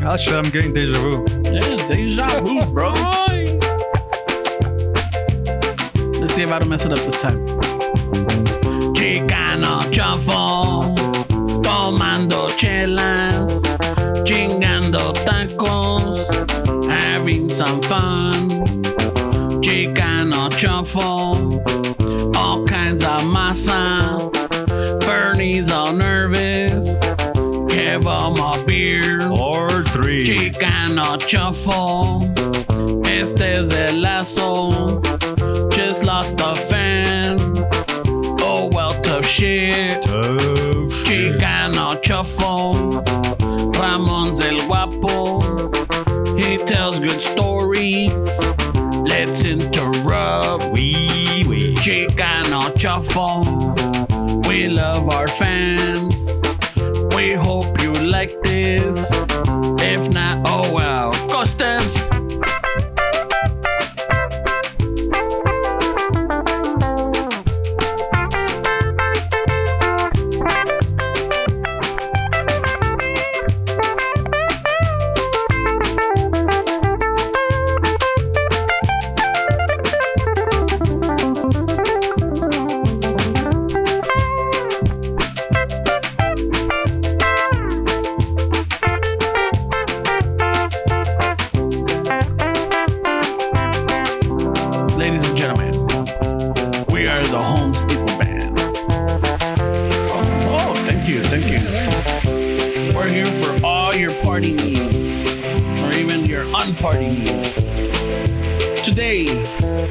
Oh shit, I'm getting deja vu. Yeah, deja vu, bro. Let's see if I don't mess it up this time. Chicano shuffle, tomando chelas, chingando tacos, having some fun. Chicano shuffle, all kinds of masa. Bernie's all nervous. Give him a beer or 3. Chicano shuffle. Este es el lazo. Just lost a fan. Oh well, tough shit. Chicano shuffle. Ramon's el guapo. He tells good stories. Let's interrupt. Wee. Chicano shuffle. We love our fans. We hope you like this. If not, oh well. Costas. Ladies and gentlemen, we are the Home Steeple Band. Oh, thank you. We're here for all your party needs, or even your unparty needs. Today,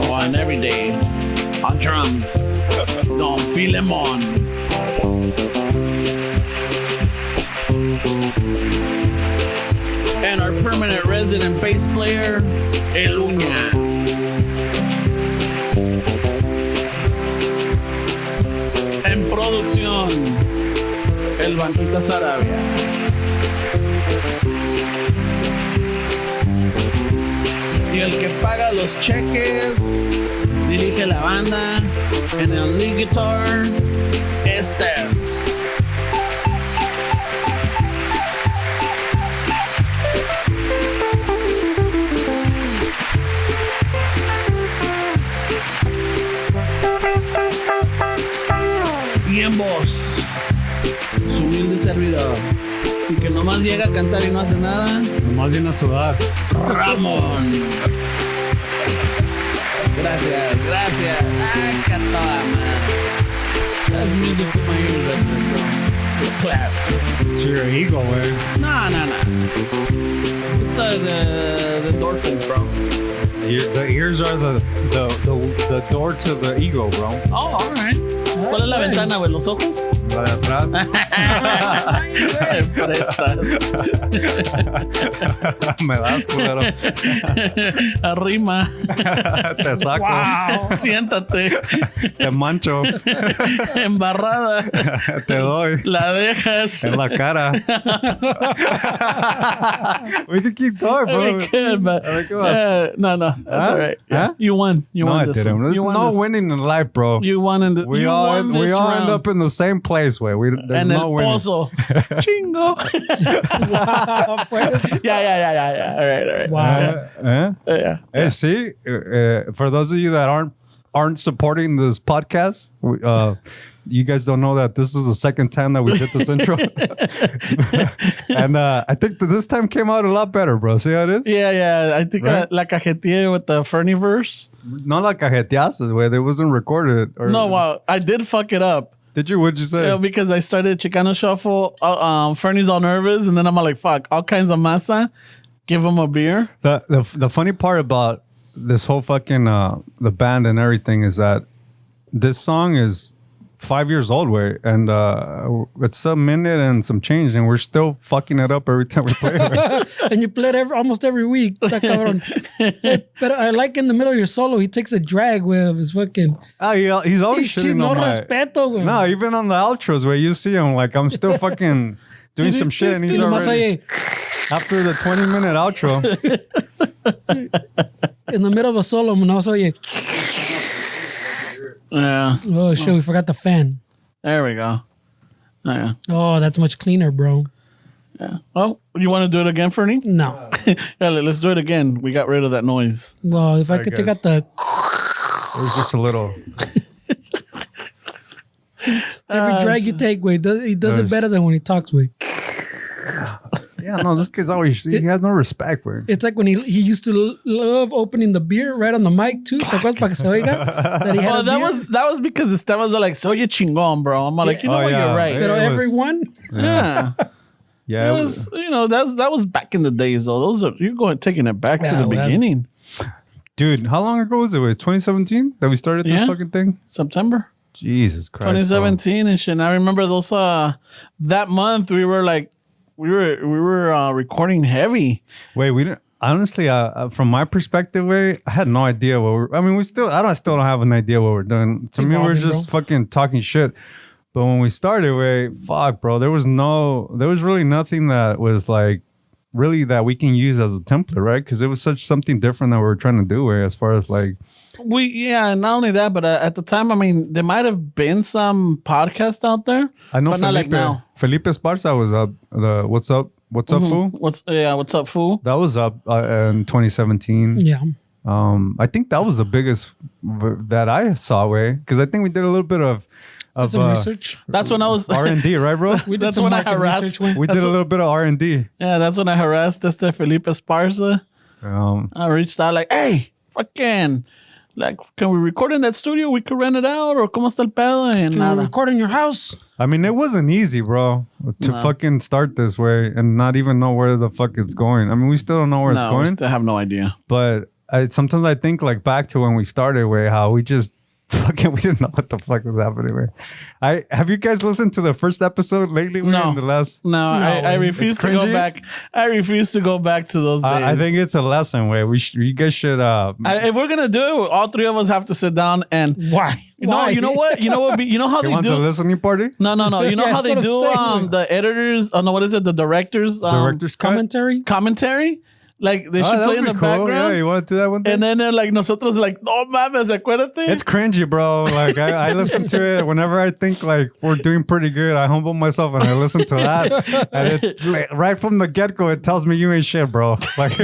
and every day, on drums, Don Filemon. And our permanent resident bass player, El Uña. En producción, el Banquita Sarabia. Y el que paga los cheques, dirige la banda, en el lead guitar, Esters. Y en voz, su humilde servidor, y que nomás llega a cantar y no hace nada, Nomás viene a sudar. Ramón. Gracias. Ay, que toda madre. That's music to my ears. Clap. To your ego, güey. No. It's the endorphins, bro. The ears are the door to the ego, bro. Oh, all right. ¿Cuál es la ventana, güey? ¿Los ojos? La de atrás. Prestas. Me das, culero. Arrima. Te saco. Wow. Siéntate. Te mancho. Embarrada. Te doy. La dejas. En la cara. We can keep going, bro. We could, but no, that's all right. Huh? You won. You won this didn't. one. There's You won no this. winning in life, bro. You won in the. We you all won this end round. up in the same place, way. There's And no el winning. pozo. Chingo. Wow, pues. Yeah. All right. Wow. Yeah. Hey, see, for those of you that aren't supporting this podcast, you guys don't know that this is the second time that we did this intro. And I think that this time came out a lot better, bro. See how it is? Yeah. I think Right? la cajeteé with the Fernie verse. No la cajeteaste, güey. It wasn't recorded. Or, No, well, I did fuck it up. Did you? What'd you say? Yeah, because I started Chicano Shuffle. Fernie's all nervous, and then I'm like, fuck, all kinds of masa. Give him a beer. The funny part about this whole fucking the band and everything is that this song is 5 years old, way, and it's a minute and some change, and we're still fucking it up every time we play it. And you play it almost every week. Está cabrón. But I like in the middle of your solo, he takes a drag with his fucking. He's always shitting no on my... respeto, güey. No, even on the outros where you see him, like I'm still fucking doing some shit, and he's Y nomás already oye, after the 20-minute outro. in the middle of a solo, nomás oye, Yeah. oh shit, we forgot the fan. There we go. Yeah. Oh, that's much cleaner, bro. Yeah. Oh, you want to do it again, Fernie? No. Yeah, let's do it again. We got rid of that noise. Well, if I Sorry, could take guys. out the It was just a little. every drag you take, Wade, he does it better than when he talks, Wade. Yeah, no, this kid's always, he has no respect, güey. It's like when he used to love opening the beer right on the mic too. ¿Te acuerdas para que se oiga? That he had Oh, a that beer? was because Esteban's like, so you chingón, bro. I'm like, you know Oh, what, yeah. you're right. Yeah. Pero it was- everyone. Yeah. Yeah, It was, you know, that was back in the days though. Those are you're going taking it back to Yeah, the well, beginning. dude, how long ago was it? Wait, 2017 that we started this Yeah. fucking thing? September Jesus Christ. 2017 and shit. And I remember those that month we were recording heavy. Wait, we didn't. Honestly, from my perspective, I had no idea what we're. I mean, I still don't have an idea what we're doing. To me, we're evolving, just fucking talking shit. But when we started, fuck, bro, there was really nothing that was like really that we can use as a template, right? Because it was something different that we were trying to do, as far as like. And not only that, but at the time, I mean, there might have been some podcast out there. I know but not like now. Felipe Esparza was up. The What's Up, Fool? What's up, fool? That was up in 2017. Yeah. I think that was the biggest that I saw, because I think we did a little bit of Some research. That's when I was. R&D, right, bro? We did That's some when I market harassed. research, Wade. We did a little bit of R&D. Yeah, that's when I harassed Felipe Esparza. I reached out like, hey, fucking, like, can we record in that studio? We could rent it out, or cómo está el pedo? And Can we nada. record in your house? I mean, it wasn't easy, bro, to fucking start this way and not even know where the fuck it's going. I mean, we still don't know where it's No, we going, still have no idea. but sometimes I think like back to when we started, how we just fucking we didn't know what the fuck was happening. Have you guys listened to the first episode lately? No. In the last. No, I refuse to go cringy? back. I refuse to go back to those days. I think it's a lesson. You guys should. If we're gonna do it, all three of us have to sit down and. Why? No, you know what? You know what? You know how He they wants a do. listening party. No. You know Yeah, how they that's do what I'm saying. the editors. No, what is it? The directors. Director's cut? Commentary? Commentary. Like they Oh, should that play would in be the cool. background. Yeah, you want to do that one day? And then they're like, nosotros like, no mames, acuérdate. It's cringy, bro. Like I listen to it whenever I think like we're doing pretty good. I humble myself and I listen to that, and right from the get go, it tells me you ain't shit, bro. Like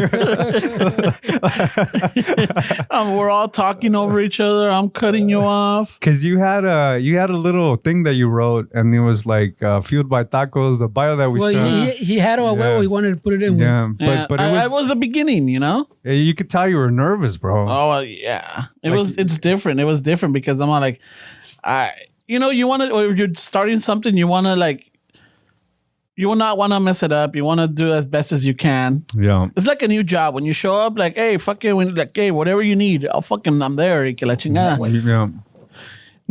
We're all talking over each other. I'm cutting you off. because you had a little thing that you wrote, and it was like fueled by tacos. The bio that we Well, started. he had a well, he wanted to put it in. With. Yeah, Yeah, but I it was was the beginning, you know. you could tell you were nervous, bro. Oh yeah, it's different. It was different because I'm like, you want to, or if you're starting something, you want to like, you will not want to mess it up. You want to do as best as you can. Yeah. It's like a new job when you show up, like, hey, fucking, like, hey, whatever you need, I'm there. Y que la chingada. Yeah.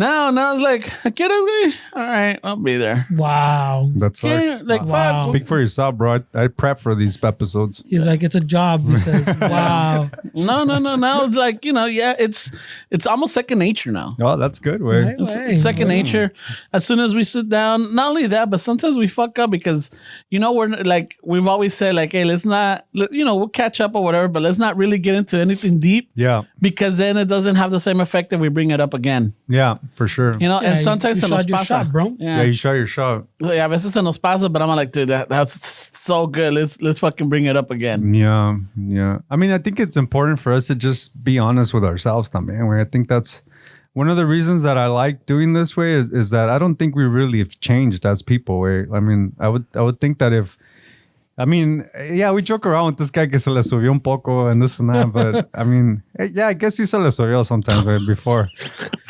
Now it's like, ¿quieres, güey? All right, I'll be there. Wow. That sucks. Yeah, like, Wow. fuck. Speak for yourself, bro. I prep for these episodes. He's like, it's a job. He says, wow. No. Now it's like, it's almost second nature now. Oh, that's good. Way. Right? It's second nature. As soon as we sit down, not only that, but sometimes we fuck up because, we're like, we've always said like, hey, let's not, we'll catch up or whatever, but let's not really get into anything deep Yeah. because then it doesn't have the same effect if we bring it up again. Yeah, for sure. Yeah, And sometimes you se nos shot your pasa. shot, bro. Yeah, you shot your shot. Yeah, a veces se nos pasa, but I'm like, dude, that's so good. Let's fucking bring it up again. Yeah. I mean, I think it's important for us to just be honest with ourselves, también. I think that's one of the reasons that I like doing this way is that I don't think we really have changed as people. I mean, I would think that we joke around with this guy que se le subió un poco and this and that, but I mean, I guess he se le subió sometimes before.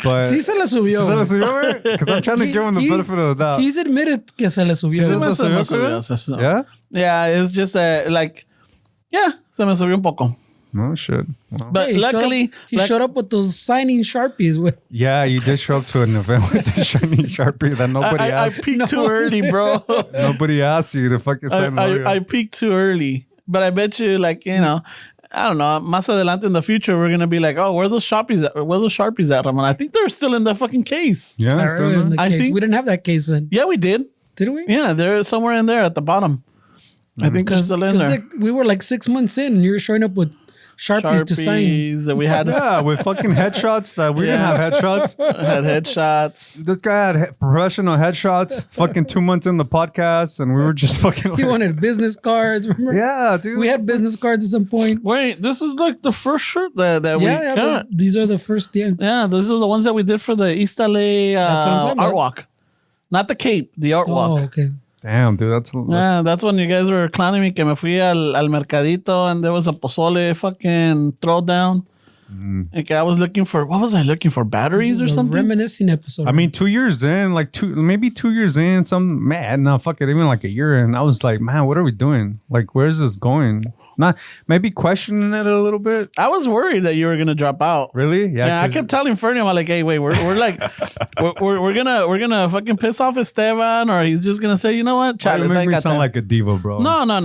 But Sí se le subió. se le subió, because I'm trying to give him the benefit of the doubt. He's admitted que se le subió. Se me subió, Yeah? Yeah, it's just like, yeah, se me subió un poco. No shit. Wow. But He luckily, showed up with those signing Sharpies. With Yeah, you did show up to an event with the shiny Sharpie that nobody I asked. peaked too early, bro. Nobody asked you to fucking sign I peaked too early. But I bet you, like, I don't know, más adelante in the future, we're going to be like, oh, where are those Sharpies at, Ramon? I think they're still in the fucking case. Yeah, in still the I case. think- We didn't have that case then, Yeah, we did. did we? Yeah, they're somewhere in there at the bottom. I think they're still in there. We were like 6 months in, and you were showing up with Sharpies to sign. that we had. Yeah, with fucking headshots that we didn't have headshots. Had headshots. This guy had professional headshots. Fucking 2 months in the podcast, and we were just fucking. He wanted business cards. Remember? Yeah, dude. We had business cards at some point. Wait, this is like the first shirt that we got. These are the first. Yeah, those are the ones that we did for the East LA art walk. Not the Cape, the art walk. Oh, okay. Damn, dude, that's when you guys were clowning me que me fui al mercadito and there was a pozole fucking throwdown. And I was looking for, what was I looking for? Batteries or something? Reminiscing episode. I mean, 2 years in, maybe 2 years in, fuck it, even like a year in, I was like, man, what are we doing? Like, where's this going? Not maybe questioning it a little bit. I was worried that you were gonna drop out. Really? Yeah. I kept telling Fernie, I'm like, hey, wait, we're like, we're gonna fucking piss off Esteban, or he's just gonna say, you know what, Why you make me sound like a diva, bro? No. No,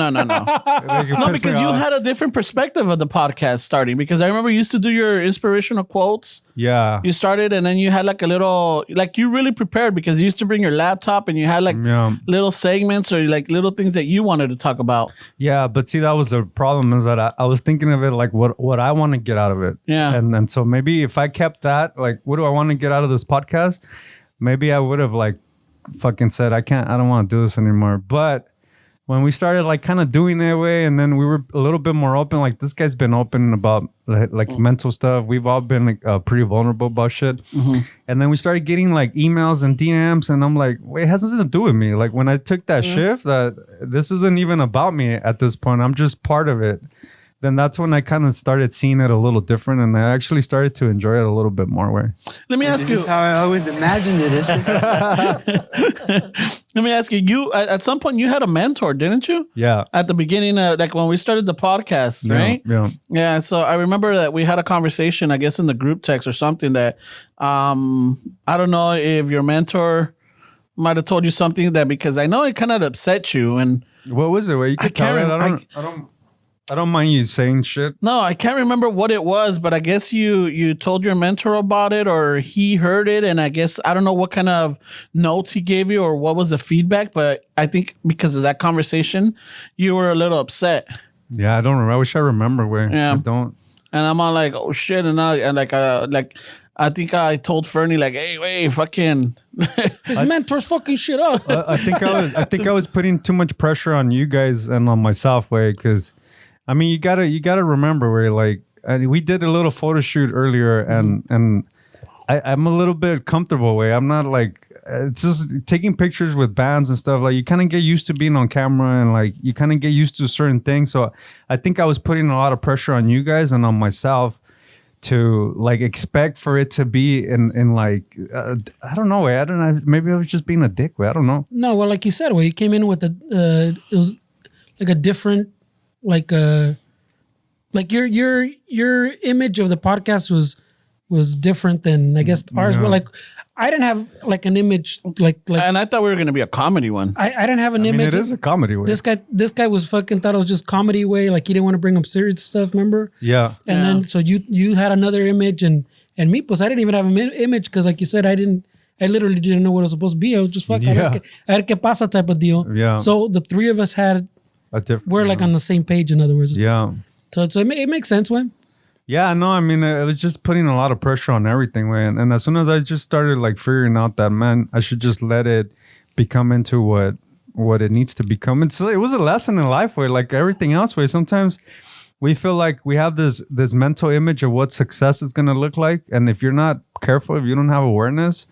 because you had a different perspective of the podcast starting. Because I remember you used to do your inspirational quotes. Yeah. You started, and then you had like a little, like you really prepared because you used to bring your laptop, and you had like little segments or like little things that you wanted to talk about. Yeah, but see, that was the problem is that I was thinking of it like what I want to get out of it. Yeah. And so maybe if I kept that, like, what do I want to get out of this podcast? Maybe I would have like fucking said, I don't want to do this anymore. But when we started like kind of doing that way, and then we were a little bit more open, like this guy's been open about like mental stuff. We've all been like, pretty vulnerable about shit. And then we started getting like emails and DMs, and I'm like, wait, it has nothing to do with me. Like when I took that shift, that this isn't even about me at this point. I'm just part of it. Then that's when I kind of started seeing it a little different, and I actually started to enjoy it a little bit more. Way. Let me ask you. This is how I always imagined it. Let me ask you. You at some point you had a mentor, didn't you? Yeah. At the beginning, like when we started the podcast, right? Yeah. Yeah. So I remember that we had a conversation, I guess, in the group text or something that I don't know if your mentor might have told you something that, because I know it kind of upset you. And What was it? Where you could tell it? I don't mind you saying shit. No, I can't remember what it was, but I guess you told your mentor about it, or he heard it, and I guess I don't know what kind of notes he gave you or what was the feedback, but I think because of that conversation, you were a little upset. Yeah, I don't remember. I wish I remember where. Yeah. I don't. And I'm all like, oh shit, and I think I told Fernie like, hey, wait, fucking. His mentor's fucking shit up. I think I was putting too much pressure on you guys and on myself, way, because. I mean, you gotta remember where like we did a little photo shoot earlier, and I'm a little bit comfortable way. I'm not like it's just taking pictures with bands and stuff. Like you kind of get used to being on camera, and like you kind of get used to certain things. So I think I was putting a lot of pressure on you guys and on myself to like expect for it to be in like I don't know way. I don't know. Maybe I was just being a dick way. I don't know. No, well, like you said, you came in with it was like a different. Like your image of the podcast was different than I guess ours. But like I didn't have like an image like and I thought we were gonna be a comedy one. I didn't have an image. It is a comedy way. This guy was fucking thought it was just comedy way. Like he didn't want to bring up serious stuff. Remember? Yeah. And then so you had another image, and me, pues I didn't even have an image because like you said, I literally didn't know what it was supposed to be. I was just fucking a ver que pasa type of deal. Yeah. So the three of us had. We're like on the same page, in other words. Yeah. So it makes sense, man. Yeah, no, I mean, it was just putting a lot of pressure on everything, man. And as soon as I just started like figuring out that, man, I should just let it become into what it needs to become. It was a lesson in life where like everything else, where sometimes we feel like we have this mental image of what success is going to look like. And if you're not careful, if you don't have awareness,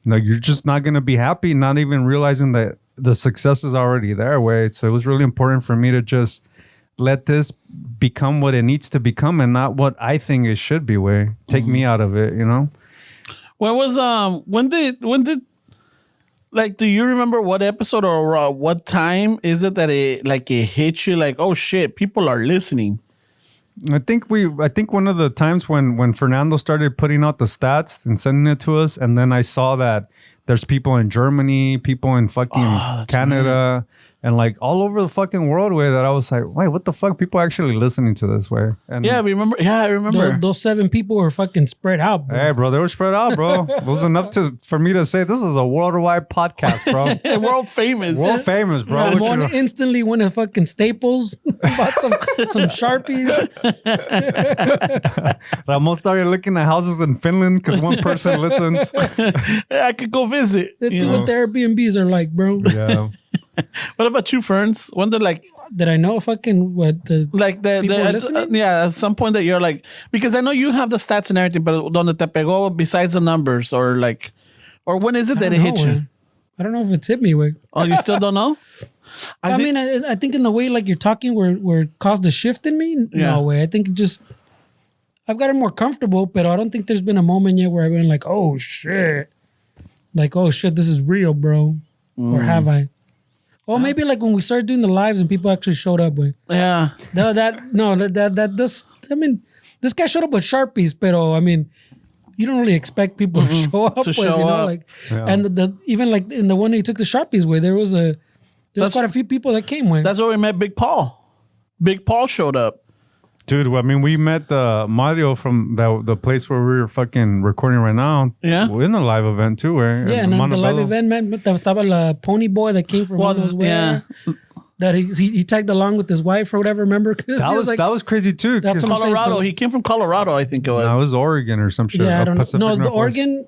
like you're just not going to be happy, not even realizing that the success is already there, way. So it was really important for me to just let this become what it needs to become and not what I think it should be, way. Take me out of it, you know? When did like, do you remember what episode or what time is it that it hit you like, oh shit, people are listening? I think one of the times when Fernando started putting out the stats and sending it to us, and then I saw that there's people in Germany, people in fucking Canada, and like all over the fucking world way that I was like, wait, what the fuck? People are actually listening to this way. And Yeah, remember? Yeah, I remember. Those 7 people were fucking spread out, bro. hey, bro, they were spread out, bro. It was enough for me to say this is a worldwide podcast, bro. World famous. World famous, bro. What Ramon you- instantly went to fucking Staples, bought some Sharpies. Ramon started looking at houses in Finland because one person listens. Yeah, I could go visit. Let's you see know? what the Airbnbs are like, bro. Yeah. What about you, Ferns? When did like Did I know fucking what the the People listening? yeah, at some point that you're like, because I know you have the stats and everything, but donde te pegó besides the numbers, or like, or when is it that it hit you? I don't know if it's hit me, way. Oh, you still don't know? I mean, I think in the way like you're talking, where it caused a shift in me. Yeah. No way. I think it just I've gotten more comfortable, but I don't think there's been a moment yet where I've been like, oh shit, this is real, bro. Or have I? Oh, maybe like when we started doing the lives and people actually showed up. Way. Yeah. This. I mean, this guy showed up with Sharpies, pero I mean, you don't really expect people to show up, To show up. like, Yeah. and the even like in the one that he took the Sharpies with, there was quite a few people that came with. That's where we met Big Paul. Big Paul showed up. Dude, I mean, we met Mario from the place where we were fucking recording right now. Yeah. In a live event too, where Yeah, and then the live event, man, estaba la pony boy that came from who knows where. That he tagged along with his wife or whatever, remember? 'Cause That was crazy too. That's 'cause- what I'm saying, Colorado. so- He came from Colorado, I think it was. No, it was Oregon or some shit. Yeah, I or don't know. Pacific No, the Northwest. Oregon.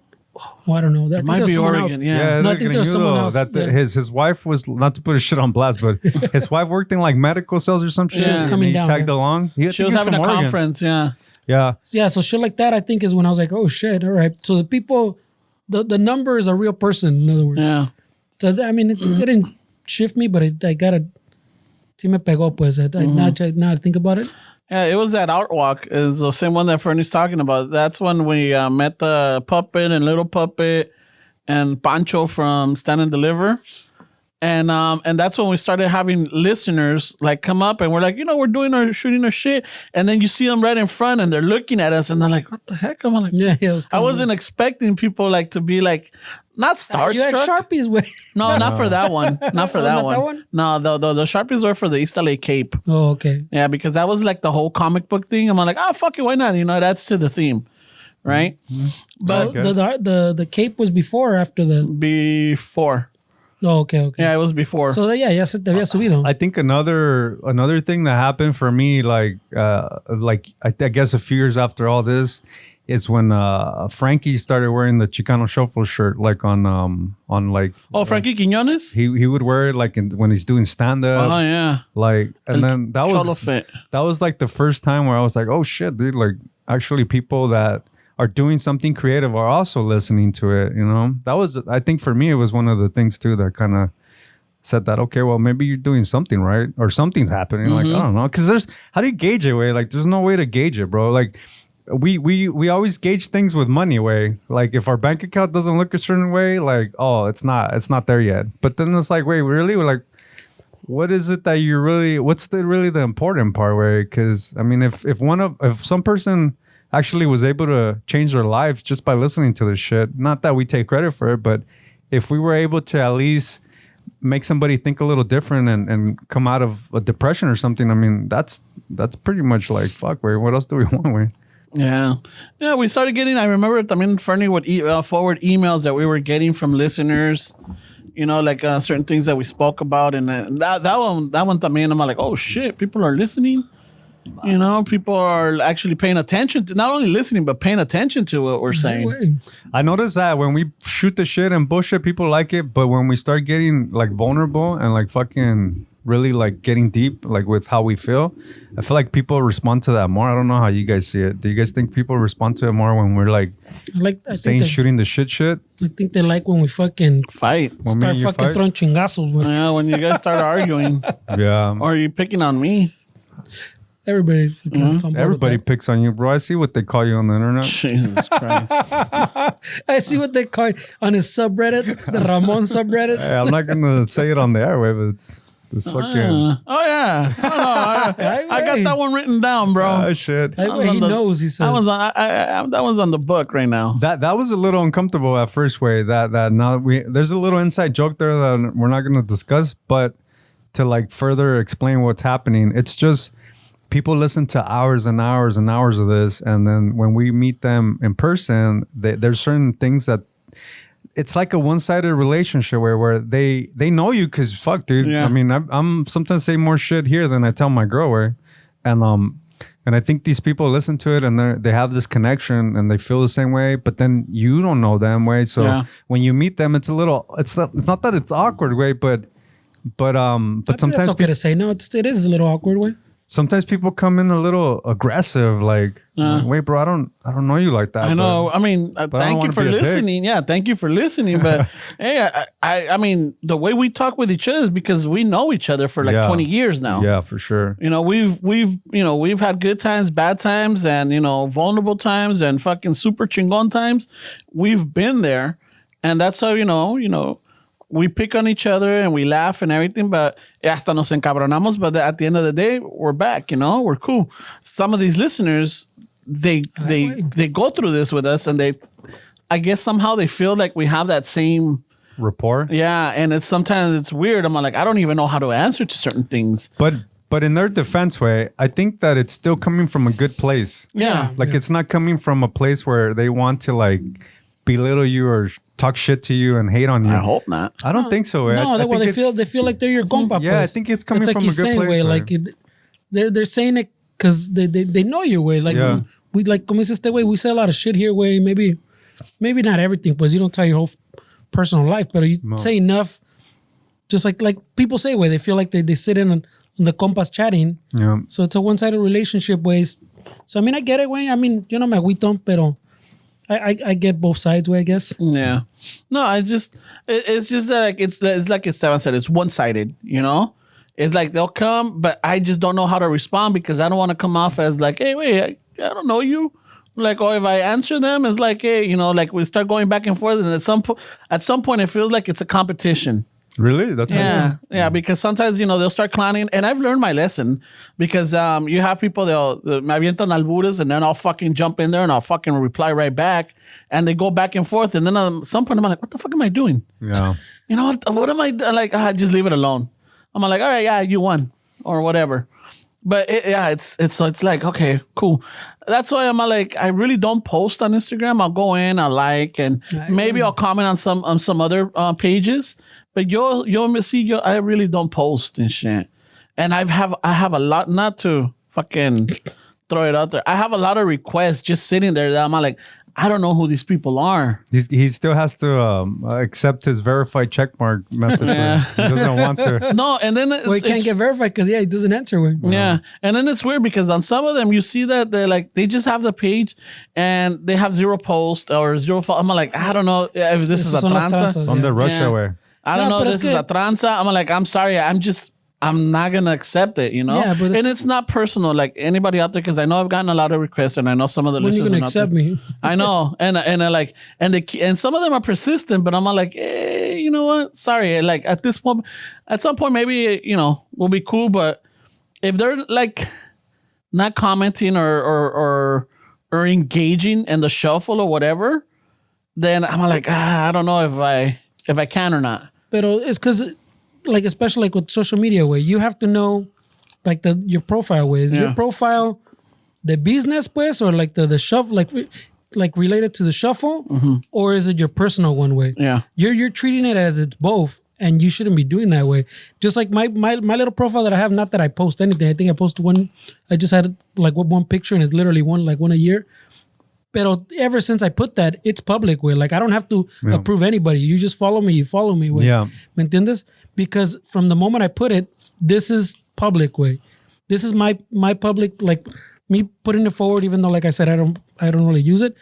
Oh, I don't know. I think Might there was be someone Oregon, else. yeah. No, I look think at there was you, someone though, else. That Yeah. his wife was, not to put his shit on blast, but his wife worked in like medical sales or some shit. She was and coming he down, tagged yeah. along. She was having a conference, yeah. Yeah. Yeah, so shit like that, I think, is when I was like, oh shit, all right. So the people, the number is a real person, in other words. Yeah. So I mean, it didn't shift me, but I gotta. Sí me pegó, pues. Now I think about it. Yeah, it was that art walk. Is the same one that Fernie's talking about. That's when we met the Puppet and Little Puppet and Pancho from Stand and Deliver. And that's when we started having listeners like come up and we're like, we're shooting our shit. And then you see them right in front and they're looking at us and they're like, what the heck? I'm like, Yeah, it was I wasn't expecting people like to be like, not You had starstruck. Sharpies with. No, not for that one. Not for Oh, that not one. that one? No, the Sharpies were for the East LA Cape. Oh, okay. Yeah, because that was like the whole comic book thing. I'm like, fuck it, why not? That's to the theme, right? But guess. the cape was before or after the. Before. Oh, okay. Yeah, it was before. So ya se te había subido. I think another thing that happened for me, like I guess a few years after all this, is when Frankie started wearing the Chicano Shuffle shirt, like on like. Frankie Quiñones? He would wear it like when he's doing stand up. Oh, yeah. Like, and then that Cholo was fit. that was like the first time where I was like, oh shit, dude! Like, actually, people that are doing something creative are also listening to it. That was, I think, for me, it was one of the things too that kind of said that, okay, well, maybe you're doing something right or something's happening. Like, I don't know, because how do you gauge it? Way like, there's no way to gauge it, bro. Like. We always gauge things with money way. Like if our bank account doesn't look a certain way, like, oh, it's not there yet. But then it's like, wait, really? We're like, what is it that you really? What's really the important part? Way? Because I mean, if some person actually was able to change their lives just by listening to this shit, not that we take credit for it, but if we were able to at least make somebody think a little different and come out of a depression or something, I mean, that's pretty much like, fuck, way. What else do we want? Way? Yeah. Yeah, we started getting, I remember, Fernie would forward emails that we were getting from listeners, like certain things that we spoke about. And that one, también, I'm like, oh shit, people are listening. People are actually paying attention to, not only listening, but paying attention to what we're saying. I noticed that when we shoot the shit and bullshit, people like it. But when we start getting like vulnerable and like fucking really like getting deep, like with how we feel, I feel like people respond to that more. I don't know how you guys see it. Do you guys think people respond to it more when we're like shooting the shit? I think they like when we fucking Fight. start fucking throwing chingazos. Güey. Yeah, when you guys start arguing. Yeah. Or you picking on me. Everybody fucking on board with Everybody that. picks on you, bro. I see what they call you on the internet. Jesus Christ. I see what they call on his subreddit, the Ramon subreddit. Hey, I'm not gonna say it on the airwave. It's fucking Oh, yeah. I got that one written down, bro. shit. He knows, he says. That one's on the book right now. That was a little uncomfortable at first. Way that now there's a little inside joke there that we're not gonna discuss, but to like further explain what's happening. It's just people listen to hours and hours and hours of this, and then when we meet them in person, there's certain things that it's like a one-sided relationship where they know you because fuck, dude. Yeah. I mean, I'm sometimes say more shit here than I tell my girl, where, and I think these people listen to it and they have this connection and they feel the same way, but then you don't know them way. So when you meet them, it's not that it's awkward way, but sometimes it's okay to say no. It is a little awkward way. Sometimes people come in a little aggressive, like, wait, bro, I don't know you like that. I know. I mean, thank you for listening. Yeah, thank you for listening. But hey, I mean, the way we talk with each other is because we know each other for like 20 years now. Yeah, for sure. You know, we've had good times, bad times, and vulnerable times, and fucking super chingon times. We've been there, and that's how we pick on each other and we laugh and everything, but hasta nos encabronamos. But at the end of the day, we're back. We're cool. Some of these listeners, they go through this with us, and I guess somehow they feel like we have that same rapport. Yeah, and sometimes it's weird. I'm like, I don't even know how to answer to certain things. But in their defense way, I think that it's still coming from a good place. Yeah, it's not coming from a place where they want to like belittle you or talk shit to you and hate on you. I hope not. I don't think so. No, they feel like they're your compa. Yeah, I think it's coming from a good place. Way, like they're saying it because they know you way. Like we like como dice este way, we say a lot of shit here way. Maybe not everything, because you don't tell your whole personal life, but you say enough. Just like people say way, they feel like they sit in on the compas chatting. Yeah. So it's a one-sided relationship ways. So I mean, I get it way. I mean, me agüito, pero I get both sides way, I guess. Yeah. No, it's just that it's like Esteban said, it's one-sided, It's like they'll come, but I just don't know how to respond because I don't want to come off as like, hey, wait, I don't know you. Like, or if I answer them, it's like, hey, like we start going back and forth, and at some point it feels like it's a competition. Really? That's yeah. Because sometimes they'll start clowning, and I've learned my lesson because you have people they'll me avientan albures, and then I'll fucking jump in there and I'll fucking reply right back, and they go back and forth, and then at some point I'm like, what the fuck am I doing? Yeah. What am I like? Just leave it alone. I'm like, all right, yeah, you won or whatever. But it's like, okay, cool. That's why I'm like, I really don't post on Instagram. I'll go in, I'll like, and maybe I'll comment on some other pages. But you'll see, I really don't post and shit. And I have a lot, not to fucking throw it out there. I have a lot of requests just sitting there that I'm like, I don't know who these people are. He still has to accept his verified checkmark message. Yeah. He doesn't want to. No, and then he can't get verified because he doesn't answer one. Yeah, and then it's weird because on some of them you see that they just have the page and they have 0 posts or 0 follow. I'm like, I don't know if this is a tranza. On the Russia way. I don't know if this is a tranza. I'm like, I'm sorry, I'm not gonna accept it, Yeah, but it's not personal, like anybody out there, because I know I've gotten a lot of requests, and I know some of the listeners. When are you gonna accept me? I know, and I like, and some of them are persistent, but I'm like, hey, you know what? Sorry, like at some point, maybe we'll be cool, but if they're like not commenting or engaging in the shuffle or whatever, then I'm like, I don't know if I can or not. But it's because. Like especially like with social media way, you have to know like your profile way. Is your profile the business pues, or like the shuffle like related to the shuffle, or is it your personal one way? Yeah, you're treating it as it's both, and you shouldn't be doing that way. Just like my little profile that I have, not that I post anything. I think I post one. I just had like one picture, and it's literally one a year. But ever since I put that, it's public way. Like I don't have to approve anybody. You just follow me. You follow me way. Yeah. ¿Me entiendes? Because from the moment I put it, this is public way. This is my public, like me putting it forward. Even though, like I said, I don't really use it.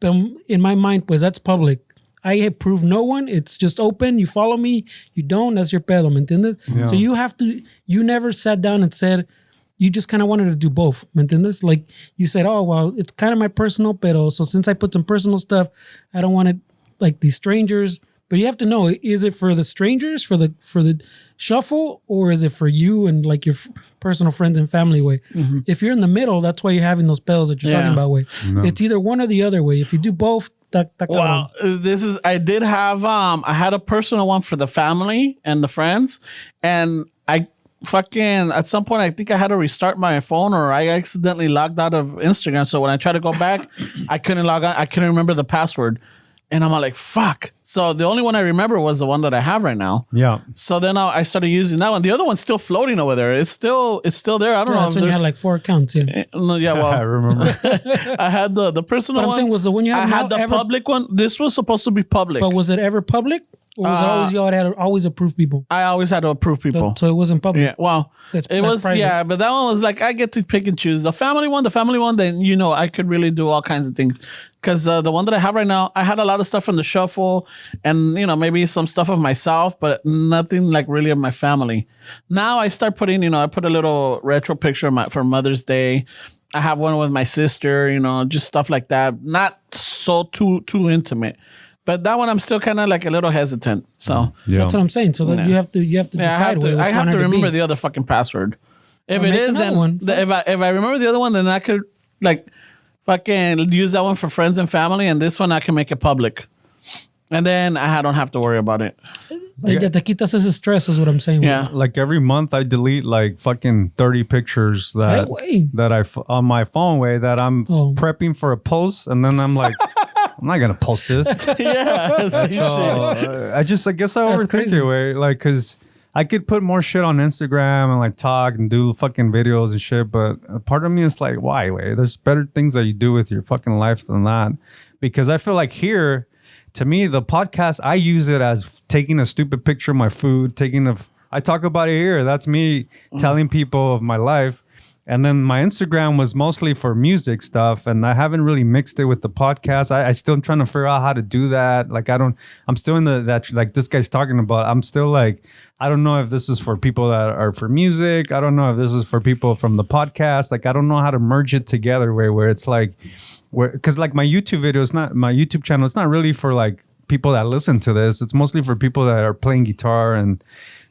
But in my mind, pues that's public. I approve no one. It's just open. You follow me. You don't. That's your pedo. ¿Me entiendes? Yeah. So you have to. You never sat down and said. You just kind of wanted to do both, ¿me entiendes? Like you said, oh, well, it's kind of my personal, pero so since I put some personal stuff, I don't want it like these strangers. But you have to know, is it for the strangers, for the shuffle, or is it for you and like your personal friends and family way? Mm-hmm. If you're in the middle, that's why you're having those bells that you're talking about way. No. It's either one or the other way. If you do both, well, I did have I had a personal one for the family and the friends, and fucking at some point I think I had to restart my phone or I accidentally logged out of Instagram. So when I tried to go back, I couldn't log on. I couldn't remember the password. And I'm like, fuck. So the only one I remember was the one that I have right now. Yeah. So then I started using that one. The other one's still floating over there. It's still there. I don't know. That's when you had like 4 accounts. Yeah. Yeah, well, I remember. I had the personal But I'm one. saying, was the one you have I now had the ever, public one. This was supposed to be public. but was it ever public? Or was it always you had to always approve people? I always had to approve people. So it wasn't public. Yeah, well, That's it was private. yeah, but that one was like I get to pick and choose. The family one, then I could really do all kinds of things. Because the one that I have right now, I had a lot of stuff from the shuffle, and maybe some stuff of myself, but nothing like really of my family. Now I start putting, I put a little retro picture for Mother's Day. I have one with my sister, just stuff like that. Not so too intimate. But that one, I'm still kind of like a little hesitant. So That's what I'm saying. So then you have to decide which I have one to remember be. the other fucking password. If Or it make is, another then one. if I remember the other one, then I could like fucking use that one for friends and family, and this one I can make it public, and then I don't have to worry about it. Te quitas ese stress is what I'm saying. Yeah. Like every month I delete like fucking 30 pictures that way. on my phone way that I'm Oh. prepping for a post, and then I'm like, I'm not gonna post this. Yeah, same shit. I guess I That's overthink crazy. it way, like, cause I could put more shit on Instagram and like talk and do fucking videos and shit, but a part of me is like, why? Wait, there's better things that you do with your fucking life than that. Because I feel like here, to me, the podcast, I use it as taking a stupid picture of my food, I talk about it here. That's me telling people of my life. And then my Instagram was mostly for music stuff, and I haven't really mixed it with the podcast. I still trying to figure out how to do that. Like I'm still in that like this guy's talking about. I'm still like, I don't know if this is for people that are for music. I don't know if this is for people from the podcast. Like I don't know how to merge it together where it's like, because like my YouTube channel, it's not really for like people that listen to this. It's mostly for people that are playing guitar and.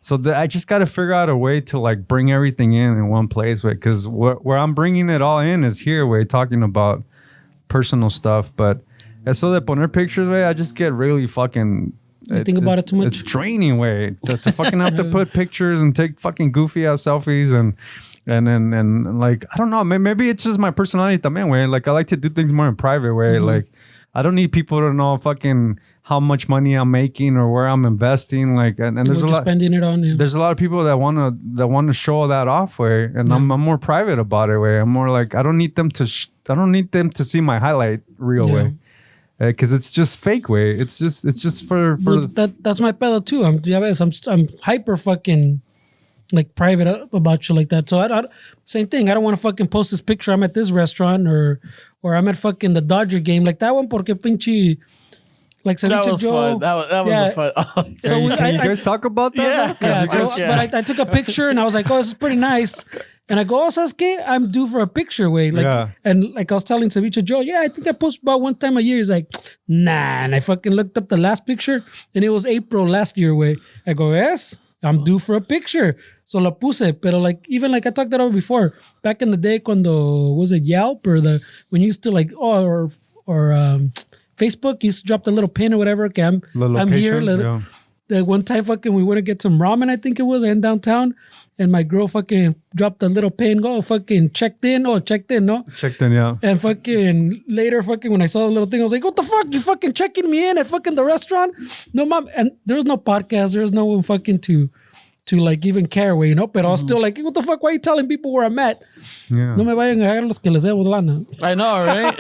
So I just got to figure out a way to like bring everything in one place, because where I'm bringing it all in is here, talking about personal stuff. But eso de poner pictures, I just get really fucking. You think about it too much? It's draining, to fucking have to put pictures and take fucking goofy ass selfies and like I don't know, maybe it's just my personality también, way. Like I like to do things more in private, way. Like I don't need people to know fucking how much money I'm making or where I'm investing, like, and there's a lot spending it on. Yeah. There's a lot of people that want to show that off, way, and I'm more private about it, way. I'm more like I don't need them to see my highlight reel, way, because it's just fake, way. It's just for that's my pedo too. I'm hyper fucking like private about you like that. So I same thing. I don't want to fucking post this picture. I'm at this restaurant or I'm at fucking the Dodger game, like that one. Porque pinche. Like that was Joe. fun. That was a fun. So can you guys talk about that? Yeah. But I took a picture and I was like, oh, this is pretty nice. And I go, oh, ¿sabes qué? I'm due for a picture, way. Like, and like I was telling Ceviche Joe, I think I post about one time a year. He's like, nah. And I fucking looked up the last picture and it was April last year, way. I go, yes, I'm due for a picture. So la puse. Pero like, even like I talked that over before, back in the day, cuando was it Yelp or when you used to like, or Facebook used to drop the little pin or whatever. Okay, I'm here. The one time fucking we went to get some ramen, I think it was, in downtown, and my girl fucking dropped the little pin. Go fucking checked in, no? Checked in, yeah. And fucking later, fucking when I saw the little thing, I was like, what the fuck? You fucking checking me in at fucking the restaurant? No, mom. And there was no podcast. There was no one fucking to like even care, way, But I was still like, what the fuck? Why are you telling people where I'm at? Yeah. No me vayan a agarrar los que les debo lana. I know, right?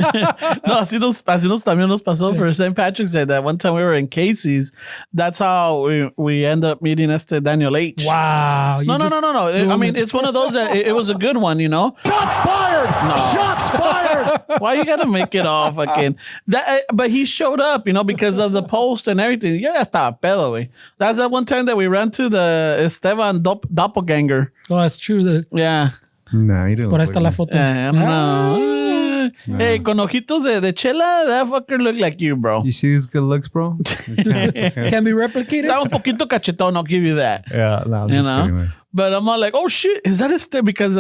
No, así también nos pasó for St. Patrick's Day. That one time we were in Casey's. That's how we end up meeting Daniel H. Wow. No. I mean, it's one of those that it was a good one, Shots fired! No. Shots fired! Why you gotta make it all fucking that? But he showed up, because of the post and everything. Yeah, estaba pedo, güey. That's that one time that we ran to the Esteban doppelganger. Oh, that's true. Yeah. Nah, he didn't. Por ahí está la foto. No. Hey, con ojitos de chela, that fucker look like you, bro. You see these good looks, bro? Can be replicated. Está un poquito cachetón, I'll give you that. Yeah, no, I'm just kidding, man. But I'm all like, oh shit, is that because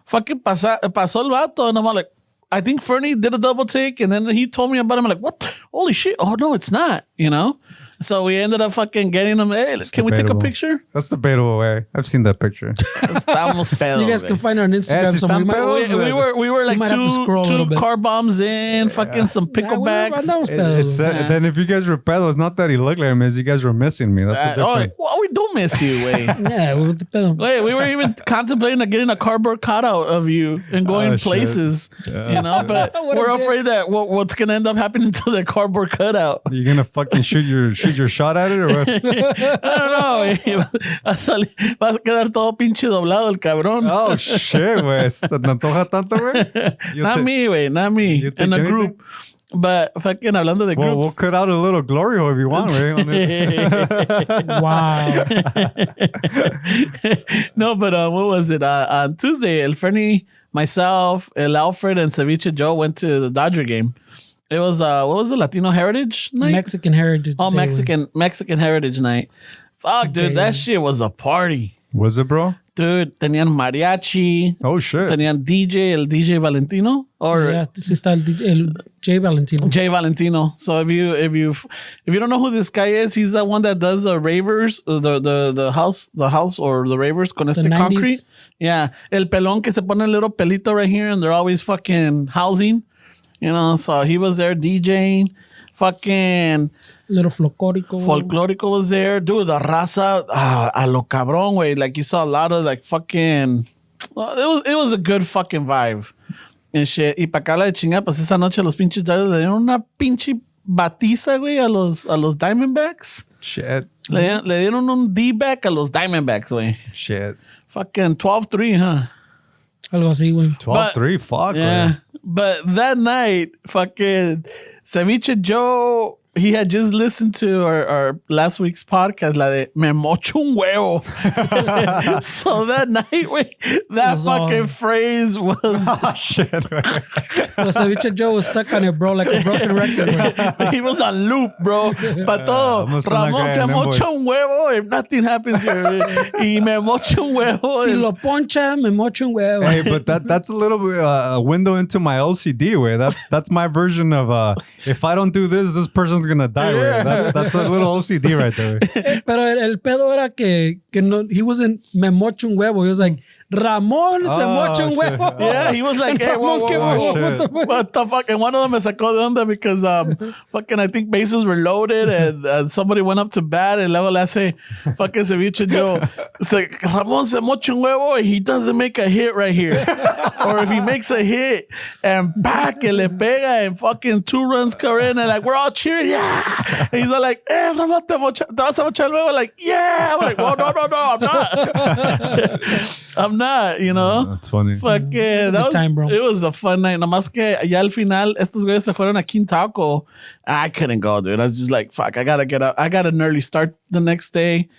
fucking pasó el vato, and I'm all like, I think Fernie did a double take, and then he told me about him. I'm like, what? Holy shit! Oh no, it's not. And So we ended up fucking getting him. Hey, can we take a debatable. picture? That's debatable, way. I've seen that picture. Estábamos pedos, You guys can güey. find her on Instagram. si So están we might, pedos, We were like might have to scroll a two little bit. car bombs in, fucking some picklebacks. andamos It- pedos. it's that, Then if you guys were pedos, it's not that he looked like him, it's you guys were missing me. That's a different. We don't miss you, way. Yeah, what the pedo? Wait, we were even contemplating getting a cardboard cutout of you and going Oh, shit. places, you know. But What a we're dick. afraid that what's gonna end up happening to the cardboard cutout. You gonna fucking shoot your shot at it or what? I don't know. Güey. Va a quedar todo pinche doblado el cabrón. Oh shit, güey. ¿Te antoja tanto, güey? Not me, güey. Not me. You In take a anything? group. But fucking hablando de Well, we'll groups. cut out a little glory hole if you want, right? On it. Wow. No, but what was it? On Tuesday, El Fernie, myself, El Alfred, and Ceviche Joe went to the Dodger game. It was what was the Latino Heritage Night? Mexican Heritage Oh, Day, Mexican Heritage Night. Fuck, dude, that shit was a party. Was it, bro? Dude, tenían mariachi, Oh shit. tenían el DJ Valentino, or Yeah, sí está el Jay Valentino. Jay Valentino. So if you don't know who this guy is, he's the one that does the ravers, the house or the ravers con este 90s. concrete. Yeah, el pelón que se pone a little pelito right here, and they're always fucking housing. You know, so he was there DJing. Fucking Little Folclórico. Folclórico was there. Dude, the raza, a lo cabrón, güey. Like, you saw a lot of, like, fucking... It was a good fucking vibe. And shit. Y pa' acá la de chingar, pues esa noche los pinches Dodgers le dieron una pinche batiza, güey, a los Diamondbacks. Shit. Le dieron un D-back a los Diamondbacks, güey. Shit. Fucking 12-3, huh? Algo así, güey. 12-3. Fuck, Yeah. güey. But that night, fucking Ceviche Joe, he had just listened to our last week's podcast, la de Me mocho un huevo. So that night, güey, that Was all- fucking phrase was... Oh shit, güey. So Ceviche Joe was stuck on it, bro, like a broken record, güey. He was on loop, bro. Pa' todo. I'm a son of Ramón guy, se man, mocha un huevo if nothing happens here. Y me mocho un huevo. Si lo poncha, me mocho un huevo. Hey, but that's a little bit a window into my OCD, way. That's my version of if I don't do this person's gonna die. Yeah. Way. That's a little OCD right there. Way. Pero el pedo era que no, he wasn't me mocho un huevo. He was like, Ramón se Oh, mocha un shit. huevo. Yeah, he was like, hey, whoa, Ramón, whoa, ¿qué whoa, huevo? shit. What the fuck? What the fuck? And one of them me sacó de onda because fucking I think bases were loaded and somebody went up to bat and luego le hace fucking Ceviche Joe. Say, Ramón se mocha un huevo and he doesn't make a hit right here. Or if he makes a hit and back que le pega and fucking 2 runs come in and like we're all cheering, yeah. And he's all like, Ramón, te vas a mochar luego? Like, yeah. I'm like, well, no, I'm not. I'm not, you know? That's funny. Fuck yeah, a good time, bro. It was a fun night. Nomás que ya al final, estos güeyes se fueron a King Taco. I couldn't go, dude. I was just like, fuck, I gotta get up. I got an early start the next day.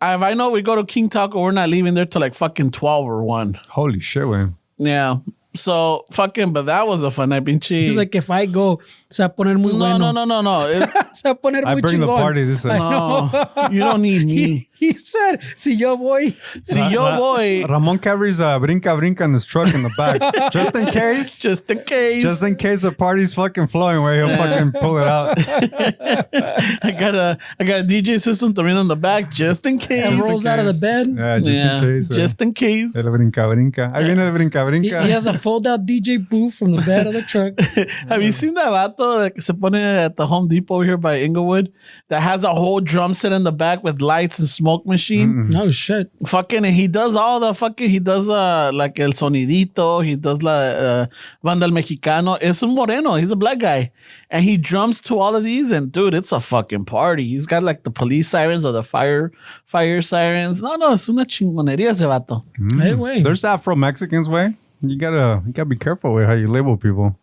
If I know we go to King Taco, we're not leaving there till like fucking 12 or 1. Holy shit, way. Yeah. So, fucking, but that was a fun night, pinche. He's like, if I go, se va a poner muy bueno. No. Se va a poner I muy bring the chingón. party. This I is know. You don't need me. He said, si yo voy. Si yo voy, Ramon carries brinca in his truck in the back, just in case. just in case. Just in case the party's fucking flowing, where he'll fucking pull it out. I got a DJ system también in the back, just in case. And rolls out of the bed. Yeah, just Yeah, in case. just in case. El brinca. Ahí viene el brinca. He has a fold-out DJ booth from the bed of the truck. Have you seen that vato that se pone at the Home Depot over here by Inglewood that has a whole drum set in the back with lights and smoke machine? Oh, shit. Fucking, and he does all the fucking, he does like el sonidito, he does la banda el mexicano. Es un moreno, he's a black guy. And he drums to all of these, and dude, it's a fucking party. He's got like the police sirens or the fire sirens. No, es una chingonería ese vato. Hey, wait. There's Afro Mexicans, way. You gotta be careful with how you label people.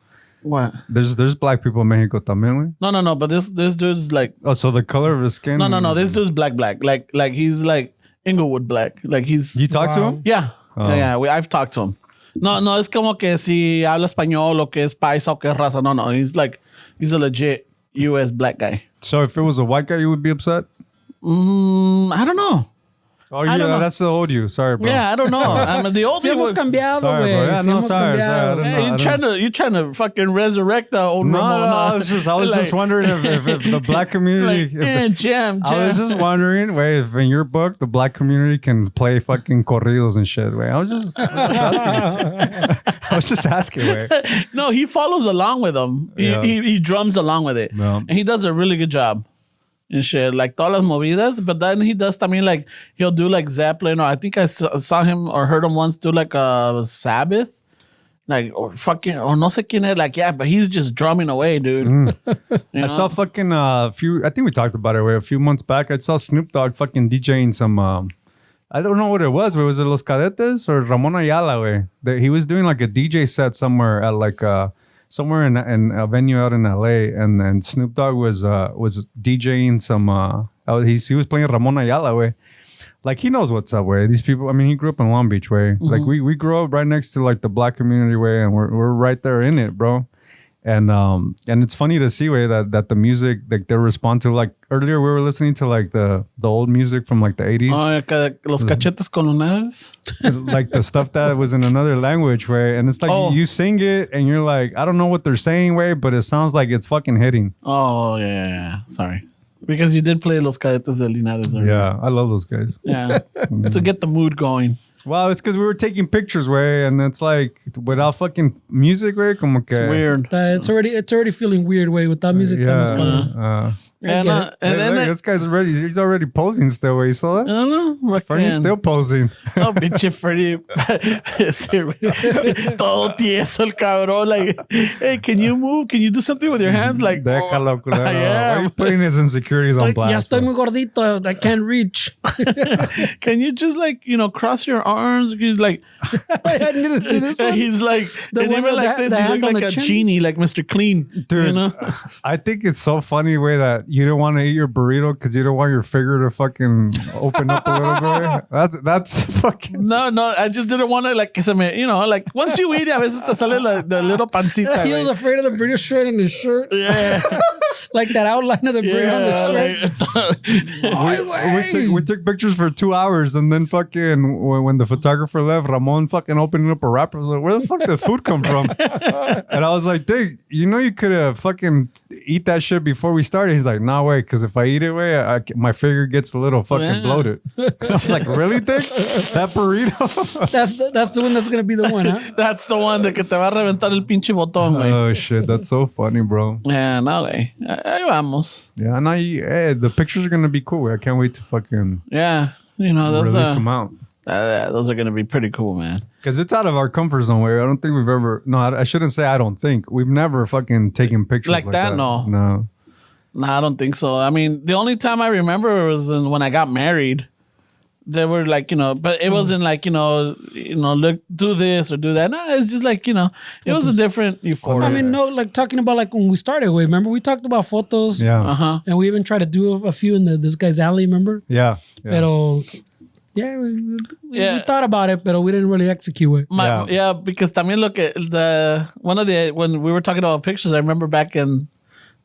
What? There's black people in Mexico también, way. No, but this dude's like, Oh, so the color of his skin. no, this dude's black. Like he's like Inglewood black. Like he's, You talk to Wow. him? yeah. Oh. Yeah, I've talked to him. No, es como que si habla español o que es paisa o que es raza. No. He's a legit U.S. black guy. So if it was a white guy, you would be upset? I don't know. Oh, I don't know. that's the old you. Sorry, bro. Yeah, I don't know. I mean, the old Sí hemos cambiado, Sorry, güey. bro. Yeah, Sí no, hemos sorry, cambiado. I don't Hey, know. you're trying to fucking resurrect the old No, Ramon. I was just wondering if the black community. Jam. I was just wondering, wait, if in your book the black community can play fucking corridos and shit. Wait, I was just asking. I was just asking. Wait. No, he follows along with them. Yeah. He drums along with it, Yeah. and he does a really good job and shit. Like todas las movidas, but then he does. I mean, like he'll do like Zeppelin, or I think I saw him or heard him once do like a Sabbath. Like, or fucking, or no sé quién es, like, yeah, but he's just drumming away, dude. You I know? saw fucking few. I think we talked about it a few months back. I saw Snoop Dogg fucking DJing some. I don't know what it was. Was it Los Cadetes or Ramon Ayala? Way he was doing like a DJ set somewhere at like somewhere in a venue out in LA, and Snoop Dogg was DJing some. He was playing Ramon Ayala. Way. Like he knows what's up, way. These people. I mean, he grew up in Long Beach, way. Like we grew up right next to like the black community, way, and we're right there in it, bro. And it's funny to see, way, that the music, like they respond to, like earlier we were listening to like the old music from like the 80s, Los cachetes con lunares. like the stuff that was in another language, way. And it's like you sing it and you're like, I don't know what they're saying, way, but it sounds like it's fucking hitting. Oh yeah. Sorry, because you did play Los Cadetes de Linares. Earlier. Yeah, I love those guys. Yeah, to get the mood going. Well, it's because we were taking pictures, way, and it's like without fucking music, way, como que It's weird. It's already feeling weird, way, without music. Yeah. And Hey, then look, this guy's he's already posing still, way. You saw I that? don't know. Fernie's still posing. Oh, pinche Freddy. Sí, güey. Todo tieso el cabrón. Like, hey, can you move? Can you do something with your hands? Like, Déjalo, culero. I Why am. are you putting his insecurities on Ya blast? estoy bro? muy gordito. I can't reach. Can you just like, cross your arms? He's like, I need to do this one. he's like, The and one even with like the this, he hand looked on like the a chin? genie, like Mr. Clean. Dude, You know? I think it's so funny, way, that you don't want to eat your burrito because you don't want your figure to fucking open up a little bit. That's fucking. No, I just didn't want to like, que se me, like once you eat, a veces te sale the little pancita. He was güey. afraid of the British shirt in his shirt. Yeah. Like that outline of the Brit on the shirt. Ay, güey. We took pictures for 2 hours, and then fucking when the photographer left, Ramon fucking opening up a wrapper. I was like, where the fuck did food come from? And I was like, dude, you could have fucking eat that shit before we started. He's like, nah, wait, because if I eat it, my figure gets a little fucking Yeah. bloated. I was like, really, Dick? That burrito? That's the one that's gonna be the one, huh? That's the one de que te va a reventar el pinche botón, güey. Oh shit, that's so funny, bro. Yeah, no, güey. Ahí vamos. Yeah, now the pictures are gonna be cool. I can't wait to fucking Yeah, those release them out. those are gonna be pretty cool, man. Because it's out of our comfort zone. Where I don't think we've ever. No, I shouldn't say I don't think we've never fucking taken pictures Like that, no. no. No, I don't think so. I mean, the only time I remember was when I got married. They were like, but it wasn't like, look, do this or do that. No, it's just like, it was a different euphoria. I mean, no, like talking about like when we started. Wait, remember we talked about photos? Yeah. Uh-huh. And we even tried to do a few in this guy's alley. Remember? Yeah. Pero yeah, we thought about it, but we didn't really execute it. Yeah, because también look at when we were talking about pictures, I remember back in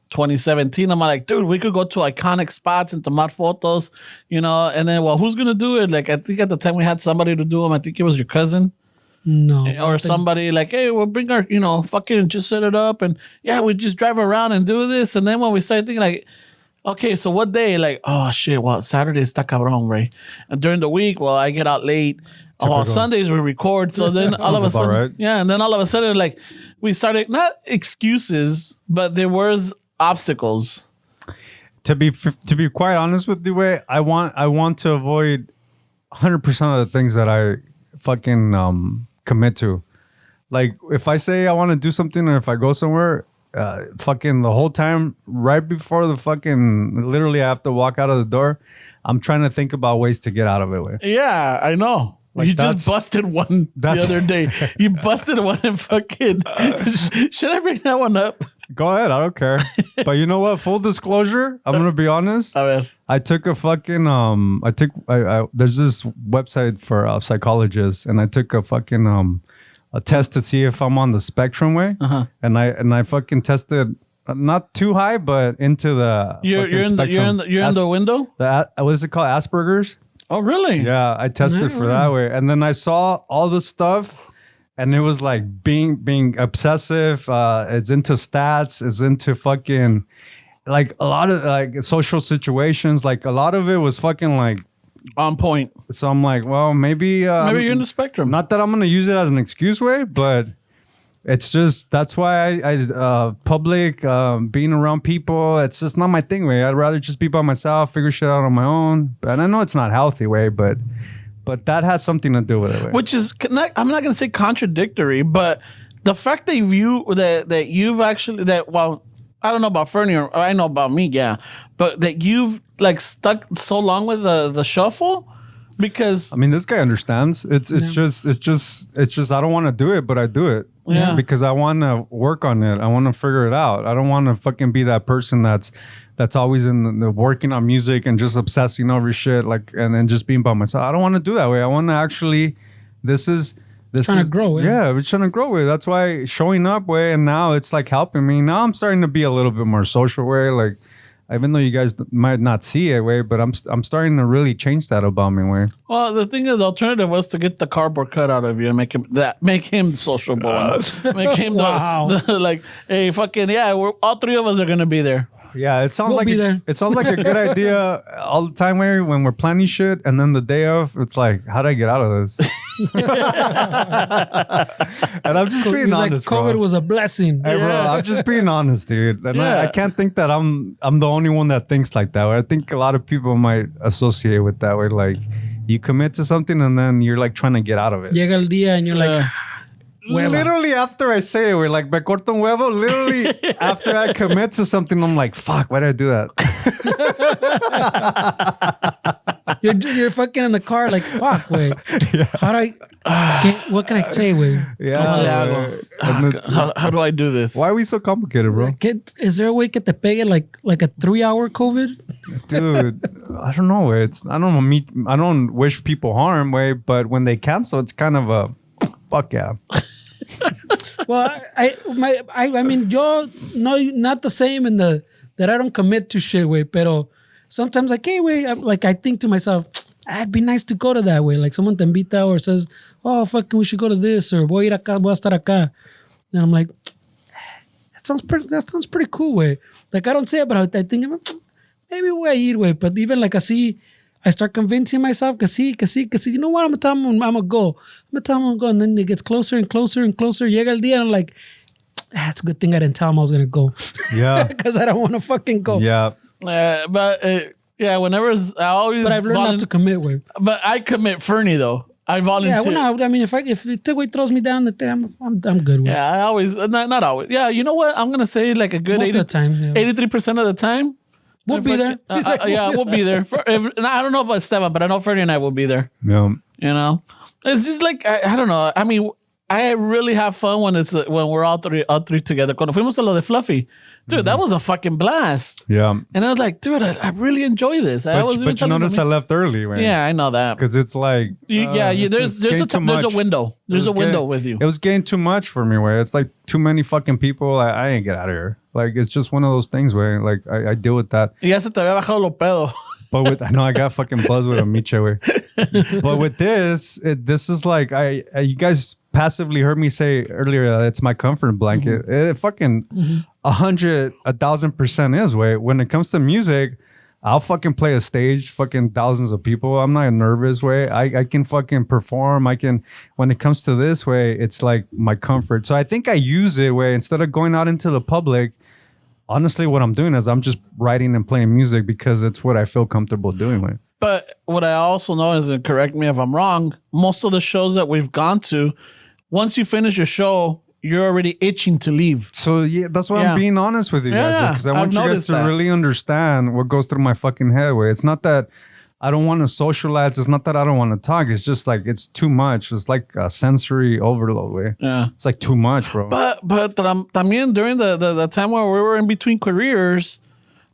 2017, I'm like, dude, we could go to iconic spots and tomar photos, and then, well, who's going to do it? Like, I think at the time we had somebody to do them. I think it was your cousin No. or somebody like, hey, we'll bring our, fucking just set it up. And yeah, we just drive around and do this. And then when we started thinking like, okay, so what day? Like, oh shit, well, Saturday está cabrón, right? And during the week, well, I get out late. Oh, Sundays we record. So then all of a sudden, right. yeah. And then all of a sudden, like, we started, not excuses, but there was obstacles. To be quite honest with you, way I want to avoid 100% of the things that I fucking commit to. Like if I say I want to do something, or if I go somewhere, fucking the whole time right before the fucking literally I have to walk out of the door, I'm trying to think about ways to get out of it. Way. Yeah, I know. Like you just busted one the other day. You busted one and fucking. Should I bring that one up? Go ahead, I don't care. But you know what? Full disclosure, I'm gonna be honest. A ver. I took a fucking there's this website for psychologists, and I took a fucking a test to see if I'm on the spectrum way, and I fucking tested not too high, but into the You're in the window. What is it called? Asperger's. Oh, really? Yeah, I tested for that way. And then I saw all the stuff and it was like being obsessive. It's into stats, it's into fucking like a lot of like social situations. Like a lot of it was fucking like On point. so I'm like, well, maybe Maybe you're in the spectrum. not that I'm gonna use it as an excuse way, but it's just that's why I public being around people. It's just not my thing way. I'd rather just be by myself, figure shit out on my own. And I know it's not healthy way, but that has something to do with it. Way. Which is I'm not gonna say contradictory, but the fact that you've actually well, I don't know about Fernie or I know about me, yeah, but that you've like stuck so long with the shuffle because I mean, this guy understands. It's just I don't want to do it, but I do it. Yeah. Because I want to work on it. I want to figure it out. I don't want to fucking be that person that's always in the working on music and just obsessing over shit like and then just being by myself. I don't want to do that way. I want to actually. This is trying to grow. Yeah, we're trying to grow with. That's why showing up way, and now it's like helping me. Now I'm starting to be a little bit more social way. Like, even though you guys might not see it way, but I'm starting to really change that about me way. well, the thing is, the alternative was to get the cardboard cut out of you and make him sociable, make him Wow. the like, hey, fucking yeah, we're all three of us are gonna be there. Yeah, it sounds We'll like be there. it sounds like a good idea all the time way when we're planning shit, and then the day of, it's like, how do I get out of this? And I'm just being He's like, honest, COVID bro. was a blessing. Hey, bro, I'm just being honest, dude. And Yeah. I can't think that I'm the only one that thinks like that. I think a lot of people might associate with that way. Like, you commit to something and then you're like trying to get out of it. Llega el día and you're like, Hueva. Literally after I say it, we're like, me corto un huevo. Literally after I commit to something, I'm like, fuck, why did I do that? you're fucking in the car like, fuck, wait. How do what can I say, wait? Yeah. And How do I do this? why are we so complicated, bro? Is there a way que te pegue like a 3-hour COVID? Dude, I don't know. I don't wish people harm, way, but when they cancel, it's kind of a fuck yeah. Well, I mean, yo no, not the same in the that I don't commit to shit, way. Pero sometimes like, hey, way, I think to myself, it'd be nice to go to that way. Like someone te invita or says, oh, fucking, we should go to this or voy a ir acá, voy a estar acá. And I'm like, that sounds pretty cool, way. Like I don't say it, but I think maybe voy a ir, way. But even like así, I start convincing myself que sí. You know what? I'm gonna tell him I'm gonna go. And then it gets closer and closer and closer. Llega el día and I'm like, it's a good thing I didn't tell him I was gonna go. Yeah. Because I don't want to fucking go. Yeah. Yeah, whenever I always. But I've learned not to commit, way. But I commit Fernie though. I volunteer. Yeah, well, no, I mean, if the way throws me down, I'm good with. Yeah, I always not always. Yeah, you know what? I'm gonna say like a good Most of the time, yeah. 83% of the time. We'll be there. Yeah, we'll be there. I don't know about Esteban, but I know Fernie and I will be there. Yeah. You know, it's just like I don't know. I mean, I really have fun when we're all three together. Cuando fuimos a lo de Fluffy, dude, that was a fucking blast. Yeah. And I was like, dude, I really enjoy this. But you notice I left early, man. Yeah, I know that. Because it's like There's a window. There's a window with you. It was getting too much for me, way. It's like too many fucking people. I ain't get out of here. Like it's just one of those things where like I deal with that. Ya se te había bajado lo pedo. But I know I got fucking buzzed with a miche way. But with this is like you guys passively heard me say earlier that it's my comfort blanket. It fucking 1,000% is way. When it comes to music, I'll fucking play a stage, fucking thousands of people. I'm not nervous way. I can fucking perform. When it comes to this way, it's like my comfort. So I think I use it way instead of going out into the public. Honestly, what I'm doing is I'm just writing and playing music because it's what I feel comfortable doing with. But what I also know is, and correct me if I'm wrong, most of the shows that we've gone to, once you finish your show, you're already itching to leave. So yeah, that's why I'm being honest with you guys, because I want you guys to really understand what goes through my fucking head. Way it's not that I don't want to socialize. It's not that I don't want to talk. It's just like it's too much. It's like a sensory overload. Way it's like too much, bro. But también during the time where we were in between careers,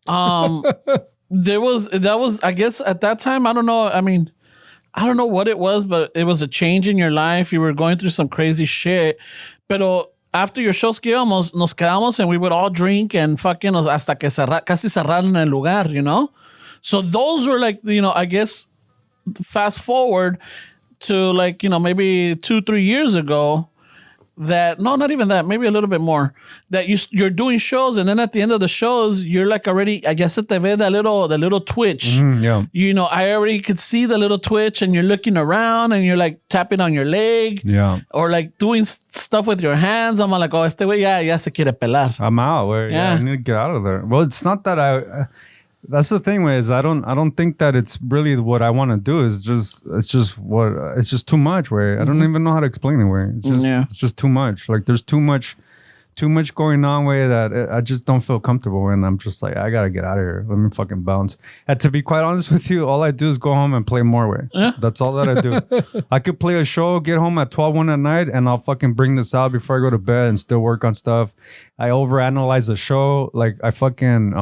that was I guess at that time, I don't know. I mean, I don't know what it was, but it was a change in your life. You were going through some crazy shit. Pero after your shows nos quedamos and we would all drink and fucking hasta que casi cerraron el lugar, you know? So those were like, you know, I guess fast forward to like, maybe 2-3 years ago. That not even that, maybe a little bit more. That you're doing shows, and then at the end of the shows, you're like already. I guess te ve the little twitch. Yeah. I already could see the little twitch, and you're looking around, and you're like tapping on your leg, Yeah. or like doing stuff with your hands. I'm like, oh, este güey ya se quiere pelar. I'm out. Yeah, I need to get out of there. Well, it's not that that's the thing, is I don't think that it's really what I want to do. It's just too much. Where I don't even know how to explain it. Where it's just too much. Like there's too much going on. Way that I just don't feel comfortable. And I'm just like, I gotta get out of here. Let me fucking bounce. And to be quite honest with you, all I do is go home and play more. Way. Yeah. That's all that I do. I could play a show, get home at 12, 1 at night, and I'll fucking bring this out before I go to bed and still work on stuff. I overanalyze the show. Like I fucking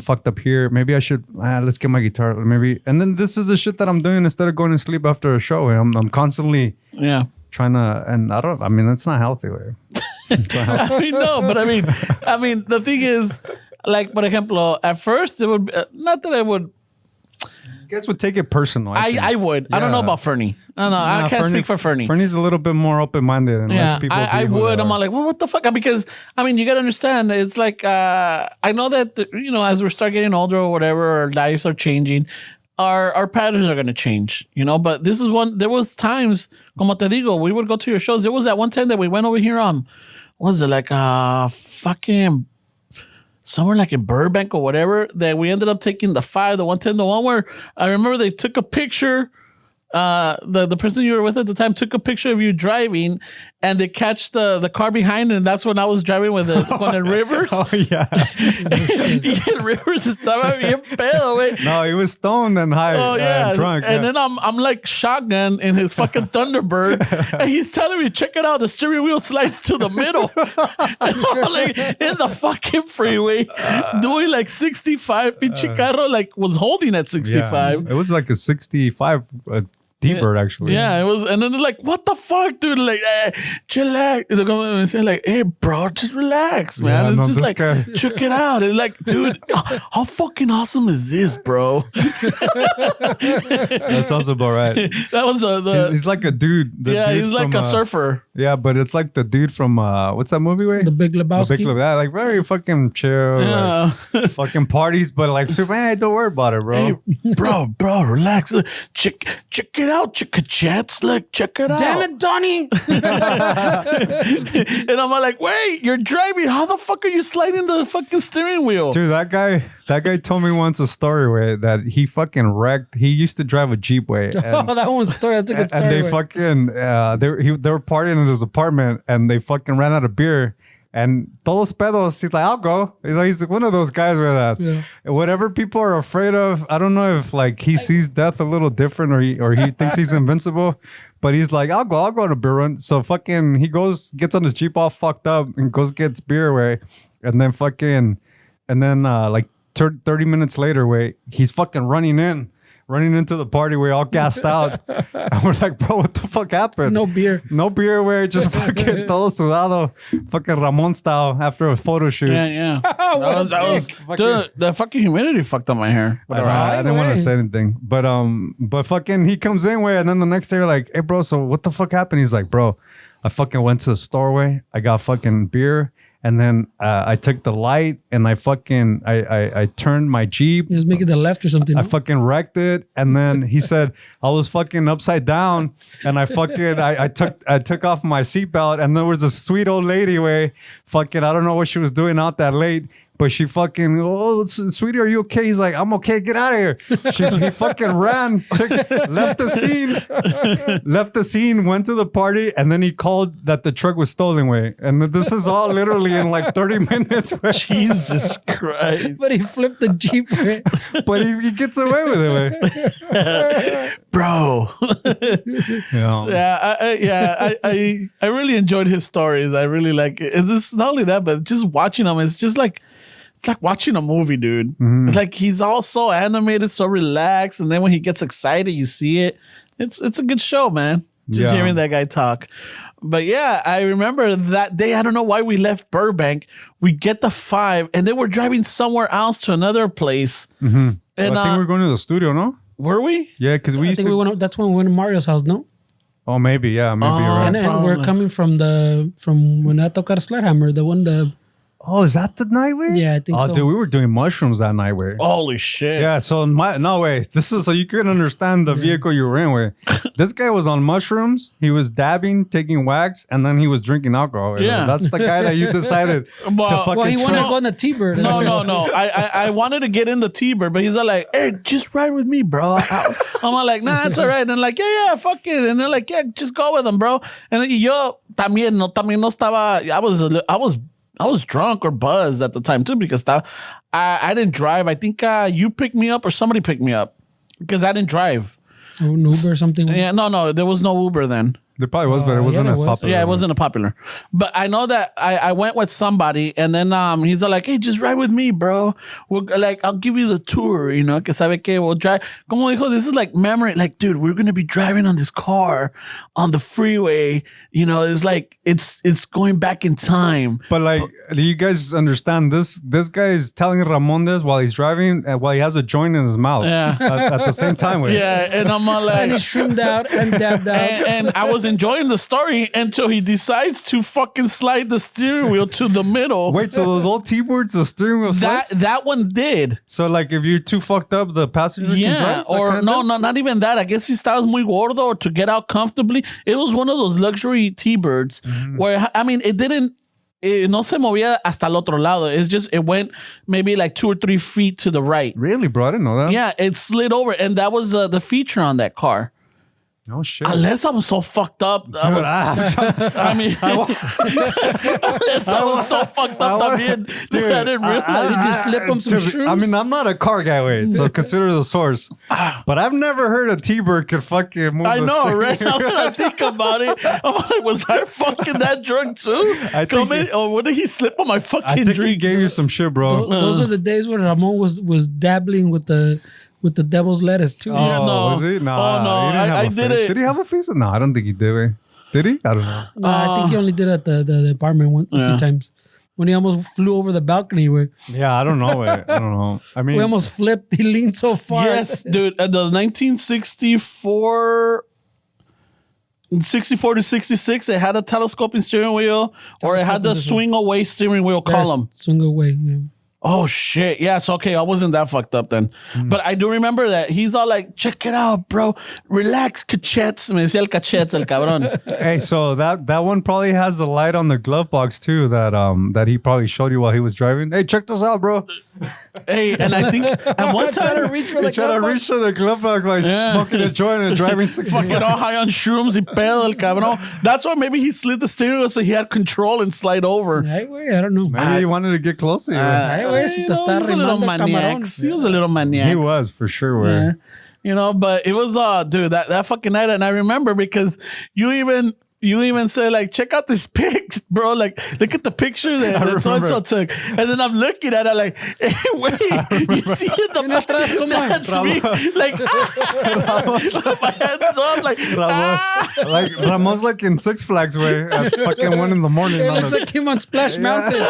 fucked up here. Maybe I should, let's get my guitar. Maybe. And then this is the shit that I'm doing instead of going to sleep after a show. I'm constantly trying to, and it's not healthy. No, but I mean, the thing is, like, por ejemplo, at first it would, not that I would. You guys would take it personal. I would. Yeah. I don't know about Fernie. No, I can't speak for Fernie. Fernie's a little bit more open-minded and lets people be I would. I'm like, well, what the fuck? Because, you got to understand, it's like, I know that, as we start getting older or whatever, our lives are changing, our patterns are going to change, but this is there was times, como te digo, we would go to your shows. There was that one time that we went over here on, what was it, like, fucking... somewhere like in Burbank or whatever, that we ended up taking the 5, the 110, the one where I remember they took a picture. The person you were with at the time took a picture of you driving, and they catch the car behind, and that's when I was driving with con Rivers. Oh yeah. Y el Rivers estaba bien pedo, güey. No, he was stoned and high. Oh yeah, drunk. And then I'm like shotgun in his fucking Thunderbird, and he's telling me, check it out, the steering wheel slides to the middle. And I'm like in the fucking freeway doing like 65. Pinche carro like was holding at 65. Yeah, it was like a 65. T-Bird, actually. Yeah, it was. And then they're like, what the fuck, dude? Like, chillax. They're going to say, like, hey, bro, just relax, man. Yeah, it's just like, guy. check it out. And like, dude, how fucking awesome is this, bro? That sounds about right. That was he's like a dude. He's like a surfer. Yeah, but it's like the dude from, what's that movie, way? The Big Lebowski. The Big Lebowski. Yeah, like very fucking chill. Yeah. Like, fucking parties, but like, super, hey, don't worry about it, bro. Hey, bro, relax. Check it out, chicka-chats. Look, check it out. Damn it, Donnie. And I'm like, wait, you're driving. How the fuck are you sliding the fucking steering wheel? Dude, that guy told me once a story where that he fucking wrecked. He used to drive a Jeep way. And, oh, that one's story. That's a good story. And they fucking, they were partying in his apartment, and they fucking ran out of beer. And todos pedos, he's like, I'll go. He's one of those guys where that whatever people are afraid of. I don't know if like he sees death a little different, or he thinks he's invincible. But he's like, I'll go on a beer run. So fucking he gets on his Jeep all fucked up and gets beer away. And then like 30 minutes later, he's fucking running into the party. We're all gassed out. And we're like, bro, what the fuck happened? No beer. Just fucking todo sudado. Fucking Ramon style after a photo shoot. Yeah. that was dude, the fucking humidity fucked up my hair. I didn't want to say anything. But fucking he comes in, and then the next day we're like, hey, bro, so what the fuck happened? He's like, bro, I fucking went to the store, I got fucking beer. And then I took the light and I turned my Jeep. He was making the left or something. I fucking wrecked it. And then he said I was fucking upside down, and I took off my seatbelt, and there was a sweet old lady I don't know what she was doing out that late. But she fucking, oh, sweetie, are you okay? He's like, I'm okay. Get out of here. He fucking ran, left the scene, went to the party, and then he called that the truck was stolen. And this is all literally in like 30 minutes. Jesus Christ. But he flipped the Jeep. But he gets away with it. Bro. Yeah. I really enjoyed his stories. I really like it. It's not only that, but just watching him, it's just like, it's like watching a movie, dude. Mm-hmm. It's like he's all so animated, so relaxed, and then when he gets excited, you see it. It's a good show, man. Just hearing that guy talk. But yeah, I remember that day. I don't know why we left Burbank. We get the 5, and then we're driving somewhere else to another place. Mm-hmm. And I think we're going to the studio, no? Were we? Yeah, because we I used think to. we went. That's when we went to Mario's house. No, Oh, maybe. Yeah, maybe you're right. and we're Probably. coming from when I tocar Sledhammer, the one the Oh, is that the night way? Yeah, I think oh, so. dude, we were doing mushrooms that night way. Holy shit. Yeah, so no way. This is so you can understand the vehicle you were in. Where this guy was on mushrooms, he was dabbing, taking wax, and then he was drinking alcohol. Yeah. That's the guy that you decided to Well, fucking. well, he wanted to trust. go on the T-Bird. No. I wanted to get in the T-Bird, but he's like, hey, just ride with me, bro. I'm like, nah, it's all right. And like, yeah, fuck it. And they're like, yeah, just go with him, bro. And yo también no estaba. I was drunk or buzzed at the time too because I didn't drive. I think you picked me up or somebody picked me up because I didn't drive. An Uber or something. Yeah, no, there was no Uber then. There probably was, but it yeah, wasn't there as was. popular. Yeah, it wasn't a popular. But I know that I went with somebody and then he's like, hey, just ride with me, bro. We're like, I'll give you the tour, you know, que sabe que we'll drive. Como dijo, this is like memory. Like, dude, we're going to be driving on this car on the freeway. You know, it's like, it's going back in time. But like, do you guys understand this? This guy is telling Ramon this while he's driving and while he has a joint in his mouth. Yeah. At the same time. Wait. Yeah, and I'm all like, And he shrimmed out and dabbed out. and I was enjoying the story until he decides to fucking slide the steering wheel to the middle. Wait, so those old T-boards, the steering wheel slides? That one did. So like, if you're too fucked up, the passenger can Yeah, drive? or That kind of no, thing? not even that. I guess he estabas muy gordo or to get out comfortably. It was one of those luxury T-birds where, I mean, it didn't, no se movía hasta el otro lado. It's just, it went maybe like 2 or 3 feet to the right. Really, bro? I didn't know that. Yeah, it slid over. And that was the feature on that car. No shit. Unless I was so fucked up. I mean, unless I was so fucked up también that I didn't realize. Did you slip him some shrooms? I mean, I'm not a car guy, wait, so consider the source. But I've never heard a T-bird could fucking move I the know, steering right? Now that I think about it, I'm like, was I fucking that drunk too? I think Or what did he slip on my I fucking think he drink? gave you some shit, bro. Those are the days when Ramon was dabbling with the devil's lettuce too. Oh, Yeah, no. was he? Nah, Oh, no, he didn't have I a did face. it. Did he have a face? No, I don't think he did. Wait. Did he? I don't know. No, I think he only did it at the apartment a few times. When he almost flew over the balcony, Yeah, I don't know. Wait. I don't know. I mean, we almost flipped. He leaned so far. Yes, dude. At the 1964 to 66, it had a telescoping steering wheel or it had the Telescoping, swing away steering wheel column. Swing away. Yeah. Oh shit! Yes, okay. I wasn't that fucked up then, but I do remember that he's all like, "Check it out, bro. Relax, cachetes." Me decía el cachetes, el cabrón. hey, so that one probably has the light on the glove box too. That he probably showed you while he was driving. Hey, check this out, bro. Hey, and I think at one Trying to time, reach for He the tried to glove reach to the glove box while he's smoking a joint and driving. fucking all high on shrooms, y pedo, el cabrón. That's why maybe he slid the steering wheel so he had control and slide over. Ay, güey, I don't know. Maybe he wanted to get closer. Ay, güey, si te está He was a little arrimando el maniac. camarón. He was a little maniac. He was for sure. Where Yeah. You know, but it was dude, that fucking night, and I remember because you even said like, check out this pics, bro. Like, look at the picture that so and so took. And then I'm looking at it like, hey, wait, you see it? Viene atrás, ¿cómo? That's me. Like, my hands up, like, like Ramon's like in Six Flags way at fucking 1 a.m. It looks like him on Splash Mountain.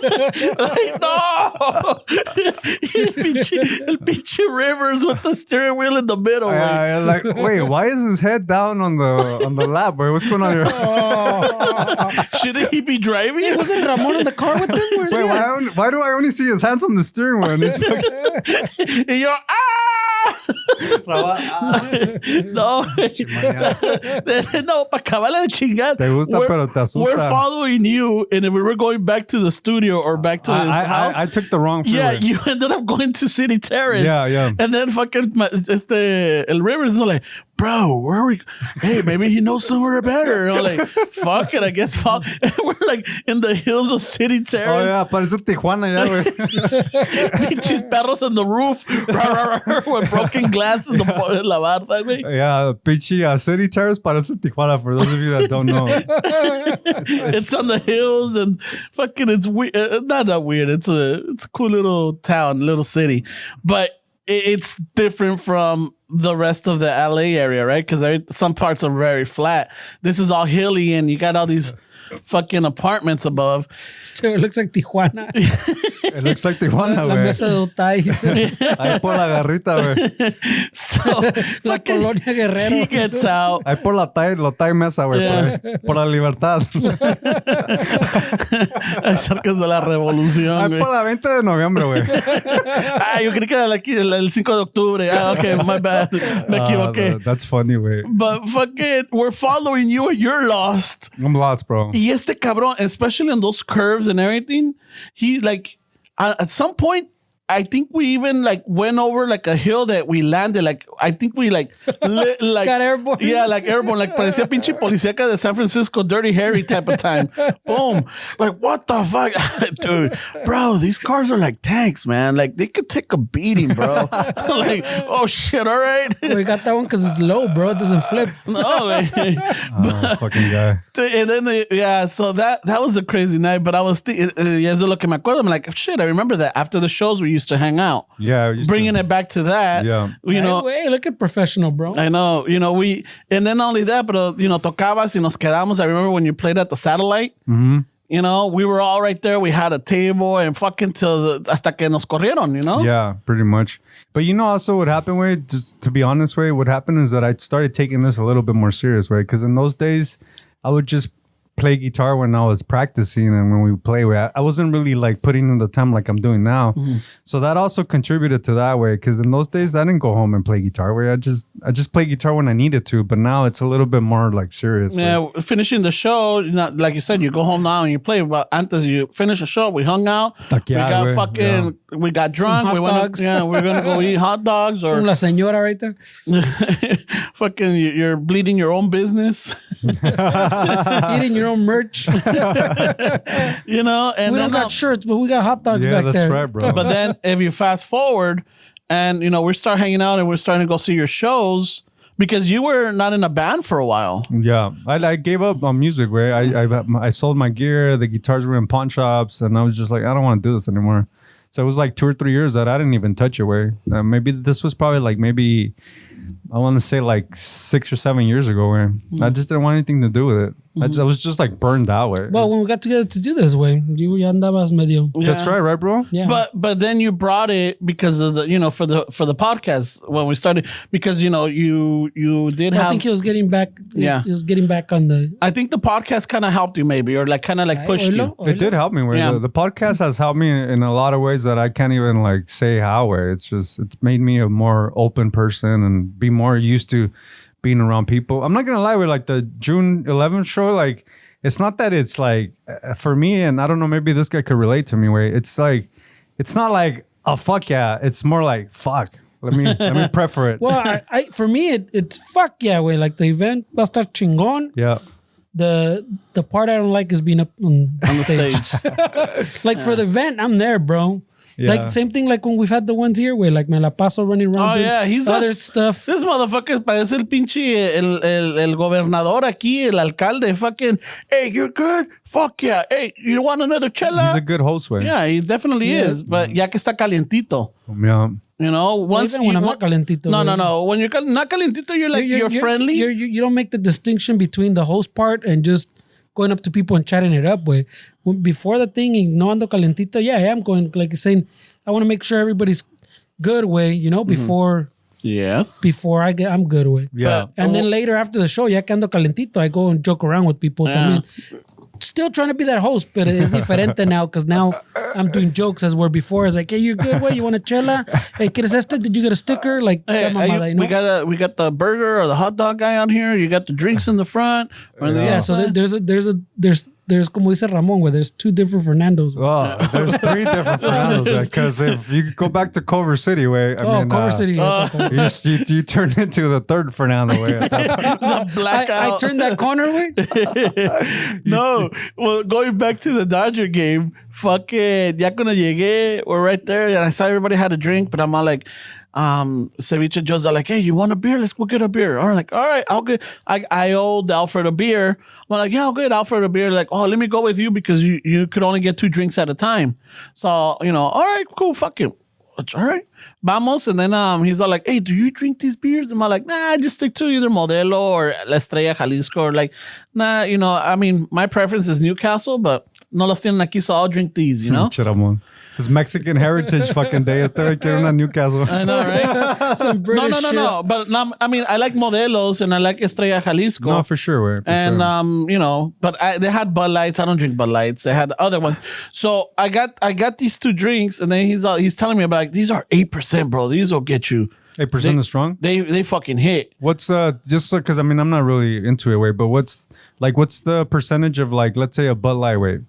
like, no. el pinche Rivers with the steering wheel in the middle. Like, wait, why is his head down on the lap? Wait, what's going on here? Shouldn't he be driving? Hey, wasn't Ramon in the car with them? Where's Wait, he at? why do I only see his hands on the steering wheel? And he's fucking, Y yo, no, no, para acabarla de chingar. Te gusta, pero te asusta. We're following you, and if we were going back to the studio or back to his house, I took the wrong freeway. yeah, you ended up going to City Terrace. Yeah. And then fucking El Rivers is like, bro, where are we? Hey, maybe he knows somewhere better. And I'm like, fuck it, I guess. Fuck. And we're like in the hills of City Oh, Terrace. yeah, parece Tijuana ya, güey. Pinches perros on the roof with broken glass in la barda, güey. Yeah, pinche City Terrace parece Tijuana, for those of you that don't know. It's on the hills and fucking it's weird. Not that weird. It's a cool little town, little city, but it's different from the rest of the LA area, right? Because some parts are very flat. This is all hilly, and you got all these fucking apartments above. Still, it looks like Tijuana. It looks like Tijuana, La güey. mesa de Otay. Ahí por la garrita, güey. So La fucking- Colonia Guerrero. he gets out. Ahí por la Thai mesa, güey. Yeah. Por la libertad. Cerca de la revolución, Ahí güey. por la 20 de noviembre, güey. Yo creí que era el 5 de octubre. Okay, my bad. Me equivoqué. That's funny, güey. But fucking, we're following you and you're lost. I'm lost, bro. Y este cabrón, especially on those curves and everything, he like, at some point, I think we even like went over like a hill that we landed. Like, I think we like Got airborne. Yeah, like airborne. Like, parecía pinche policíaca de San Francisco, Dirty Harry type of time. Boom. Like, what the fuck? Dude, bro, these cars are like tanks, man. Like, they could take a beating, bro. Like, oh shit, all right. We got that one because it's low, bro. It doesn't flip. No, güey. Oh, fucking guy. And then, yeah, so that was a crazy night. But I was thinking, eso es lo que me acuerdo. I'm like, shit, I remember that. After the shows, we used to hang out. Yeah. Bringing it back to that. Yeah. You know, Hey, look at professional, bro. I know, and then not only that, but, tocabas y nos quedamos. I remember when you played at the Satellite, we were all right there. We had a table and fucking hasta que nos corrieron, Yeah, pretty much. But also what happened, way, just to be honest, way, what happened is that I started taking this a little bit more serious, way, because in those days, I would just play guitar when I was practicing, and when we play, I wasn't really like putting in the time like I'm doing now. So that also contributed to that way, because in those days I didn't go home and play guitar. Way I just play guitar when I needed to, but now it's a little bit more like serious. Yeah, finishing the show, like you said, you go home now and you play. But antes you finish the show, we hung out. Taquear, we got güey. we got drunk. Some We hot went. dogs. We're gonna go eat hot dogs or La señora right there. fucking. You're bleeding your own business, Eating your own merch. And We then don't got shirts, but we got hot dogs Yeah, back that's there. right, bro. But then if you fast forward and we start hanging out and we're starting to go see your shows because you were not in a band for a while. Yeah, I gave up on music. Way I sold my gear. The guitars were in pawn shops, and I was just like, I don't want to do this anymore. So it was like 2 or 3 years that I didn't even touch it. Way maybe this was probably like I want to say like 6 or 7 years ago. Where I just didn't want anything to do with it. I was just like burned out. Way. Well, when we got together to do this, way, you ya andabas medio. That's right, bro. Yeah. But then you brought it because of the for the podcast when we started because you did have. I think he was getting back. He was getting back on the. I think the podcast kind of helped you maybe or like kind of like pushed you. It did help me. Way. Yeah. The podcast has helped me in a lot of ways that I can't even like say how. Way. It's made me a more open person and be more used to being around people. I'm not gonna lie, with like the June 11th show, like it's not that it's like for me, and I don't know, maybe this guy could relate to me, where it's like it's not like a fuck yeah, it's more like fuck. Let me prefer it. Well, I for me it's fuck yeah, way, like the event va a estar chingón. Yeah. The part I don't like is being up on On the stage. stage. Like for the event, I'm there, bro. Yeah. Like same thing like when we've had the ones here where like me la paso running around Oh doing yeah, he's other just, stuff. This motherfucker parece el pinche el gobernador aquí, el alcalde. Fucking, hey, you're good. Fuck yeah. Hey, you want another chela? He's a good host, way. Yeah, he definitely is. But ya que está calientito. Yeah. Once Even when you I'm not calientito. No, güey. no, no. When you're not calientito, you're like you're friendly. You don't make the distinction between the host part and just going up to people and chatting it up. Way before the thing, y no ando calientito. Yeah, I am going like saying. I want to make sure everybody's good. Way before Yes. I'm good. Way Yeah. and then later after the show, ya que ando calentito, I go and joke around with people. Yeah. También. Still trying to be that host, but it's diferente now because now I'm doing jokes as where before. It's like, hey, you're good. Way you want a chela? Hey, ¿quieres este? Did you get a sticker? Like, Hey, we got the burger or the hot dog guy on here. You got the drinks in the front. Yeah, so there's como dice Ramon, where there's 2 different Fernandos. Well, there's 3 different Fernandos, because if you go back to Culver City, way, Culver City. you turn into the 3rd Fernando, way. At that point. The blackout. I turned that corner way. No, well, going back to the Dodger game, fucking, ya cuando llegué, we're right there, and I saw everybody had a drink, but I'm all like, Ceviche Joe's all like, hey, you want a beer? Let's go get a beer. I'm like, all right, I'll get, I owed Alfred a beer. I'm like, yeah, I'll get Alfred a beer. Like, oh, let me go with you because you could only get 2 drinks at a time. So, all right, cool, fuck it. all right, vamos. And then he's all like, hey, do you drink these beers? And I'm like, nah, I just stick to either Modelo or La Estrella Jalisco, or like, nah, I mean, my preference is Newcastle, but no las tienen aquí, so I'll drink these, Chiramon. It's Mexican Heritage fucking day. Estoy aquí en Newcastle. I know, right? Some British No. But I mean, I like Modelos and I like Estrella Jalisco. No, for sure, way. And but they had Bud Lights. I don't drink Bud Lights. They had other ones. So I got these two drinks, and then he's telling me about, like, these are 8%, bro. These will get you 8% is strong. They fucking hit. What's just because I mean I'm not really into it, way, but what's the percentage of, like, let's say a Bud Light, way?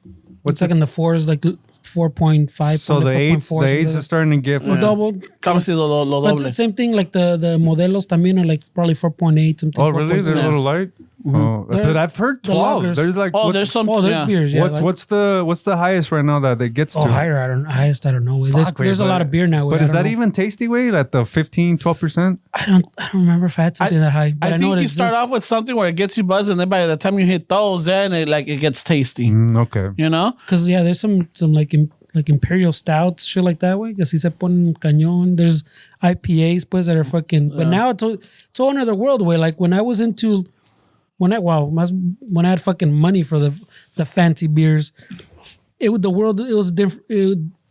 What's like in the fours, like 4.5. So the eights is starting to get double. Come see lo But doble. same thing, like the Modelos también are like probably 4.8 something. Oh, really? They're a 4.6. little light. Oh, but I've heard the 12. lagers. There's like There's some. There's yeah. beers. Yeah. what's the highest right now that it gets to? higher? Highest. I don't know. Fuck, There's a lot of beer now. But is that even tasty, way, at the 15-12%? I don't remember if I had something that high. But I know think it you start exists. off with something where it gets you buzzed, and then by the time you hit those, then it gets tasty. Okay. Because there's some like imperial stouts, shit like that way. Because he se ponen cañón. There's IPAs pues that are fucking. But now it's all another world way. Like when I was into when I had fucking money for the fancy beers, it was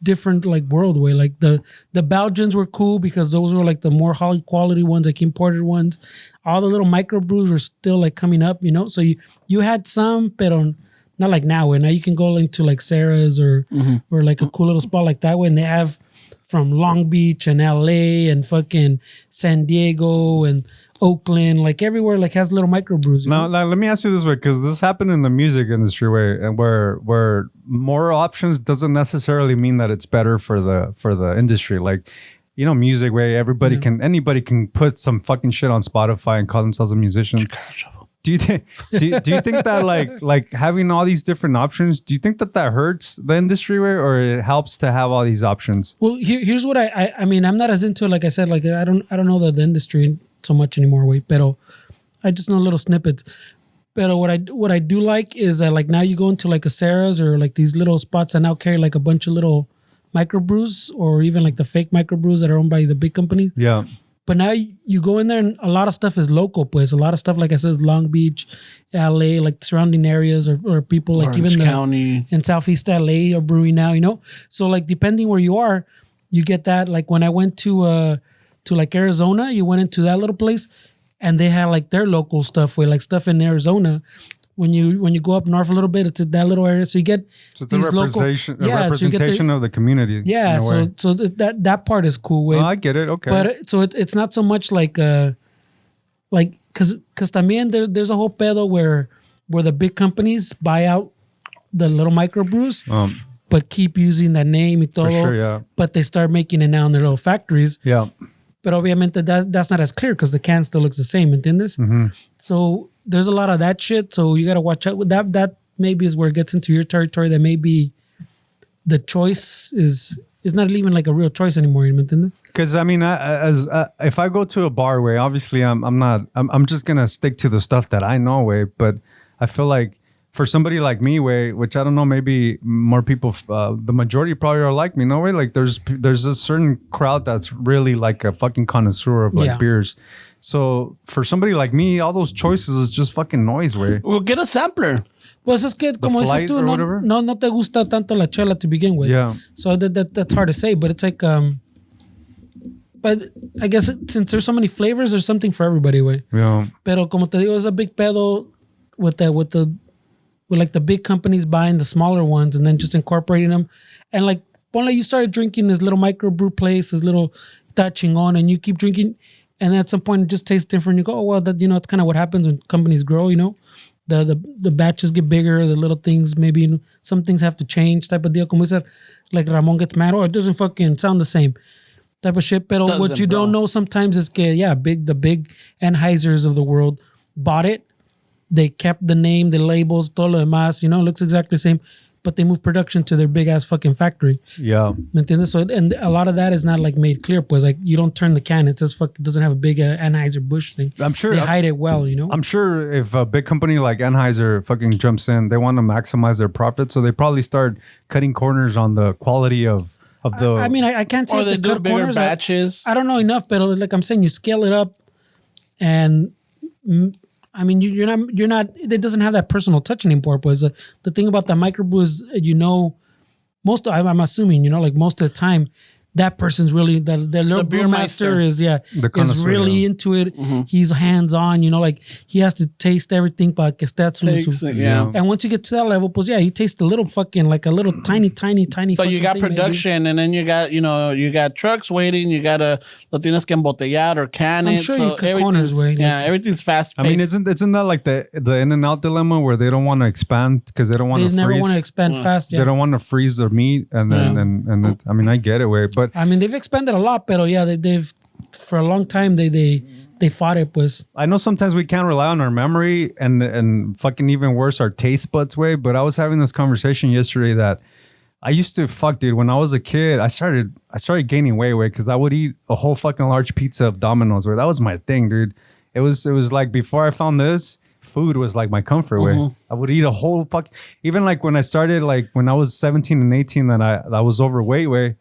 different like world way. Like the Belgians were cool because those were like the more high quality ones, like imported ones. All the little microbrews were still like coming up, So you had some, pero not like now. And now you can go into like Sarah's or like a cool little spot like that way, and they have from Long Beach and LA and fucking San Diego and Oakland, like everywhere, like has little microbrews. Now, let me ask you this way, because this happened in the music industry, way, and where more options doesn't necessarily mean that it's better for the industry. Like, music, way, anybody can put some fucking shit on Spotify and call themselves a musician. Do you think that like having all these different options, do you think that hurts the industry, way, or it helps to have all these options? Well, here's what I mean, I'm not as into it, like I said, like I don't know the industry so much anymore, way, pero I just know little snippets. Pero what I do like is that, like, now you go into like a Sarah's or like these little spots that now carry like a bunch of little microbrews, or even like the fake microbrews that are owned by the big companies. Yeah. But now you go in there and a lot of stuff is local, pues. A lot of stuff, like I said, Long Beach, LA, like surrounding areas, or people like Orange even County. in Southeast LA are brewing now, So like depending where you are, you get that. Like when I went to like Arizona, you went into that little place and they had like their local stuff, where like stuff in Arizona. When you go up north a little bit, it's in that little area. So you get So it's a representation of the community. Yeah, so that part is cool. Way. Oh, I get it. Okay. But so it's not so much like because también there's a whole pedo where the big companies buy out the little microbrews, but keep using that name y todo. For sure, yeah. But they start making it now in their little factories. Yeah. But obviamente that's not as clear because the can still looks the same, ¿entiendes? So there's a lot of that shit. So you got to watch out with that. That maybe is where it gets into your territory. That maybe the choice is not even like a real choice anymore. ¿Entiendes? Because I mean, if I go to a bar, way, obviously I'm just gonna stick to the stuff that I know, way. But I feel like for somebody like me, way, which I don't know, maybe more people, the majority probably are like me, no way. Like there's a certain crowd that's really like a fucking connoisseur of like beers. So for somebody like me, all those choices is just fucking noise, way. We'll get a sampler. Pues es que, como dices tú, no te gusta tanto la chela to begin with. Yeah. So that's hard to say, but it's like, but I guess since there's so many flavors, there's something for everybody, way. Yeah. Pero como te digo, it's a big pedo with like the big companies buying the smaller ones and then just incorporating them. And like, ponle, you started drinking this little microbrew place, this little touching on, and you keep drinking. And at some point, it just tastes different. You go, oh, well, that, it's kind of what happens when companies grow, The batches get bigger, the little things, maybe, some things have to change, type of deal. Como dice, like Ramon gets mad, it doesn't fucking sound the same, type of shit. But what you don't know sometimes is que, the big Anheuser's of the world bought it. They kept the name, the labels, todo lo demás, looks exactly the same. But they moved production to their big ass fucking factory. Yeah. ¿Me entiendes? So, and a lot of that is not like made clear, pues like you don't turn the can. It says it doesn't have a big Anheuser-Busch thing. I'm sure they hide it well, I'm sure if a big company like Anheuser fucking jumps in, they want to maximize their profit. So they probably start cutting corners on the quality of of the. I mean, I can't say Or if they they do cut bigger corners. batches. I don't know enough, but like I'm saying, you scale it up, and I mean, you're not. It doesn't have that personal touch anymore. But the thing about the microbrew is, I'm assuming, like most of the time, that person's really the little beer brewmaster meister. is The connoisseur, is really yeah. into it. He's hands on, like he has to taste everything. But que esté Yeah. And once you get to that level, pues you taste a little fucking like a little tiny. But you fucking got thing, maybe. production, and then you got you got trucks waiting. You gotta lo tienes que embotellar or can I'm it. sure so you cut corners, everything's- way. Yeah, everything's fast. I mean, isn't that like the In-N-Out dilemma where they don't want to expand because they don't want They to never freeze? want to expand fast. Yeah. They don't want to freeze their meat, and then I mean, I get it, way, but I mean, they've expanded a lot, pero yeah, they've for a long time they fought it, pues. I know sometimes we can't rely on our memory and fucking even worse, our taste buds, way. But I was having this conversation yesterday that I used to dude. When I was a kid, I started gaining weight, because I would eat a whole fucking large pizza of Domino's. Where that was my thing, dude. It was like before I found this, food was like my comfort way. I would eat a whole even like when I started, like when I was 17 and 18, that I was overweight way.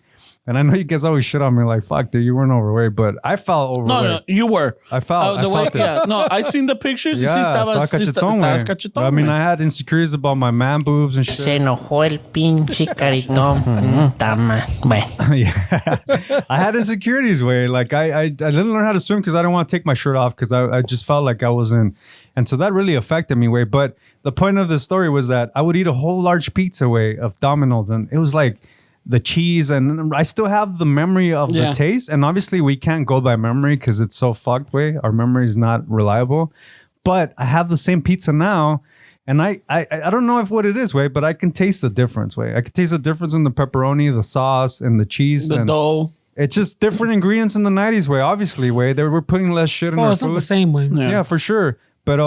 And I know you guys always shit on me like, fuck, dude, you weren't overweight, but I felt overweight. No, you were. I felt it. Yeah, no, I seen the pictures. Yeah, estabas estaba cachetón, cachetón. I mean, I had insecurities about my man boobs and shit. Se enojó el pinche caritón. Tama. Bueno. Yeah, I had insecurities way. Like I didn't learn how to swim because I didn't want to take my shirt off because I just felt like I wasn't, and so that really affected me way. But the point of the story was that I would eat a whole large pizza way of Domino's, and it was like the cheese, and I still have the memory of the taste. And obviously we can't go by memory because it's so fucked way. Our memory is not reliable. But I have the same pizza now. And I don't know if what it is, way, but I can taste the difference, way. I can taste the difference in the pepperoni, the sauce, and the cheese. The and dough. It's just different ingredients in the 90s, way, obviously, way. They were putting less shit in our It's food. not the same way. Yeah, for sure. But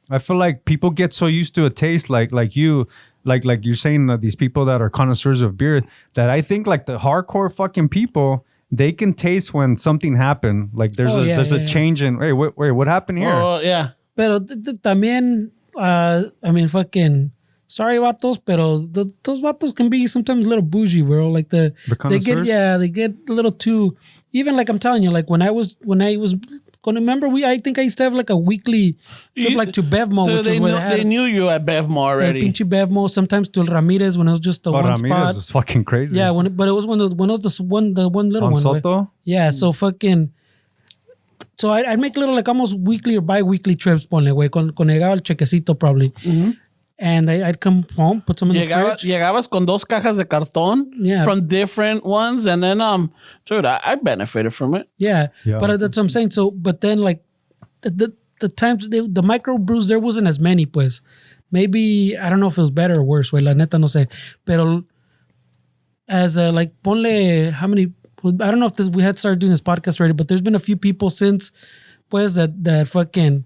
I feel like people get so used to a taste like you, like you're saying, these people that are connoisseurs of beer, that I think like the hardcore fucking people, they can taste when something happened. Like there's a change in, wait, what happened here? Oh, yeah. Pero también, I mean, fucking, sorry vatos, pero those vatos can be sometimes a little bougie, bro. Like they get a little too, even like I'm telling you, like when I was remember I think I used to have like a weekly trip like to Bevmo, So which is where they knew you at Bevmo El already. pinche Bevmo, sometimes to El Ramirez when it was just the one Ramirez spot. was fucking crazy. Yeah, but it was when it was the one little On one. Soto? Yeah, so fucking. So I'd make little like almost weekly or bi-weekly trips, ponle, güey, con llegaba el chequecito probably. And I'd come home, put some in the fridge. Llegabas con dos cajas de cartón Yeah. from different ones, and then dude, I benefited from it. Yeah, Yeah. but that's what I'm saying. So, but then like the times the micro brews, there wasn't as many, pues. Maybe I don't know if it was better or worse, güey. La neta no sé. Pero as like ponle how many. I don't know if we had started doing this podcast already, but there's been a few people since, pues, that fucking,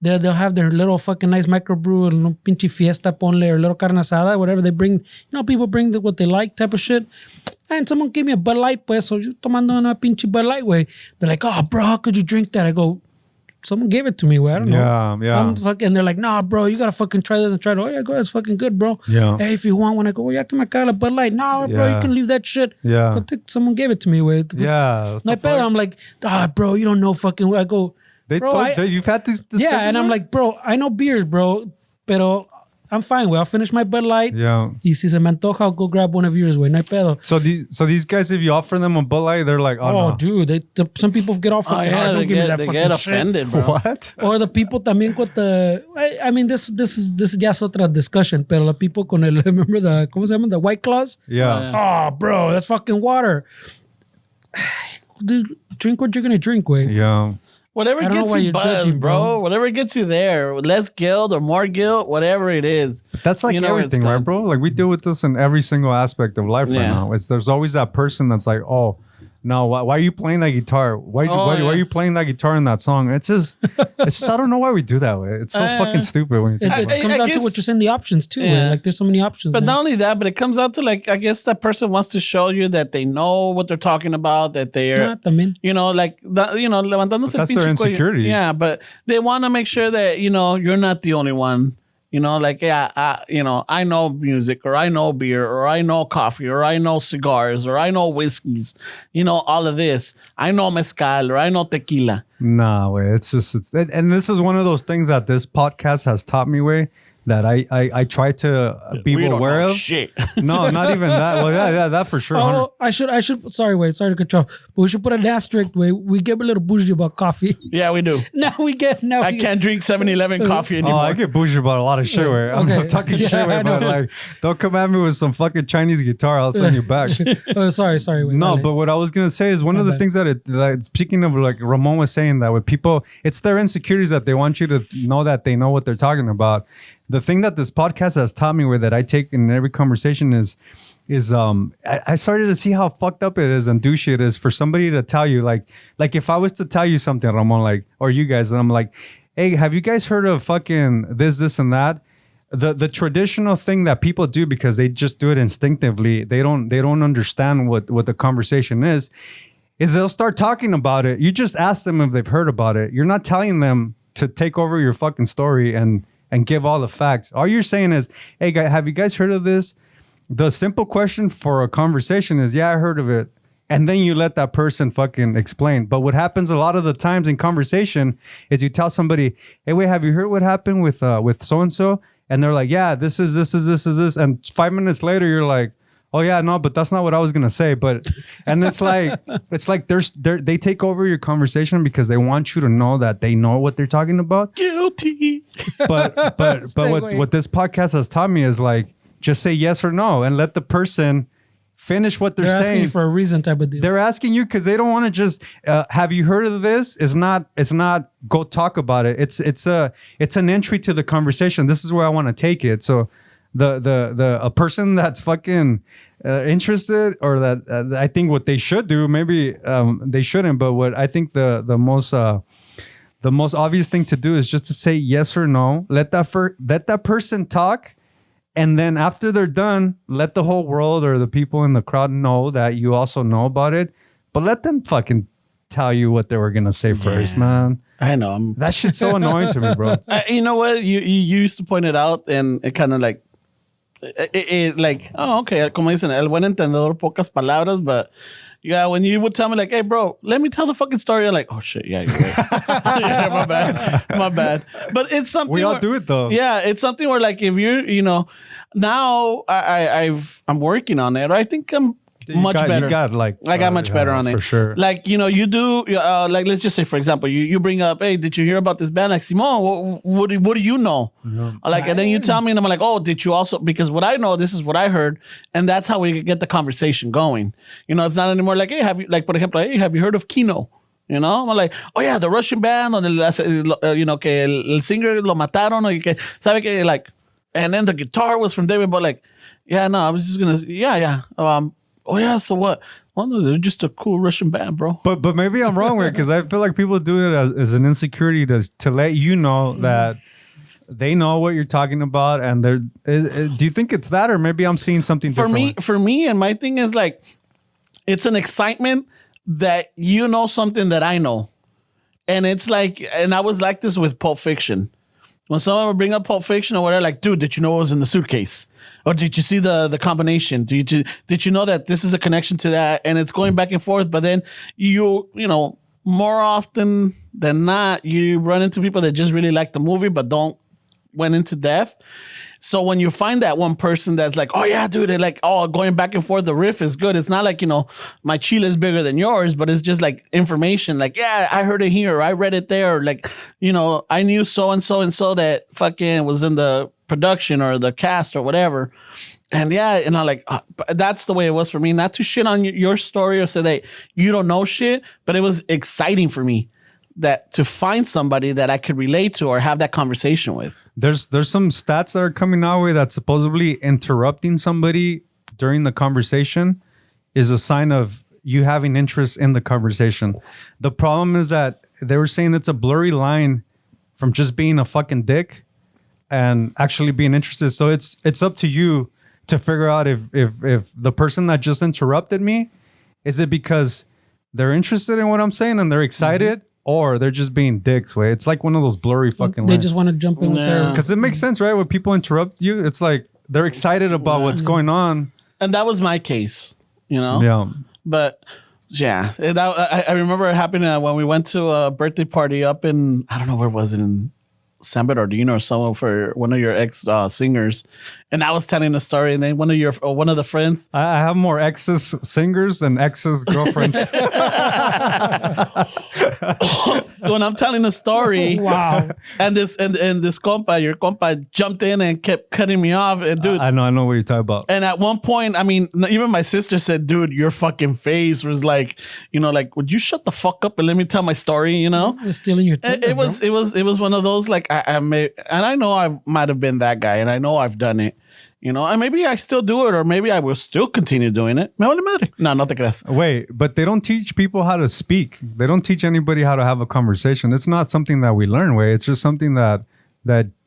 they'll have their little fucking nice microbrew and no pinche fiesta, ponle, or little carne asada, whatever they bring. People bring what they like type of shit. And someone gave me a Bud Light, pues, so yo tomando una pinche Bud Light, way. They're like, oh, bro, how could you drink that? I go, someone gave it to me, way. I don't know. Yeah. And they're like, nah, bro, you gotta fucking try this and try it. Oh, yeah, go ahead, it's fucking good, bro. Yeah. Hey, if you want one, I go, yeah, me cae la Bud Light. No, bro, Yeah. you can leave that shit. Yeah. Someone gave it to me, way. Yeah. No pedo. I'm like, bro, you don't know fucking. I go, They bro, told you've had these discussions? yeah, and I'm like, bro, I know beers, bro, pero I'm fine, güey. I'll finish my Bud Light. Yeah. Y si se me antoja, I'll go grab one of yours, güey. No hay pedo. So these guys, if you offer them a Bud Light, they're like, Oh, no. dude, some people get all fucking hard. Don't give me that they fucking get shit. offended, bro. What? Or the people también with the, I mean, this is ya es otra discussion, pero the people con el, remember the, ¿cómo se llama? The White Claws? Yeah. Oh, bro, that's fucking water. Dude, drink what you're gonna drink, güey. Yeah. Whatever I don't know gets why you you're buzzed, judging, bro. bro. Whatever gets you there. Less guilt or more guilt, whatever it is. That's like You know where it's everything, right, going. bro? Like we deal with this in every single aspect of life right Yeah. now. There's always that person that's like, oh, no, why are you playing that guitar? Why are you playing that guitar in that song? It's just I don't know why we do that way. It's so fucking stupid when you think It about it. comes down to guess- what you're saying, the options too, Yeah. güey. Like there's so many options. But now. not only that, but it comes out to like, I guess that person wants to show you that they know what they're talking about, that they're, like, levantándose el That's their pinche cuello. insecurity. Yeah, but they want to make sure that, you're not the only one, You know, like, yeah, I know music, or I know beer, or I know coffee, or I know cigars, or I know whiskeys, all of this. I know mezcal, or I know tequila. Nah, way. And this is one of those things that this podcast has taught me, way, that I try to be We don't aware know of. shit. No, not even that. Well, yeah, that for sure. 100. Oh, I should. Sorry, wait. Sorry to cut you off. But we should put an asterisk. Way we get a little bougie about coffee. Yeah, we do. I can't drink 7-Eleven coffee Oh, anymore. I get bougie about a lot of shit. Where I'm Okay. talking Yeah, shit, I but know. like, don't come at me with some fucking Chinese guitar. I'll send you back. Oh, sorry. Wait, No, vale. but what I was gonna say is one of the bad. things that speaking of, like Ramon was saying, that with people, it's their insecurities that they want you to know that they know what they're talking about. The thing that this podcast has taught me, with that I take in every conversation is I started to see how fucked up it is and douchey it is for somebody to tell you, like if I was to tell you something, Ramon, like, or you guys, and I'm like, hey, have you guys heard of fucking this and that? The traditional thing that people do, because they just do it instinctively, they don't understand what the conversation is they'll start talking about it. You just ask them if they've heard about it. You're not telling them to take over your fucking story and give all the facts. All you're saying is, hey, guys, have you guys heard of this? The simple question for a conversation is, yeah, I heard of it. And then you let that person fucking explain. But what happens a lot of the times in conversation is you tell somebody, hey, wait, have you heard what happened with so-and-so? And they're like, yeah, this is this. And 5 minutes later, you're like, oh yeah, no, but that's not what I was gonna say. But and it's like they take over your conversation because they want you to know that they know what they're talking about. Guilty. But what this podcast has taught me is, like, just say yes or no and let the person finish what they're They're saying. asking you for a reason, type of deal. They're asking you because they don't want to just have you heard of this? It's not go talk about it. It's an entry to the conversation. This is where I want to take it. So a person that's fucking interested, or that I think what they should do, maybe they shouldn't, but what I think the most obvious thing to do is just to say yes or no. Let that person talk. And then after they're done, let the whole world or the people in the crowd know that you also know about it. But let them fucking tell you what they were going to say first, man. I know. That shit's so annoying to me, bro. You know what? You used to point it out, and it kind of like, like, oh, okay, como dicen, el buen entendedor, pocas palabras, but yeah, when you would tell me like, hey, bro, let me tell the fucking story, I'm like, oh shit, yeah, you're right. Yeah, my bad. But it's something We all where- do it, though. Yeah, it's something where, like, if you're, now I'm working on it. I think I'm much better. I got much better on it for sure. Like, you do like, let's just say, for example, you bring up, hey, did you hear about this band? Like, Simon, what do you know? Like, and then you tell me, and I'm like, oh, did you also? Because what I know, this is what I heard, and that's how we get the conversation going. It's not anymore like, hey, have you, like, for example, hey, have you heard of Kino? I'm like, oh yeah, the Russian band, que el singer lo mataron, or que sabe que, like, and then the guitar was from David, but like, yeah, no, I was just gonna, yeah. Oh yeah, so what? Well, no, they're just a cool Russian band, bro. But maybe I'm wrong with it, because I feel like people do it as an insecurity to let you know that they know what you're talking about, and do you think it's that, or maybe I'm seeing something different? For me, and my thing is like, it's an excitement that you know something that I know, and it's like, and I was like this with Pulp Fiction. When someone would bring up Pulp Fiction or whatever, like, dude, did you know it was in the suitcase? Or did you see the combination? Did you know that this is a connection to that? And it's going back and forth. But then you know, more often than not, you run into people that just really like the movie but don't went into depth. So when you find that one person that's like, oh yeah, dude, they're like, oh, going back and forth, the riff is good. It's not like, my chile is bigger than yours, but it's just like information. Like, yeah, I heard it here, or I read it there, or like, I knew so and so that fucking was in the production or the cast or whatever. And yeah, like, that's the way it was for me. Not to shit on your story or say that you don't know shit, but it was exciting for me that to find somebody that I could relate to or have that conversation with. There's some stats that are coming our way that supposedly interrupting somebody during the conversation is a sign of you having interest in the conversation. The problem is that they were saying it's a blurry line from just being a fucking dick and actually being interested. So it's up to you to figure out if the person that just interrupted me, is it because they're interested in what I'm saying and they're excited, or they're just being dicks. Way it's like one of those blurry fucking They lines. just want to jump in with their. Because it makes sense, right? When people interrupt you, it's like they're excited about what's going on. And that was my case, you know? Yeah. But yeah, I remember it happening when we went to a birthday party up in, I don't know, where was it? In San Bernardino or somewhere for one of your ex singers. And I was telling a story, and then one of the friends. I have more exes singers than exes girlfriends. When I'm telling a story, Wow. and this compa, your compa, jumped in and kept cutting me off, and dude. I know what you're talking about. And at one point, I mean, even my sister said, "Dude, your fucking face was like, you know, like, would you shut the fuck up and let me tell my story?" You know, It's stealing your. thunder, it was one of those like I may, and I know I might have been that guy, and I know I've done it. You know, and maybe I still do it, or maybe I will still continue doing it. Me vale madre. No te creas. Wait, but they don't teach people how to speak. They don't teach anybody how to have a conversation. It's not something that we learn, way. It's just something that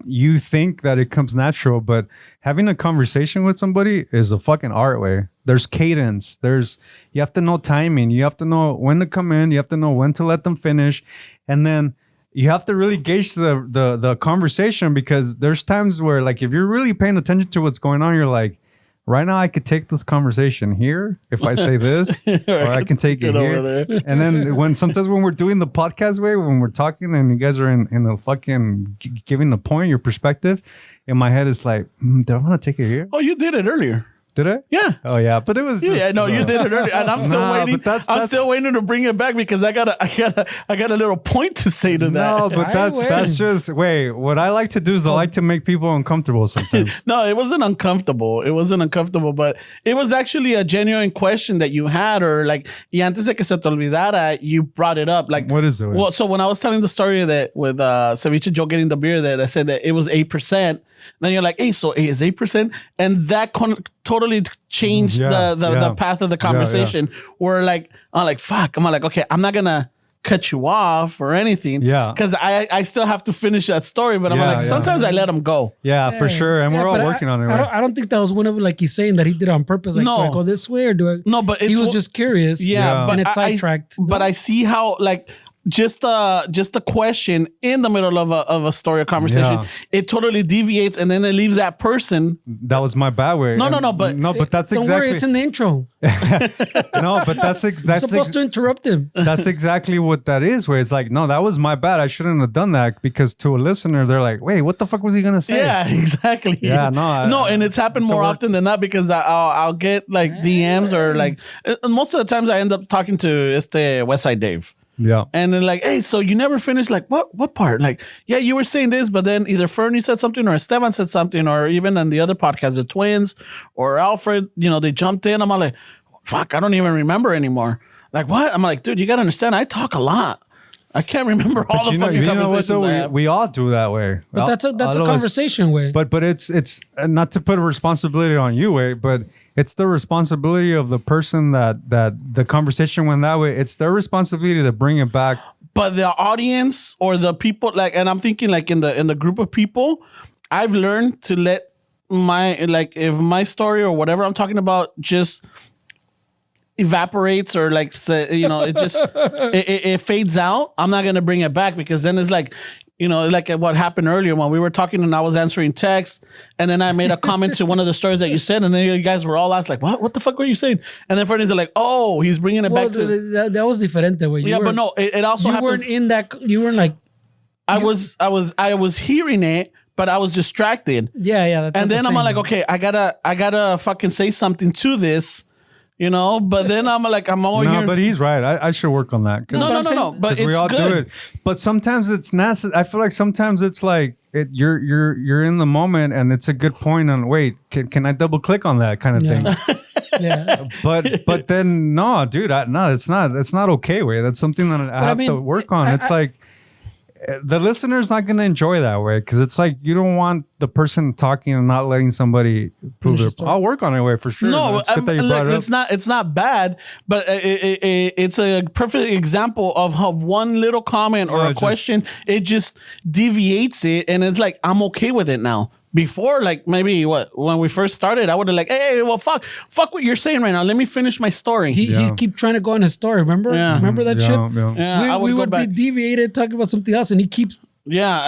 you think that it comes natural, but having a conversation with somebody is a fucking art, way. There's cadence. You have to know timing. You have to know when to come in. You have to know when to let them finish. And then you have to really gauge the conversation, because there's times where, like, if you're really paying attention to what's going on, you're like, right now I could take this conversation here if I say this, or I can take it over here. there. And then sometimes when we're doing the podcast, way, when we're talking and you guys are in the fucking giving the point, your perspective, in my head it's like, do I want to take it here? Oh, you did it earlier. Did I? Yeah. Oh yeah, but it was. Yeah, no, you did it earlier, and I'm still waiting. But I'm still waiting to bring it back, because I got a little point to say to that. No, but that's just wait. What I like to do is I like to make people uncomfortable sometimes. No, it wasn't uncomfortable. It wasn't uncomfortable, but it was actually a genuine question that you had, or like, y antes de que se te olvidara, you brought it up. Like, What is it? well, so when I was telling the story that with Ceviche Joe getting the beer, that I said that it was 8%. Then you're like, hey, so is 8%? And that totally changed the path of the conversation. Where like, I'm like, fuck. I'm like, okay, I'm not gonna cut you off or anything. Yeah. Because I still have to finish that story. But I'm like, sometimes I let them go. Yeah, for sure. And we're all working on it. Right? I don't think that was one of, like, he's saying that he did it on purpose. Like, No. do I go this way or do I? No, but he was just curious. Yeah, but and it's sidetracked. But I see how, like, just a question in the middle of a story or conversation, it totally deviates, and then it leaves that person. That was my bad way. No, but that's Don't exactly. worry, it's in the intro. No, but that's You're supposed to interrupt him. That's exactly what that is. Where it's like, no, that was my bad. I shouldn't have done that, because to a listener, they're like, wait, what the fuck was he gonna say? Yeah, exactly. Yeah, no, and it's happened more often than not, because I'll get like DMs, or like most of the times I end up talking to Westside Dave. Yeah. And then like, hey, so you never finished, like, what part? Like, yeah, you were saying this, but then either Fernie said something, or Esteban said something, or even on the other podcast, the twins or Alfred, you know, they jumped in. I'm like, fuck, I don't even remember anymore. Like, what? I'm like, dude, you got to understand, I talk a lot. I can't remember all the fucking conversations I have. We all do that way. But that's a conversation way. But it's not to put a responsibility on you, way, but it's the responsibility of the person that the conversation went that way. It's their responsibility to bring it back. But the audience or the people, like, and I'm thinking like in the group of people, I've learned to let if my story or whatever I'm talking about just evaporates, or like, you know, it just it fades out. I'm not gonna bring it back, because then it's like, you know, like what happened earlier when we were talking and I was answering texts, and then I made a comment to one of the stories that you said, and then you guys were all asked like, what the fuck were you saying? And then friends are like, oh, he's bringing it back to that was different way. But no, it also happens. You weren't like. I was hearing it, but I was distracted. Yeah. And then I'm like, okay, I gotta fucking say something to this. You know, but then I'm like, I'm all here. No, but he's right. I should work on that. No. But it's we all good. do it. But sometimes it's necessary. I feel like sometimes it's like you're in the moment, and it's a good point on. Wait, can I double click on that kind of thing? Yeah. But then no, dude. It's not okay. Way that's something that I have to work on. It's like the listener's not going to enjoy that way, because it's like you don't want the person talking and not letting somebody prove it. I'll work on it way for sure. No, it's not bad, but it's a perfect example of how one little comment or a question, it just deviates it, and it's like, I'm okay with it now. before, like maybe when we first started, I would have like, hey, well, fuck what you're saying right now. Let me finish my story. He'd keep trying to go on his story. Remember? Yeah. Remember that shit? Yeah, We would be deviated talking about something else, and he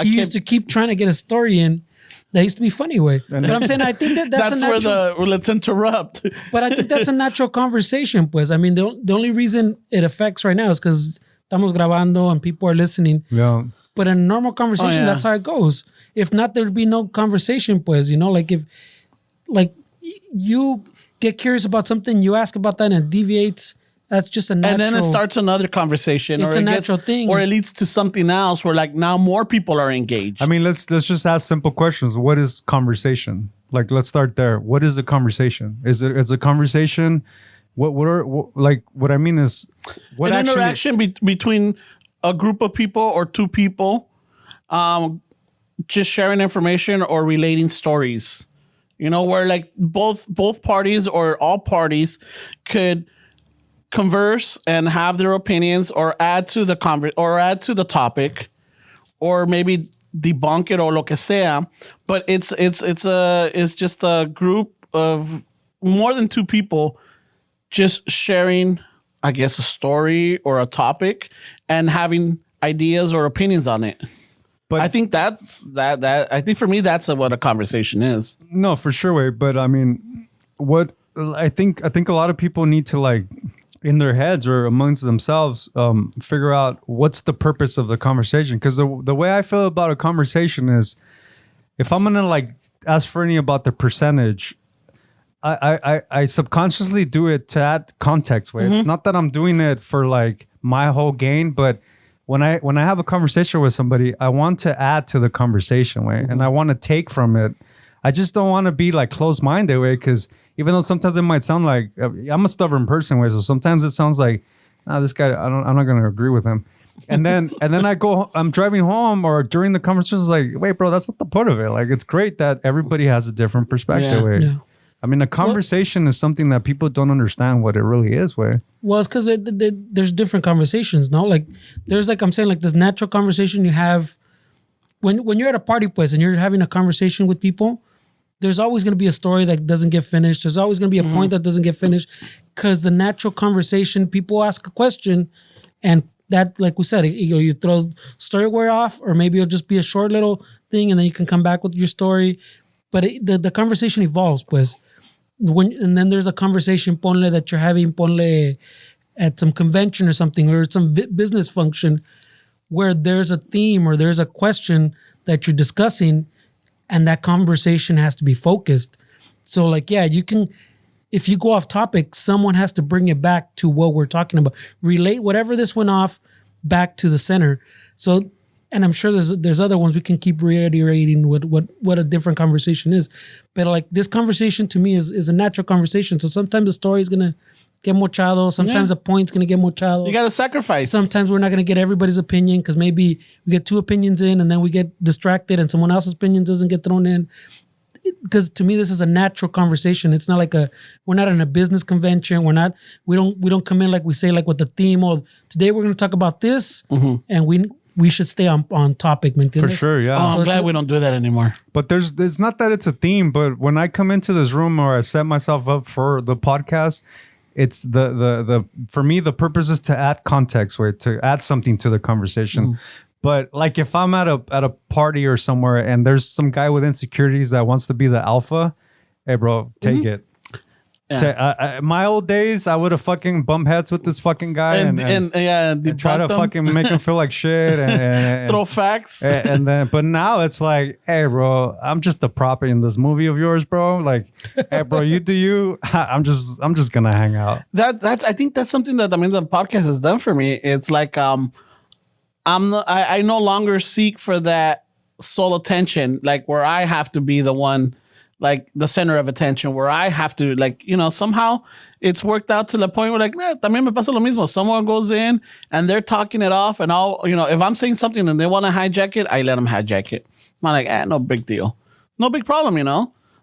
used to keep trying to get a story in. That used to be funny way. But I'm saying I think that's a natural, where let's interrupt. But I think that's a natural conversation, pues. I mean, the only reason it affects right now is because estamos grabando and people are listening. Yeah. But in a normal conversation, that's how it goes. If not, there'd be no conversation, pues. You know, like if you get curious about something, you ask about that and it deviates. That's just a natural. And then it starts another conversation. It's a natural thing. Or it leads to something else where like now more people are engaged. I mean, let's just ask simple questions. What is conversation? Like, let's start there. What is a conversation? Is a conversation? What I mean is what an interaction between a group of people or two people, just sharing information or relating stories. You know, where like both parties or all parties could converse and have their opinions or add to the topic or maybe debunk it or lo que sea, but it's just a group of more than two people just sharing, I guess, a story or a topic and having ideas or opinions on it. But I think that's that I think for me that's what a conversation is. No, for sure, way. But I mean, what I think a lot of people need to like in their heads or amongst themselves, figure out what's the purpose of the conversation. Because the way I feel about a conversation is, if I'm gonna like ask Fernie about the percentage, I subconsciously do it to add context. Way it's not that I'm doing it for like my whole gain, but when I have a conversation with somebody, I want to add to the conversation way, and I want to take from it. I just don't want to be like closed-minded way, because even though sometimes it might sound like I'm a stubborn person way, so sometimes it sounds like this guy, I'm not gonna agree with him. And then I'm driving home or during the conversation, it's like, wait, bro, that's not the point of it. Like, it's great that everybody has a different perspective. Way. Yeah. I mean, a conversation is something that people don't understand what it really is. Way. Well, it's because there's different conversations. No, like there's like I'm saying, like this natural conversation you have when you're at a party place and you're having a conversation with people. There's always going to be a story that doesn't get finished. There's always going to be a point that doesn't get finished, because the natural conversation, people ask a question, and that, like we said, you throw storyware off, or maybe it'll just be a short little thing, and then you can come back with your story. But the conversation evolves, pues. And then there's a conversation, ponle, that you're having, ponle, at some convention or something, or some business function, where there's a theme or there's a question that you're discussing, and that conversation has to be focused. So like, yeah, you can, if you go off topic, someone has to bring it back to what we're talking about. Relate whatever this went off back to the center. So, and I'm sure there's other ones we can keep reiterating what a different conversation is. But like this conversation to me is a natural conversation. So sometimes the story is going to get mochado. Sometimes a point's going to get mochado. You got to sacrifice. Sometimes we're not going to get everybody's opinion, because maybe we get two opinions in and then we get distracted and someone else's opinion doesn't get thrown in. Because to me, this is a natural conversation. It's not like we're not in a business convention. We don't come in like we say, like with the theme of today we're going to talk about this, and we should stay on topic. For sure, yeah. I'm glad we don't do that anymore. But there's not that it's a theme, but when I come into this room or I set myself up for the podcast, it's the for me, the purpose is to add context, where to add something to the conversation. But like if I'm at a party or somewhere and there's some guy with insecurities that wants to be the alpha, hey bro, take it. Yeah. My old days, I would have fucking bump heads with this fucking guy and try to fucking make him feel like shit and throw facts. And then, but now it's like, hey, bro, I'm just a prop in this movie of yours, bro. Like, hey, bro, you do you. I'm just gonna hang out. I think that's something that the podcast has done for me. It's like I no longer seek for that sole attention, like where I have to be the one, like the center of attention, where I have to, like, somehow it's worked out to the point where, like, también me pasa lo mismo. Someone goes in and they're talking it off, and if I'm saying something and they want to hijack it, I let them hijack it. I'm like, no big deal. No big problem,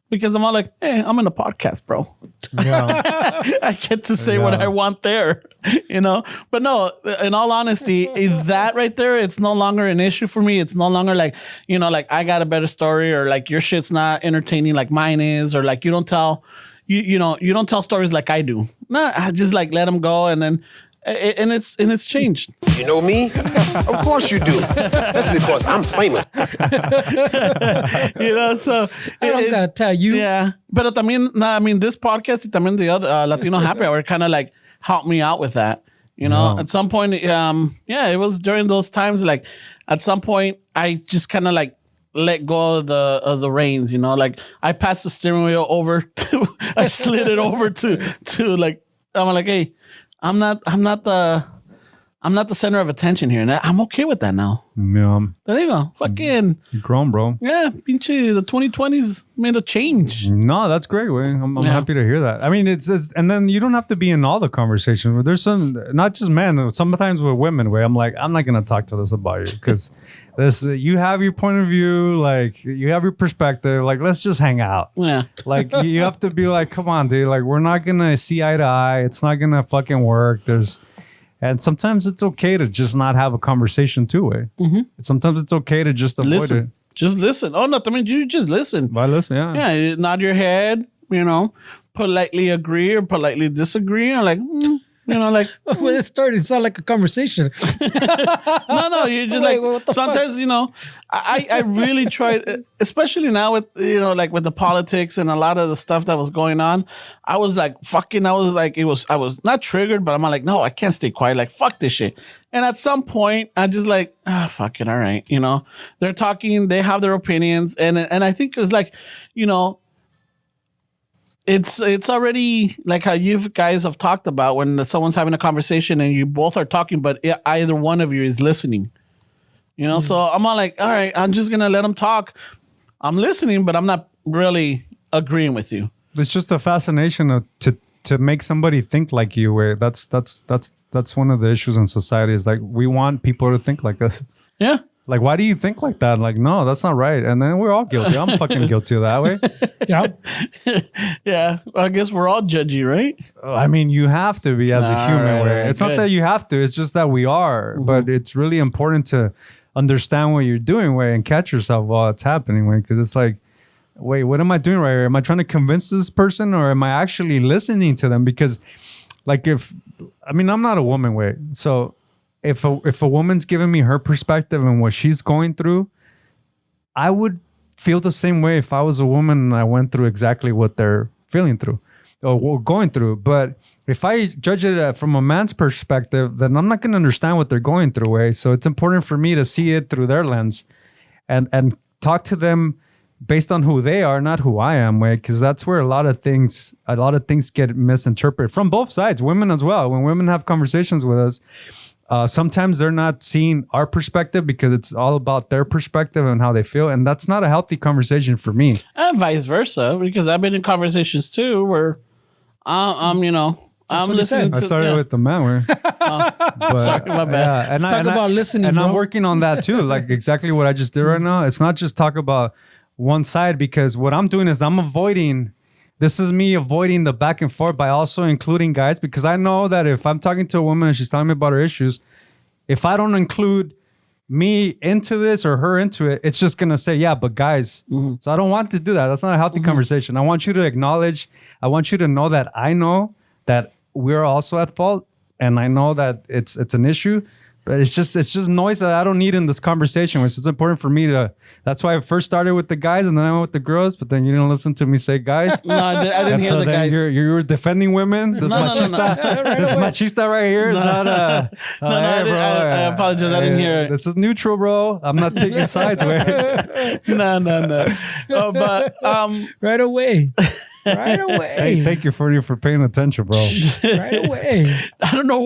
because I'm all like, hey, I'm in a podcast, bro. Yeah. I get to say what I want there, you know? But no, in all honesty, that right there, it's no longer an issue for me. It's no longer like, you know, like I got a better story or like your shit's not entertaining like mine is, or like you don't tell, you know, you don't tell stories like I do. No, I just like let them go, and then and it's changed. You know me? Of course you do. That's because I'm famous. You know, so I don't gotta tell you. yeah. But I mean, this podcast, I mean, the other Latino Happy Hour kind of like helped me out with that. You know, at some point, it was during those times. Like, at some point, I just kind of like let go of the reins. You know, like I passed the steering wheel over to, I slid it over to like, I'm like, hey, I'm not the center of attention here, and I'm okay with that now. Yeah. There you go, fucking You're grown, bro. yeah, pinche, the 2020s made a change. No, that's great, way. I'm Yeah. happy to hear that. I mean, it's and then you don't have to be in all the conversations. There's some, not just men, sometimes with women, where I'm like, I'm not gonna talk to this about you because this, you have your point of view, like you have your perspective. Like, let's just hang out. Yeah, Like, you have to be like, come on, dude. Like, we're not gonna see eye to eye. It's not gonna fucking work. And sometimes it's okay to just not have a conversation too, way. Mm-hmm. Sometimes it's okay to just avoid it. listen, just listen. Oh no, I mean, you just listen. Why listen? Yeah. Yeah, you nod your head. You know, politely agree or politely disagree. Or like, you know, like When it started, it sounded like a conversation. no, you just Wait, like what the sometimes, you know, I really tried, especially now with, you know, like with the politics and a lot of the stuff that was going on. I was like, I was not triggered, but I'm like, no, I can't stay quiet. Like, fuck this shit. And at some point, I just like, fuck it. All right. You know, they're talking, they have their opinions. And I think it's like, you know, it's already like how you guys have talked about when someone's having a conversation and you both are talking, but either one of you is listening. You know, so I'm all like, all right, I'm just gonna let them talk. I'm listening, but I'm not really agreeing with you. It's just a fascination to make somebody think like you. Where that's one of the issues in society. Is like we want people to think like us. Yeah. Like, why do you think like that? Like, no, that's not right. And then we're all guilty. I'm fucking guilty of that way. Yeah. Yeah. Well, I guess we're all judgy, right? I mean, you have to be as a human. right, Way. right, It's not good. that you have to. It's just that we are. But it's really important to understand what you're doing, way, and catch yourself while it's happening, way. Because it's like, wait, what am I doing right here? Am I trying to convince this person, or am I actually listening to them? Because, like, I'm not a woman, way, so. If a woman's giving me her perspective and what she's going through, I would feel the same way if I was a woman and I went through exactly what they're feeling through or going through. But if I judge it from a man's perspective, then I'm not going to understand what they're going through. Way. So it's important for me to see it through their lens and talk to them based on who they are, not who I am, way, because that's where a lot of things get misinterpreted from both sides, women as well. When women have conversations with us, sometimes they're not seeing our perspective because it's all about their perspective and how they feel. And that's not a healthy conversation for me. And vice versa, because I've been in conversations too where I'm what he listening said. I to. started with the man. Sorry, my bad. Yeah, and Talk about listening, and I'm bro. working on that too. Like exactly what I just did right now. It's not just talk about one side, because what I'm doing is this is me avoiding the back and forth by also including guys, because I know that if I'm talking to a woman and she's telling me about her issues, if I don't include me into this or her into it, it's just gonna say, yeah, but guys. So I don't want to do that. That's not a healthy conversation. I want you to acknowledge, I want you to know that I know that we're also at fault, and I know that it's an issue. But it's just noise that I don't need in this conversation, which is important for me to. That's why I first started with the guys and then I went with the girls. But then you didn't listen to me say guys. No, I didn't And hear so the then guys. you're defending women. This machista, this machista right here is not a. I apologize. I didn't hear it. This is neutral, bro. I'm not taking sides. Where No. Oh, but Right away. Right away. hey, thank you for paying attention, bro. Right away. I don't know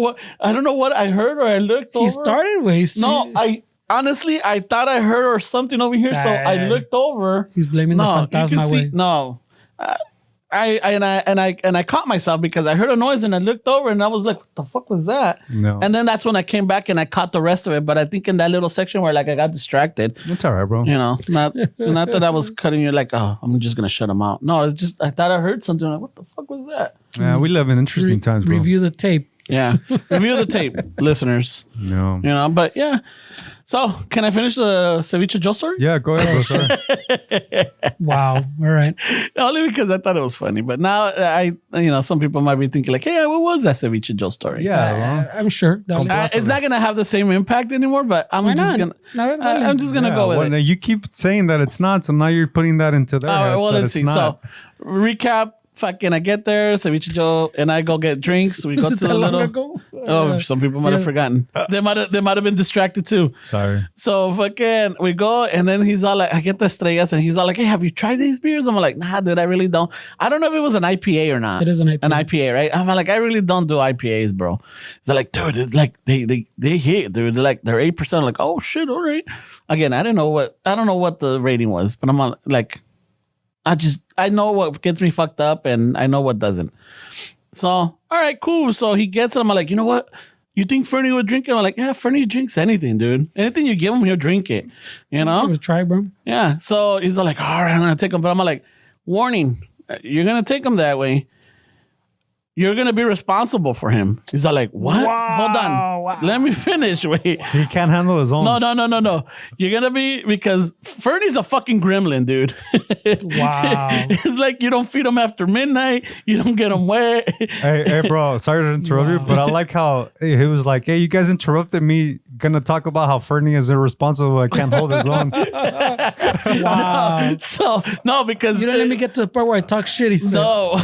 what I heard or I looked over. He started wasting. No, I honestly I thought I heard or something over here, so I looked over. He's blaming the you fantasma can see- way. No, I caught myself because I heard a noise and I looked over and I was like, what the fuck was that? No. And then that's when I came back and I caught the rest of it. But I think in that little section where like I got distracted, It's all right, bro. you know, not that I was cutting you like, oh, I'm just gonna shut him out. No, it's just I thought I heard something. Like, what the fuck was that? Yeah, we live in interesting times, bro. Review the tape. Yeah, review the tape, listeners. No. You know, but yeah. So can I finish the Ceviche Joe story? Yeah, go ahead, bro. Sorry. Wow. All right. Only because I thought it was funny. But now some people might be thinking like, hey, what was that Ceviche Joe story? Yeah, I'm sure. It's not gonna have the same impact anymore. But I'm Why just not? gonna, I'm just gonna go with it. You keep saying that it's not, so now you're putting that into their All right, heads well, that let's it's see. not. So, recap. Fucking, I get there. Ceviche Joe and I go get drinks. We go Is to it the that long little. ago? Oh, some people might have forgotten. They might have been distracted too. Sorry. So fucking, we go and then he's all like, I get the estrellas and he's all like, hey, have you tried these beers? I'm like, nah, dude, I really don't. I don't know if it was an IPA or not. It is an IPA. An IPA, right? I'm like, I really don't do IPAs, bro. He's like, dude, it's like they hit, dude. They're 8%. I'm like, oh shit, all right. Again, I don't know what the rating was, but I'm like. I know what gets me fucked up and I know what doesn't. So, all right, cool. So he gets it. I'm like, you know what? You think Fernie would drink it? I'm like, yeah, Fernie drinks anything, dude. Anything you give him, he'll drink it. You know? Give it a try, bro. Yeah. So he's like, all right, I'm going to take him. But I'm like, warning, you're going to take him that way. You're going to be responsible for him. He's like, what? Hold on. Let me finish. Wait. He can't handle his own. No. You're going to be, because Fernie's a fucking gremlin, dude. Wow. It's like you don't feed him after midnight. You don't get him wet. Hey, bro. Sorry to interrupt you, but I like how he was like, hey, you guys interrupted me gonna talk about how Fernie is irresponsible. I can't hold his own. Wow. So, no, because... You don't let me get to the part where I talk shit, he said. No.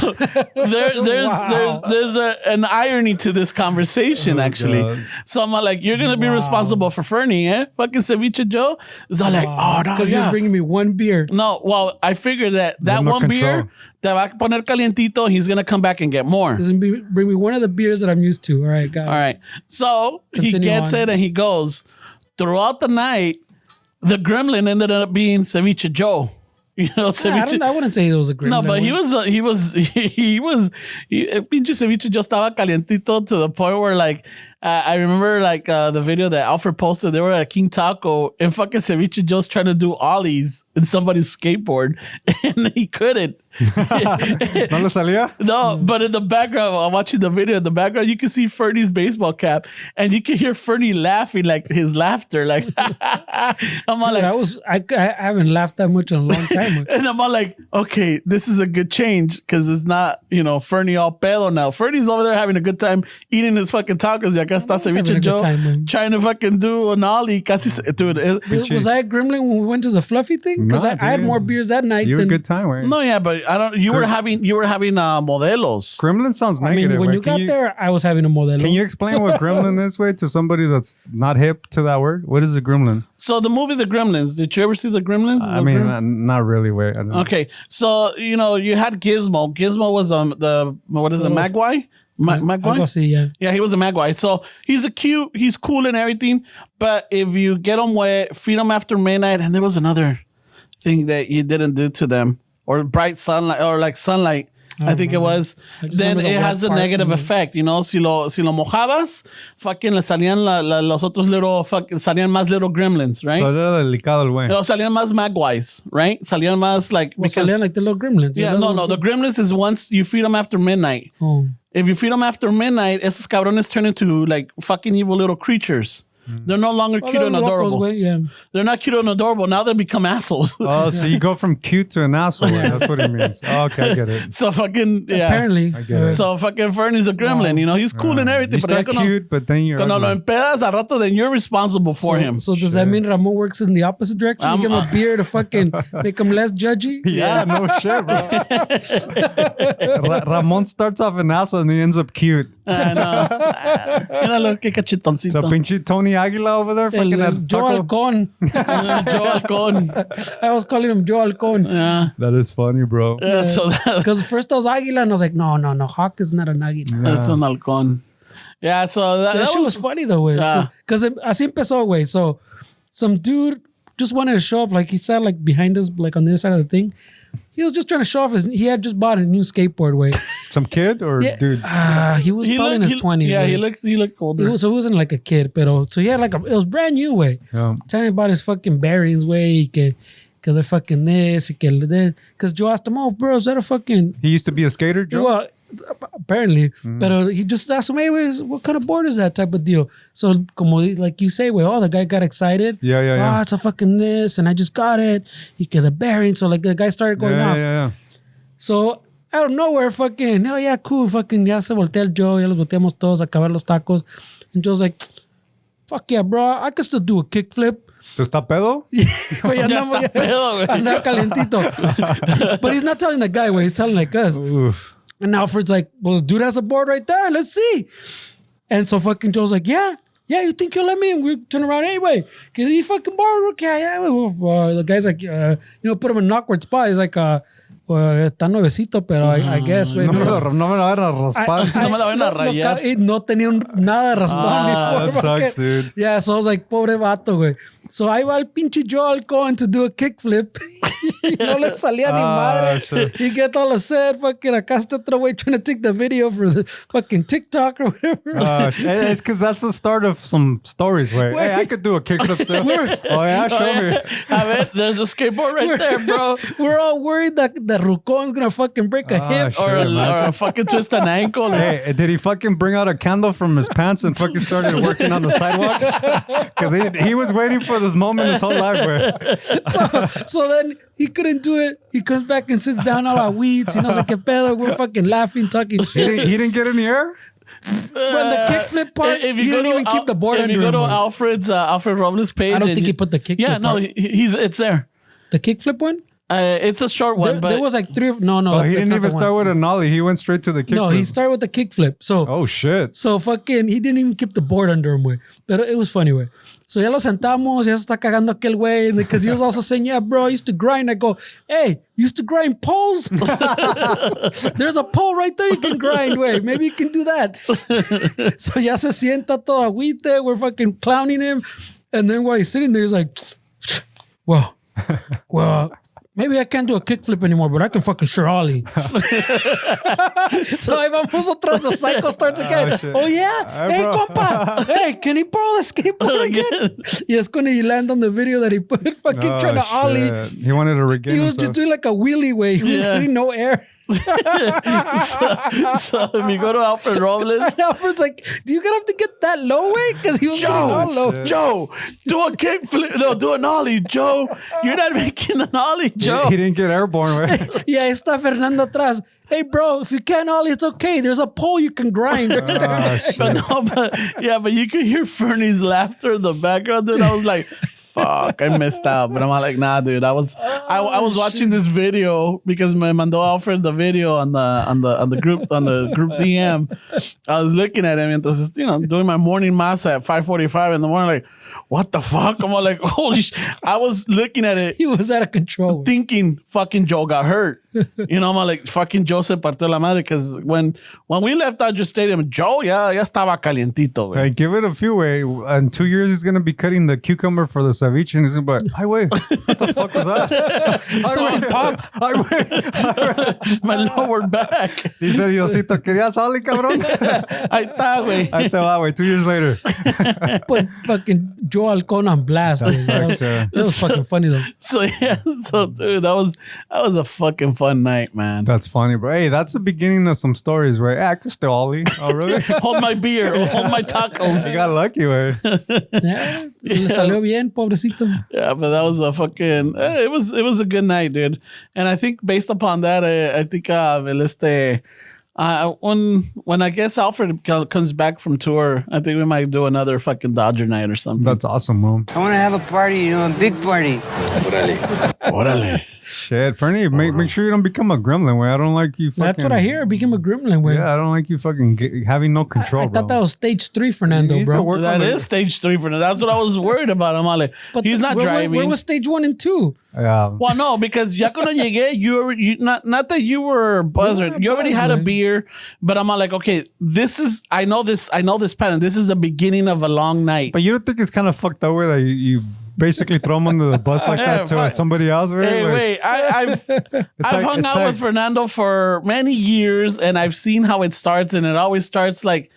There's an irony to this conversation, actually. God. So I'm like, you're going to be responsible for Fernie, eh? Fucking Ceviche Joe. So I'm like, oh, no, Because he was bringing me one beer. No, well, I figured that no one control. beer, te va a poner calientito, he's going to come back and get more. He's going to bring me one of the beers that I'm used to. All right, guys. All right. So Continue he gets on. it and he goes. Throughout the night, the gremlin ended up being Ceviche Joe. You know, Ceviche. I wouldn't say it was a gremlin. No, but pinche Ceviche Joe estaba calientito to the point where like, I remember like the video that Alfred posted, they were at King Taco and fucking Ceviche Joe's trying to do ollies in somebody's skateboard and he couldn't. ¿No le salía? No, but in the background, I'm watching the video. In the background, you can see Fernie's baseball cap, and you can hear Fernie laughing, like his laughter. Like I'm all Dude, like, I haven't laughed that much in a long time. and I'm all like, okay, this is a good change because it's not, Fernie all pedo now. Fernie's over there having a good time eating his fucking tacos. Y acá está having a Ceviche good Joe time, man. trying to fucking do an ollie. Dude, Was I a gremlin when we went to the fluffy thing? Because Nah, I had dude. more beers that night You were a than good time, right? no, yeah, but I don't. You were having modelos. Gremlin sounds I negative. mean, when right? you got there, I was having a Modelo. Can you explain what gremlin is, way to somebody that's not hip to that word? What is a gremlin? So the movie The Gremlins. Did you ever see The Gremlins? I mean, not really. Way. I don't know. Okay, so you had Gizmo. Gizmo was Magwai? Magwai? I'll go see, yeah. Yeah, he was a Magwai. So he's cool and everything. But if you get him wet, feed him after midnight, and there was another thing that you didn't do to them, or bright sunlight, or like sunlight. I think it was. Then remember the it has a wet part negative and- effect, Si lo mojabas, fucking le salían los otros salían más little gremlins, right? So era delicado el güey. No, salían más Magwais, right? Salían más like Well, salían like the little gremlins. yeah, no. The gremlins is once you feed them after midnight. Oh. If you feed them after midnight, esos cabrones turn into like fucking evil little creatures. They're no longer cute and adorable. Yeah. They're not cute and adorable. Now they become assholes. Oh, so you go from cute to an asshole. That's what he means. Oh, okay, I get it. So fucking yeah. Apparently. I get it. So fucking Fernie's a gremlin. He's cool and everything. You But start cute, but then you're cuando lo ugly. empedas a rato, then you're responsible for him. So does that mean Ramon works in the opposite direction? You give him a beer to fucking make him less judgy? Yeah, no shit, bro. Ramon starts off an asshole and he ends up cute. I know. Míralo, qué cachetoncito. So pinche Tony Aguila over there fucking at Joe taco. Halcon. Joe Halcon. I was calling him Joe Halcon. Yeah. That is funny, bro. So Because first I was Aguila and I was like, no. Hawk is not an Aguila. that's an halcón. Yeah, so That shit was funny though, güey. Yeah. Because así empezó, güey. So some dude just wanted to show up. Like he sat like behind us, like on the other side of the thing. He was just trying to show off he had just bought a new skateboard, way. Some kid or dude? He was probably in his 20s. Yeah, way. he looked older. So he wasn't like a kid, but so he had it was brand new, way. Yeah. Tell me about his fucking bearings, way. Que they're fucking this, because Joe asked him, oh, bro, is that a fucking... He used to be a skater, Joe? Well, apparently. But he just asked him, hey, what kind of board is that type of deal? So, como like you say, well, the guy got excited. Yeah. Oh, it's a fucking this, and I just got it. He get the bearing. So, like, the guy started going off. Yeah. So, out of nowhere, fucking, oh, yeah, cool. Fucking, ya se voltea el Joe. Ya los volteamos todos a acabar los tacos. And Joe's like, fuck yeah, bro. I can still do a kickflip. ¿Tú está pedo? Güey, andamos, anda calentito. But he's not telling the guy, he's telling like us. Oof. And Alfred's like, well, dude has a board right there. Let's see. And so fucking Joe's like, yeah, you think you'll let me? And we turn around anyway. Can he fucking board? Yeah. The guy's like, put him in an awkward spot. He's like, está nuevecito, pero I guess, güey. No me la van a raspar. No me la van a rayar. No tenía nada de raspar. That sucks, dude. Yeah, so I was like, pobre vato, güey. So ahí va el pinche Joe Alcón to do a kickflip. No le salía ni madre. Shit. He gets all upset. Fucking acá está otro güey trying to take the video for the fucking TikTok or whatever. It's because that's the start of some stories where, hey, I could do a kickflip still. Oh, yeah, show me. A ver, there's a skateboard right there, bro. We're all worried that Rucon's gonna fucking break a hip. shit. Or a fucking twist an ankle. Hey, did he fucking bring out a candle from his pants and fucking started working on the sidewalk? Because he was waiting for this moment his whole life, bro. So then he couldn't do it. He comes back and sits down all our weeds. He knows like a pedo. We're fucking laughing, talking shit. He didn't get any air? When the kickflip part, he didn't even keep the board under him. If you go to Alfred Robles' page. I don't think he put the kickflip Yeah, no, part. it's there. The kickflip one? It's a short one, but There was like three. No. Oh, he that's didn't not even the start one. with a nollie. He went straight to the kickflip. No, he started with the kickflip. So, Oh, shit. so fucking, he didn't even keep the board under him, güey. Pero it was funny, güey. So ya lo sentamos, ya se está cagando aquel güey. Because he was also saying, yeah, bro, I used to grind. I go, hey, you used to grind poles? There's a pole right there you can grind, güey. Maybe you can do that. So ya se sienta todo agüite. We're fucking clowning him. And then while he's sitting there, he's like, well, maybe I can't do a kickflip anymore, but I can fucking sure ollie. So ahí vamos otra vez. The cycle starts again. shit. Oh, yeah. Hey, bro. compa. Hey, can he borrow the skateboard again? Y es cuando he land on the video that he put fucking Oh, trying to ollie. shit. He wanted to regain He was himself. just doing like a wheelie way. He was getting no air. so if you go to Alfred Robles, And Alfred's like, do you gonna have to get that low way? Because he was getting all low. shit. Joe, do a kickflip. No, do an ollie, Joe. You're not making an ollie, Joe. He didn't get airborne, right? Yeah, ahí está Fernando atrás. Hey, bro, if you can't ollie, it's okay. There's a pole you can grind. Oh, shit. But you could hear Fernie's laughter in the background, and I was like, fuck, I missed out. But I'm like, nah, dude. I was watching this video because me mandó Alfred the video on the group DM. I was looking at him, and entonces, doing my morning masa at 5:45 in the morning, like, what the fuck? I'm all like, holy shit. I was looking at it He was out of control. thinking fucking Joe got hurt. I'm like, fucking Joe se partió la madre, because when we left Dodger Stadium, Joe ya estaba calientito, güey. Hey, give it a few, way. In 2 years, he's going to be cutting the cucumber for the ceviche, and he's going to be like, hi, wait, what the fuck was that? Something popped. My lower back. Dice Diosito, ¿querías ollie, cabrón? Ahí está, güey. Ahí te va, güey. 2 years later. Put fucking Joe Alcon on blast. Dude. That was fucking funny though. So dude, that was a fucking fun night, man. That's funny, bro. Hey, that's the beginning of some stories, right? I could still ollie. Oh, really? Hold my beer, hold my tacos. You got lucky, way. Yeah, le salió bien, pobrecito. Yeah, but that was a fucking. It was a good night, dude. And I think based upon that, I think when I guess Alfred comes back from tour, I think we might do another fucking Dodger night or something. That's awesome, man. I want to have a party, a big party. Orale. Shit, Fernie, make sure you don't become a gremlin, way. I don't like you fucking... That's what I hear. I became a gremlin, way. Yeah, I don't like you fucking having no control, I thought that bro. was stage 3, Fernando, He needs to bro. work That on is stage 3 for now. That's what I was worried about. I'm all like, he's not driving. Where was stage 1 and 2? Yeah. Well, no, because ya cuando llegué, you not that you were buzzard. You already had a beer, but I'm all like, okay, I know this pattern. This is the beginning of a long night. But you don't think it's kind of fucked up way that you basically throw him under the bus like Yeah, that to fuck. somebody else? Right? Hey, Like, wait! I've hung out with Fernando for many years, and I've seen how it starts, and it always starts like,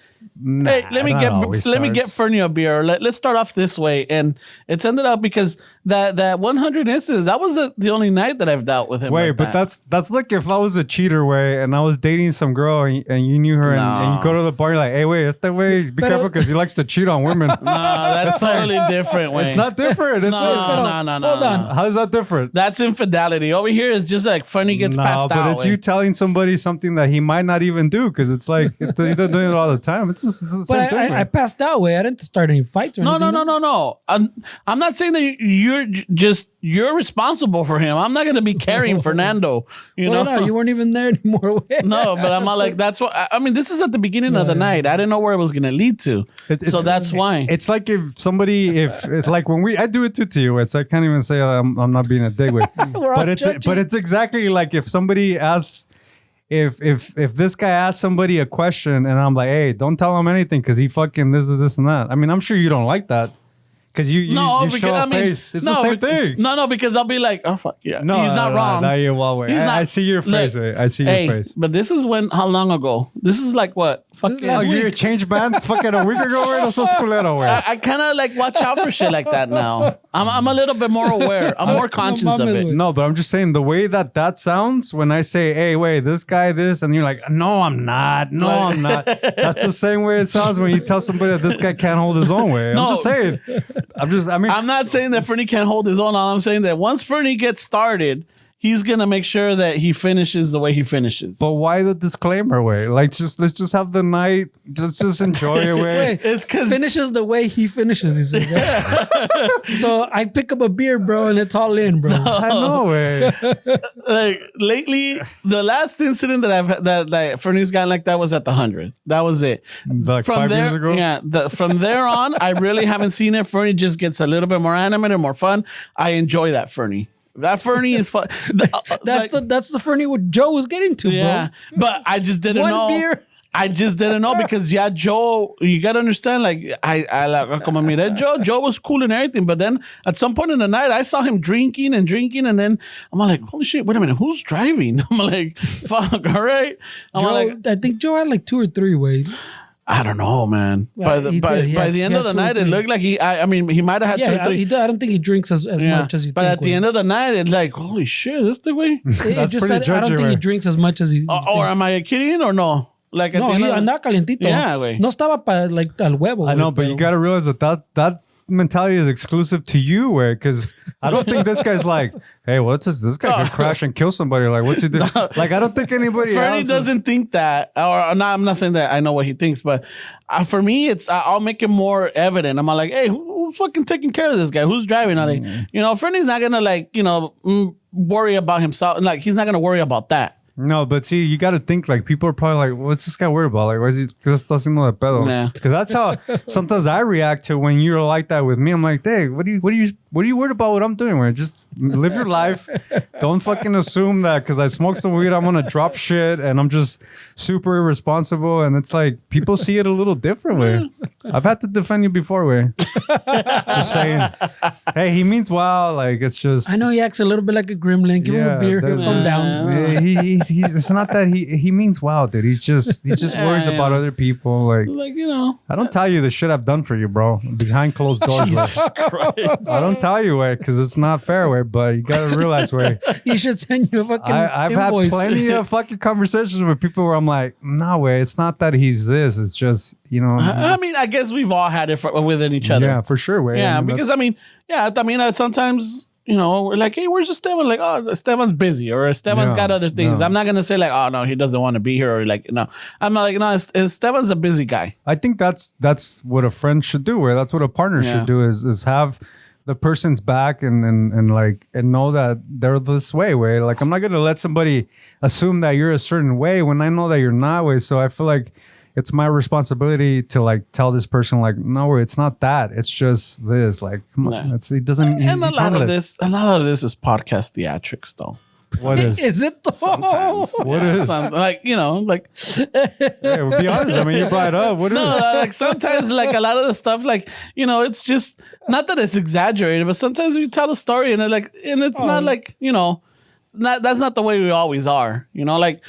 "Hey, let me get Fernie a beer. Let's start off this way." And it's ended up because that 100 incidents, that was the only night that I've dealt with him. Wait, like but that. that's like if I was a cheater way and I was dating some girl and you knew her and you go to the bar, you're like, hey, wait, it's that way. Be careful because he likes to cheat on women. No, that's totally different. Way. It's not different. It's No. Hold on. How's that different? That's infidelity. Over here is just like Fernie gets passed but out. it's you telling somebody something that he might not even do because it's like he doesn't do it all the time. It's the same But thing. I passed out way. I didn't start any fights or anything. No. I'm not saying that you're responsible for him. I'm not going to be carrying Fernando. You Well, know, no, you weren't even there anymore. no, but I'm not like that's what I mean. This is at the beginning of the night. I didn't know where it was going to lead to, so that's why. It's like if somebody, if it's like when I do it to you. It's I can't even say I'm not being a dickhead, We're all judging. but it's exactly like if somebody asks. If this guy asks somebody a question and I'm like, hey, don't tell him anything because he fucking this and that. I mean, I'm sure you don't like that because you show a face. It's the same thing. No, because I'll be like, oh fuck yeah, he's not wrong. No, you're well way. He's not- I see your face. Look, I see your face. But this is how long ago? This is like what? Fucking. last Oh, you changed bands fucking a week ago, right? Eso es culero, güey. I kind of like watch out for shit like that now. I'm a little bit more aware. I'm more conscious of mom is it. with- No, but I'm just saying the way that sounds when I say, hey, wait, this guy, this, and you're like, no, I'm not. No, I'm not. That's the same way it sounds when you tell somebody that this guy can't hold his own way. No. I'm just saying. I'm not saying that Fernie can't hold his own. All I'm saying that once Fernie gets started, he's gonna make sure that he finishes the way he finishes. But why the disclaimer way? Like, let's just have the night. Let's just enjoy it way. Wait, It's 'cause- finishes the way he finishes. He says, so I pick up a beer, bro, and it's all in, bro. I know way. Like lately, the last incident that I've had that like Fernie's gotten like that was at the 100. That was it. Like 5 years ago? Yeah. From there on, I really haven't seen it. Fernie just gets a little bit more animated, more fun. I enjoy that Fernie. That Fernie is fun. That's the Fernie what Joe was getting to, Yeah, but I just didn't One know. beer. I just didn't know because Joe, you gotta understand. Like I like como miré Joe was cool and everything, but then at some point in the night, I saw him drinking, and then I'm like, holy shit, wait a minute, who's driving? I'm like, fuck, all right. I'm bro. like, I think Joe had like 2 or 3 ways. I don't know, man. Well, by he by, did. He by had- the he end had of the 2 or night, it 3. looked like I mean, he might have had 2 or Yeah, 3. I don't think he drinks as Yeah. much as you but think. at the end of the night, it's like, holy shit, that's the way. That's pretty I don't judgy, think he güey. drinks as much as he. Or am I kidding or no? Like at No, the he end of the- andaba calientito. Yeah, güey. No estaba para like al huevo. I know, güey, but you pero- got to realize that mentality is exclusive to you, way, because I don't think this guy's like, hey, what's this guy could crash and kill somebody. Like, what's he doing? Like, I don't think anybody Fernie else doesn't think that, or no, I'm not saying that I know what he thinks, but for me, it's I'll make it more evident. I'm like, hey, who's fucking taking care of this guy? Who's driving? Like, Fernie's not gonna like, worry about himself. Like, he's not gonna worry about that. No, but see, you got to think like people are probably like, what's this guy worried about? Like, why is he just haciendo de pedo? Yeah. Because that's how sometimes I react to when you're like that with me. I'm like, hey, what are you worried about what I'm doing? Where just live your life. Don't fucking assume that because I smoke some weed, I'm gonna drop shit and I'm just super irresponsible. And it's like people see it a little different way. I've had to defend you before, way. Just saying. Hey, he means well. Like it's just. I know he acts a little bit like a gremlin. Give him a beer, he'll come down. Yeah, he's it's not that he means wow, dude. He's just worries about other people. Like I don't tell you the shit I've done for you, bro. Behind closed doors. Jesus Christ. I don't tell you, way, because it's not fair, way. But you gotta realize, way. He should send you a fucking I've had invoice. plenty of fucking conversations with people where I'm like, no, way. It's not that he's this. It's just I mean, I guess we've all had it within each other. Yeah, for sure, way. Yeah, I mean, because I sometimes. We're like, hey, where's Esteban? Like, oh, Esteban's busy or Esteban's got other things. no. I'm not going to say like, oh, no, he doesn't want to be here or like, no. I'm not like, no, Esteban's a busy guy. I think that's what a friend should do, or that's what a partner Yeah. should do is have the person's back and know that they're this way. Like I'm not gonna let somebody assume that you're a certain way when I know that you're not way. So I feel like it's my responsibility to like tell this person like, no, it's not that. It's just this. Like, come on, Yeah. he doesn't. He's And a lot harmless. of this is podcast theatrics though. What is? Is it though? Sometimes. What is? Like, you know, like Hey, well, be honest. I mean, you brought it up. What is? no, like sometimes like a lot of the stuff, like, you know, it's just not that it's exaggerated, but sometimes we tell a story and it's not like, you know, that's not the way we always are, you know, like.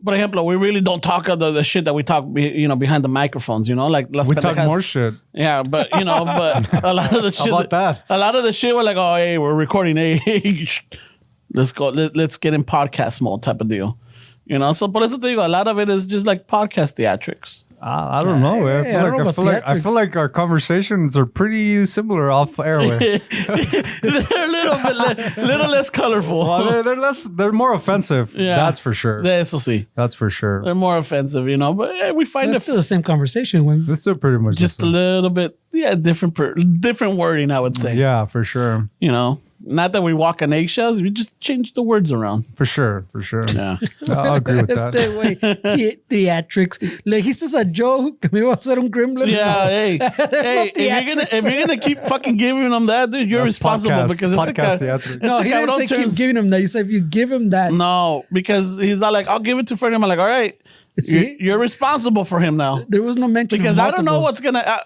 For example, we really don't talk of the shit that we talk, you know, behind the microphones, you know, like We talk more shit. Yeah, but you know, but a lot of the shit. How about that? A lot of the shit, we're like, oh, hey, we're recording. Hey, let's go. Let's get in podcast mode type of deal. You know, so por eso te digo, a lot of it is just like podcast theatrics. I don't know. Man. I feel like our conversations are pretty similar off airway. They're a little less colorful. Well, they're more offensive. Yeah. That's for sure. Eso sí. That's for sure. They're more offensive, you know, but we find It's it still the same conversation. When It's still pretty much just the a same. little bit, different wording, I would say. Yeah, for sure. You know, not that we walk on eggshells, we just change the words around. For sure. Yeah. I'll agree with that. este güey, theatrics. Le dijiste a Joe que me iba a hacer un gremlin. Yeah, hey, if you're gonna keep fucking giving them that, dude, you're That's responsible podcast- because it's the podcast guy. theatrics. No, the he didn't say cabrón keep turns- giving him that. You said if you give him that, No, because he's all like, I'll give it to Freddie. I'm like, all right, See? you're responsible for him now. there was no mention Because of I don't know multiples. what's gonna.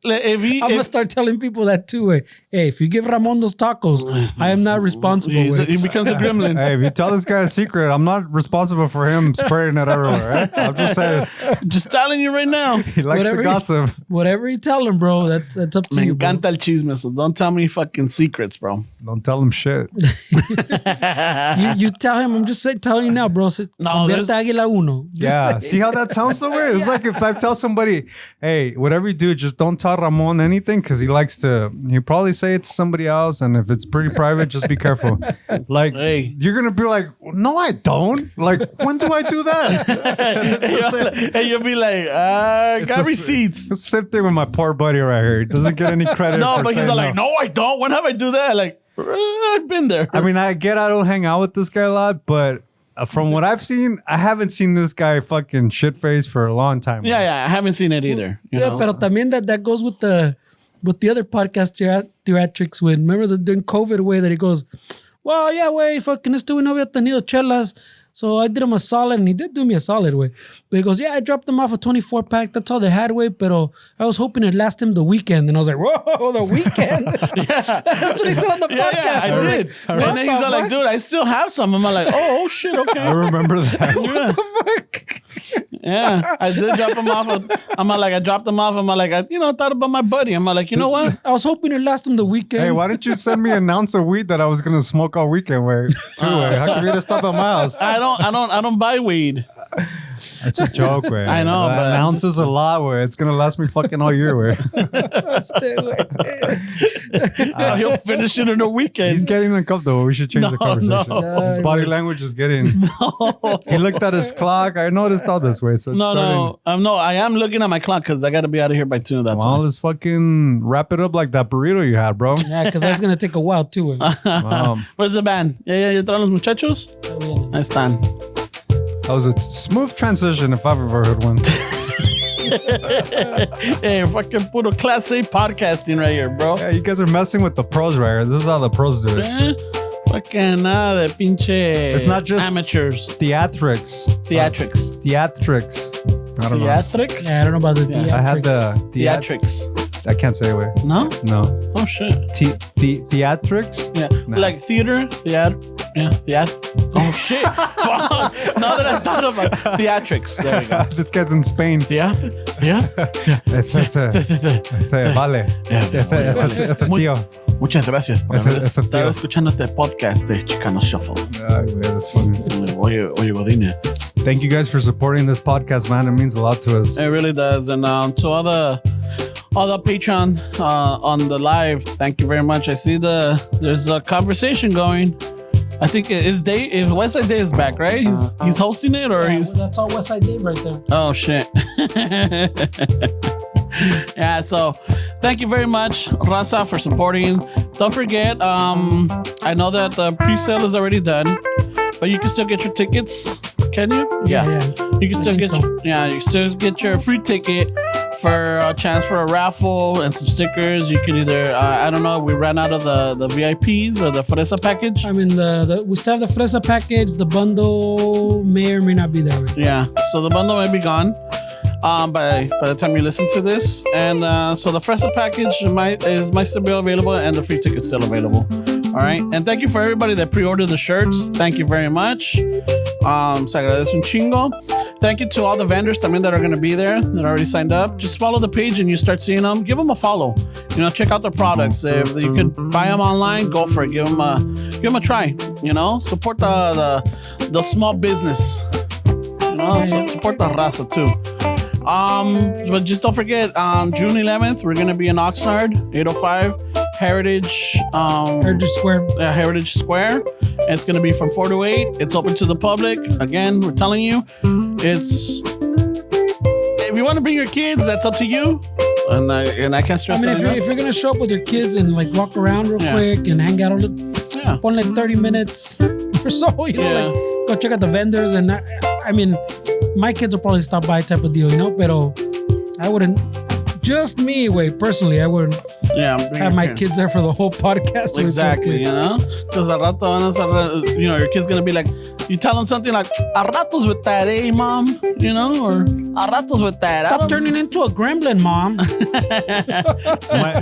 I'm gonna start telling people that too. Hey, if you give Ramon those tacos, I am not responsible. he becomes a gremlin. Hey, if you tell this guy a secret, I'm not responsible for him spraying it everywhere. Right? I'm just saying Just telling you right now. he likes Whatever to you- gossip. Whatever you tell him, bro, that's up to Me you. Bro. encanta el chisme, so don't tell me fucking secrets, bro. Don't tell him shit. You tell him. I'm just telling you now, bro. No, there's- Convierte Águila uno. Just Yeah. say- See how that sounds so weird? It's like if I tell somebody, hey, whatever you do, just don't tell Ramon anything because he'll probably say it to somebody else. And if it's pretty private, just be careful. Like, Hey. you're going to be like, no, I don't. Like, when do I do that? And you'll be like, I got It's the receipts. same thing with my poor buddy right here. He doesn't get any credit. No, for but he's saying like, no, I don't. When have I do that? Like, I've been there. I mean, I don't hang out with this guy a lot, but from what I've seen, I haven't seen this guy fucking shit face for a long time. yeah, I haven't seen it either. You Yeah, know? pero también that goes with the other podcast theatrics with, remember during COVID way that he goes, well, yeah, way, fucking este güey no había tenido chelas. So I did him a solid, and he did do me a solid way. But he goes, yeah, I dropped them off a 24 pack. That's all they had, way. Pero I was hoping it'd last him the weekend. And I was like, whoa, the weekend? That's what he said on the podcast. Yeah, I was did. like, And then he's all like, dude, I still have some. I'm like, oh shit, okay. I remember that. Yeah, I did drop them off. I dropped them off. I thought about my buddy. I'm like, you know what? I was hoping it'd last him the weekend. Hey, why didn't you send me an ounce of weed that I was going to smoke all weekend? Way how come you didn't stop at my house? I don't buy weed. It's a joke, way. I know, but an ounce is a lot, way. It's gonna last me fucking all year, way. Este güey. He'll finish it in a weekend. He's getting uncomfortable. We should change the conversation. no. His body language is getting. He looked at his clock. I noticed all this way. So it's starting. I am looking at my clock because I got to be out of here by 2. That's Well, why. let's fucking wrap it up like that burrito you had, bro. Yeah, because that's going to take a while too. Where's the band? Ya traen los muchachos. Ahí están. That was a smooth transition if I've ever heard one. Hey, fucking puro class A podcasting right here, bro. Yeah, you guys are messing with the pros right here. This is how the pros do it. Fucking nada de pinche. It's not just amateurs. Theatrics. Theatrics. Theatrics. I don't know. Theatrics? Yeah, I don't know about the theatrics. I had the Theatrics. I can't say it. Wait. No? No. Oh, shit. Theatrics? Yeah. Nah. Like theater, Oh, shit. Fuck. Now that I thought about theatrics. There we go. This guy's in Spain. Theater? Vale. Tío. Muchas gracias por haber estado escuchando este podcast de Chicano Shuffle. Ay, güey, that's funny. Oye, Godínez. Thank you guys for supporting this podcast, man. It means a lot to us. It really does. And to all the Patreon on the live, thank you very much. I see there's a conversation going. I think if Westside Day is back, right? He's hosting it, or he's. That's all Westside Day right there. Oh shit. Yeah. So thank you very much, Raza, for supporting. Don't forget, I know that the pre-sale is already done, but you can still get your tickets. Can you? Yeah. You can still I think get so. you can still get your free ticket for a chance for a raffle and some stickers. You could either, I don't know, we ran out of the VIPs or the Fresa package. I mean, we still have the Fresa package. The bundle may or may not be there. Yeah, so the bundle might be gone by the time you listen to this. And so the Fresa package might still be available, and the free ticket's still available. All right, and thank you for everybody that pre-ordered the shirts. Thank you very much. Se agradece un chingo. Thank you to all the vendors también that are going to be there that already signed up. Just follow the page and you start seeing them. Give them a follow. You know, check out their products. If you could buy them online, go for it. Give them a try. You know, support the small business. You know, support the raza too. But just don't forget, on June 11th, we're going to be in Oxnard, 805 Heritage Square. Heritage Square. It's going to be from 4 to 8. It's open to the public. Again, we're telling you, if you want to bring your kids, that's up to you. And I can't stress that enough. If you're going to show up with your kids and like walk around real quick and hang out a little, on like 30 minutes or so, you know, like go check out the vendors. And I mean, my kids will probably stop by type of deal, you know, pero I wouldn't, just me, personally, I wouldn't have my kids there for the whole podcast. Exactly, you know? Because your kid's going to be like, you tell them something like, a ratos with that, mom? You know? Or, a ratos with that. Stop turning into a gremlin, mom.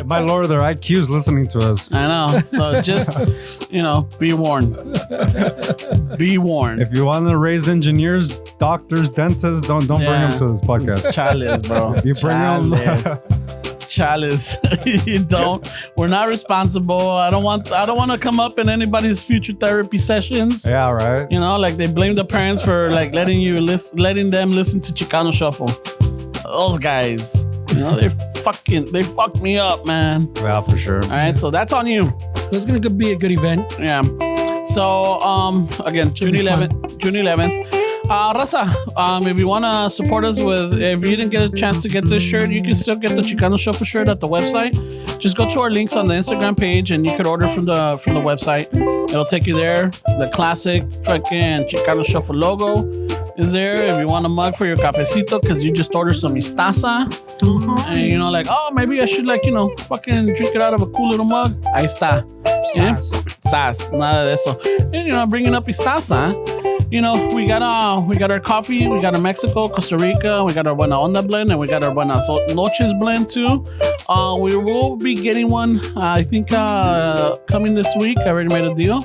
my lord, their IQ's listening to us. I know. So just, be warned. Be warned. If you want to raise engineers, doctors, dentists, don't bring them to this podcast. Chalice, bro. You bring them. Chalice. You don't. We're not responsible. I don't want to come up in anybody's future therapy sessions. Yeah, right. You know, like they blame the parents for like letting them listen to Chicano Shuffle. Those guys, you know, they fucked me up, man. Yeah, for sure. All right, so that's on you. It's gonna be a good event. Yeah. So again, June 11th. Raza, if you want to support us if you didn't get a chance to get this shirt, you can still get the Chicano Shuffle shirt at the website. Just go to our links on the Instagram page and you could order from the website. It'll take you there. The classic fucking Chicano Shuffle logo is there. If you want a mug for your cafecito because you just ordered some Istaza, and like, oh, maybe I should fucking drink it out of a cool little mug. Ahí está. Sas. Nada de eso. And bringing up Istaza. We got our coffee. We got our Mexico, Costa Rica. We got our Buena Onda blend, and we got our Buenas Noches blend too. We will be getting one, I think, coming this week. I already made a deal,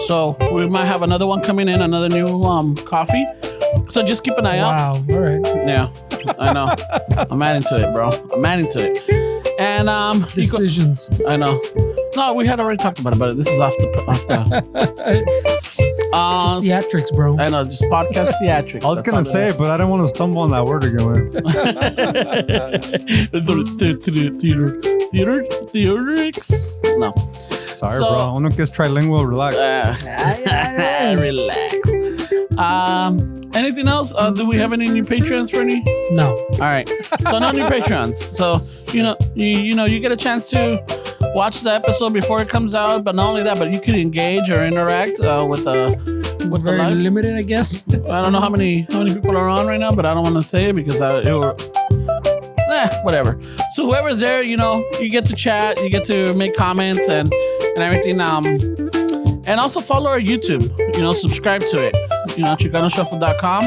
so we might have another one coming in, another new coffee. So just keep an eye out. Wow. All right. Yeah, I know. I'm adding to it, bro. I'm adding to it. And decisions. I know. No, we had already talked about it. This is off the. Just theatrics, bro. I know, just podcast theatrics. I was going to say it, but I don't want to stumble on that word again. Theatrics? No. Sorry, bro. Uno que es trilingual, relax. Relax. Anything else? Do we have any new patrons, Fernie? No. All right. So no new patrons. So, you get a chance to watch the episode before it comes out, but not only that, but you can engage or interact with very the limited, I guess. I don't know how many people are on right now, but I don't want to say it because whatever. So whoever's there, you get to chat, you get to make comments and everything. And also follow our YouTube. Subscribe to it. ChicanoShuffle.com.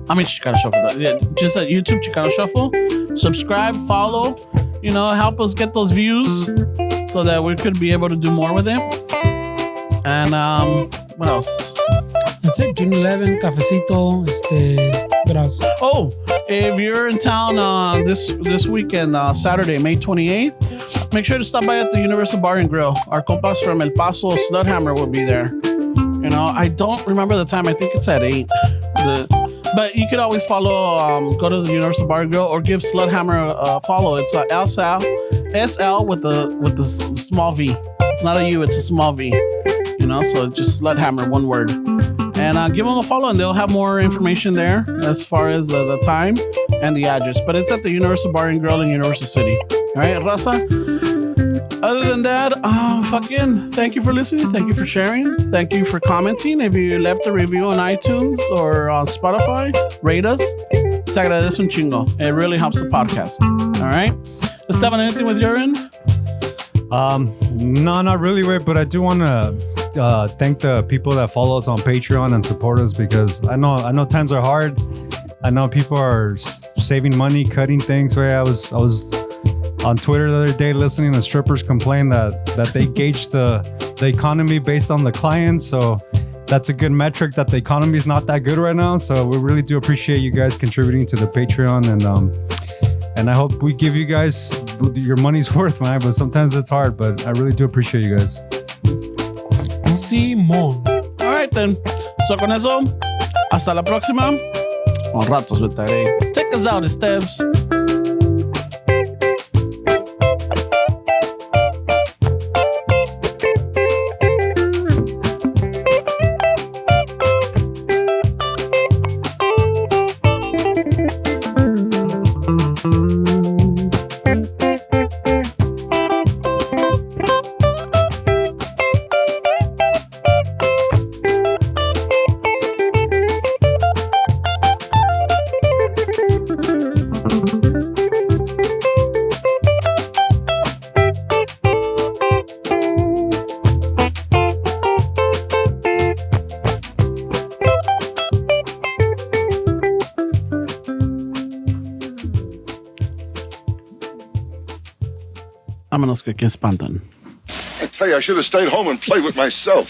I mean Chicano Shuffle. Yeah, just at YouTube Chicano Shuffle. Subscribe, follow. Help us get those views, so that we could be able to do more with it. And what else? That's it. June 11, cafecito. What else? Oh, if you're in town this weekend, Saturday, May 28th, make sure to stop by at the Universal Bar and Grill. Our compas from El Paso, Sludhammer, will be there. I don't remember the time. I think it's at 8. But you could always follow, go to the Universal Bar and Grill, or give Sludhammer a follow. It's SL with the small V. It's not a U, it's a small V. So just Sludhammer, one word. And give them a follow, and they'll have more information there as far as the time and the address. But it's at the Universal Bar and Grill in Universal City. All right, Raza? Other than that, thank you for listening. Thank you for sharing. Thank you for commenting. If you left a review on iTunes or on Spotify, rate us. Se agradece un chingo. It really helps the podcast. All right. Esteban, anything with your end? No, not really, wait, but I do want to thank the people that follow us on Patreon and support us, because I know times are hard. I know people are saving money, cutting things. Right, I was on Twitter the other day listening to strippers complain that they gauge the economy based on the clients. So that's a good metric that the economy is not that good right now. So we really do appreciate you guys contributing to the Patreon, and I hope we give you guys your money's worth, man. But sometimes it's hard, but I really do appreciate you guys. Simón. All right, then. So con eso, hasta la próxima. On ratos with Tarek. Take us out, Esteves. Vámonos que aquí espantan. I tell you, I should have stayed home and played with myself.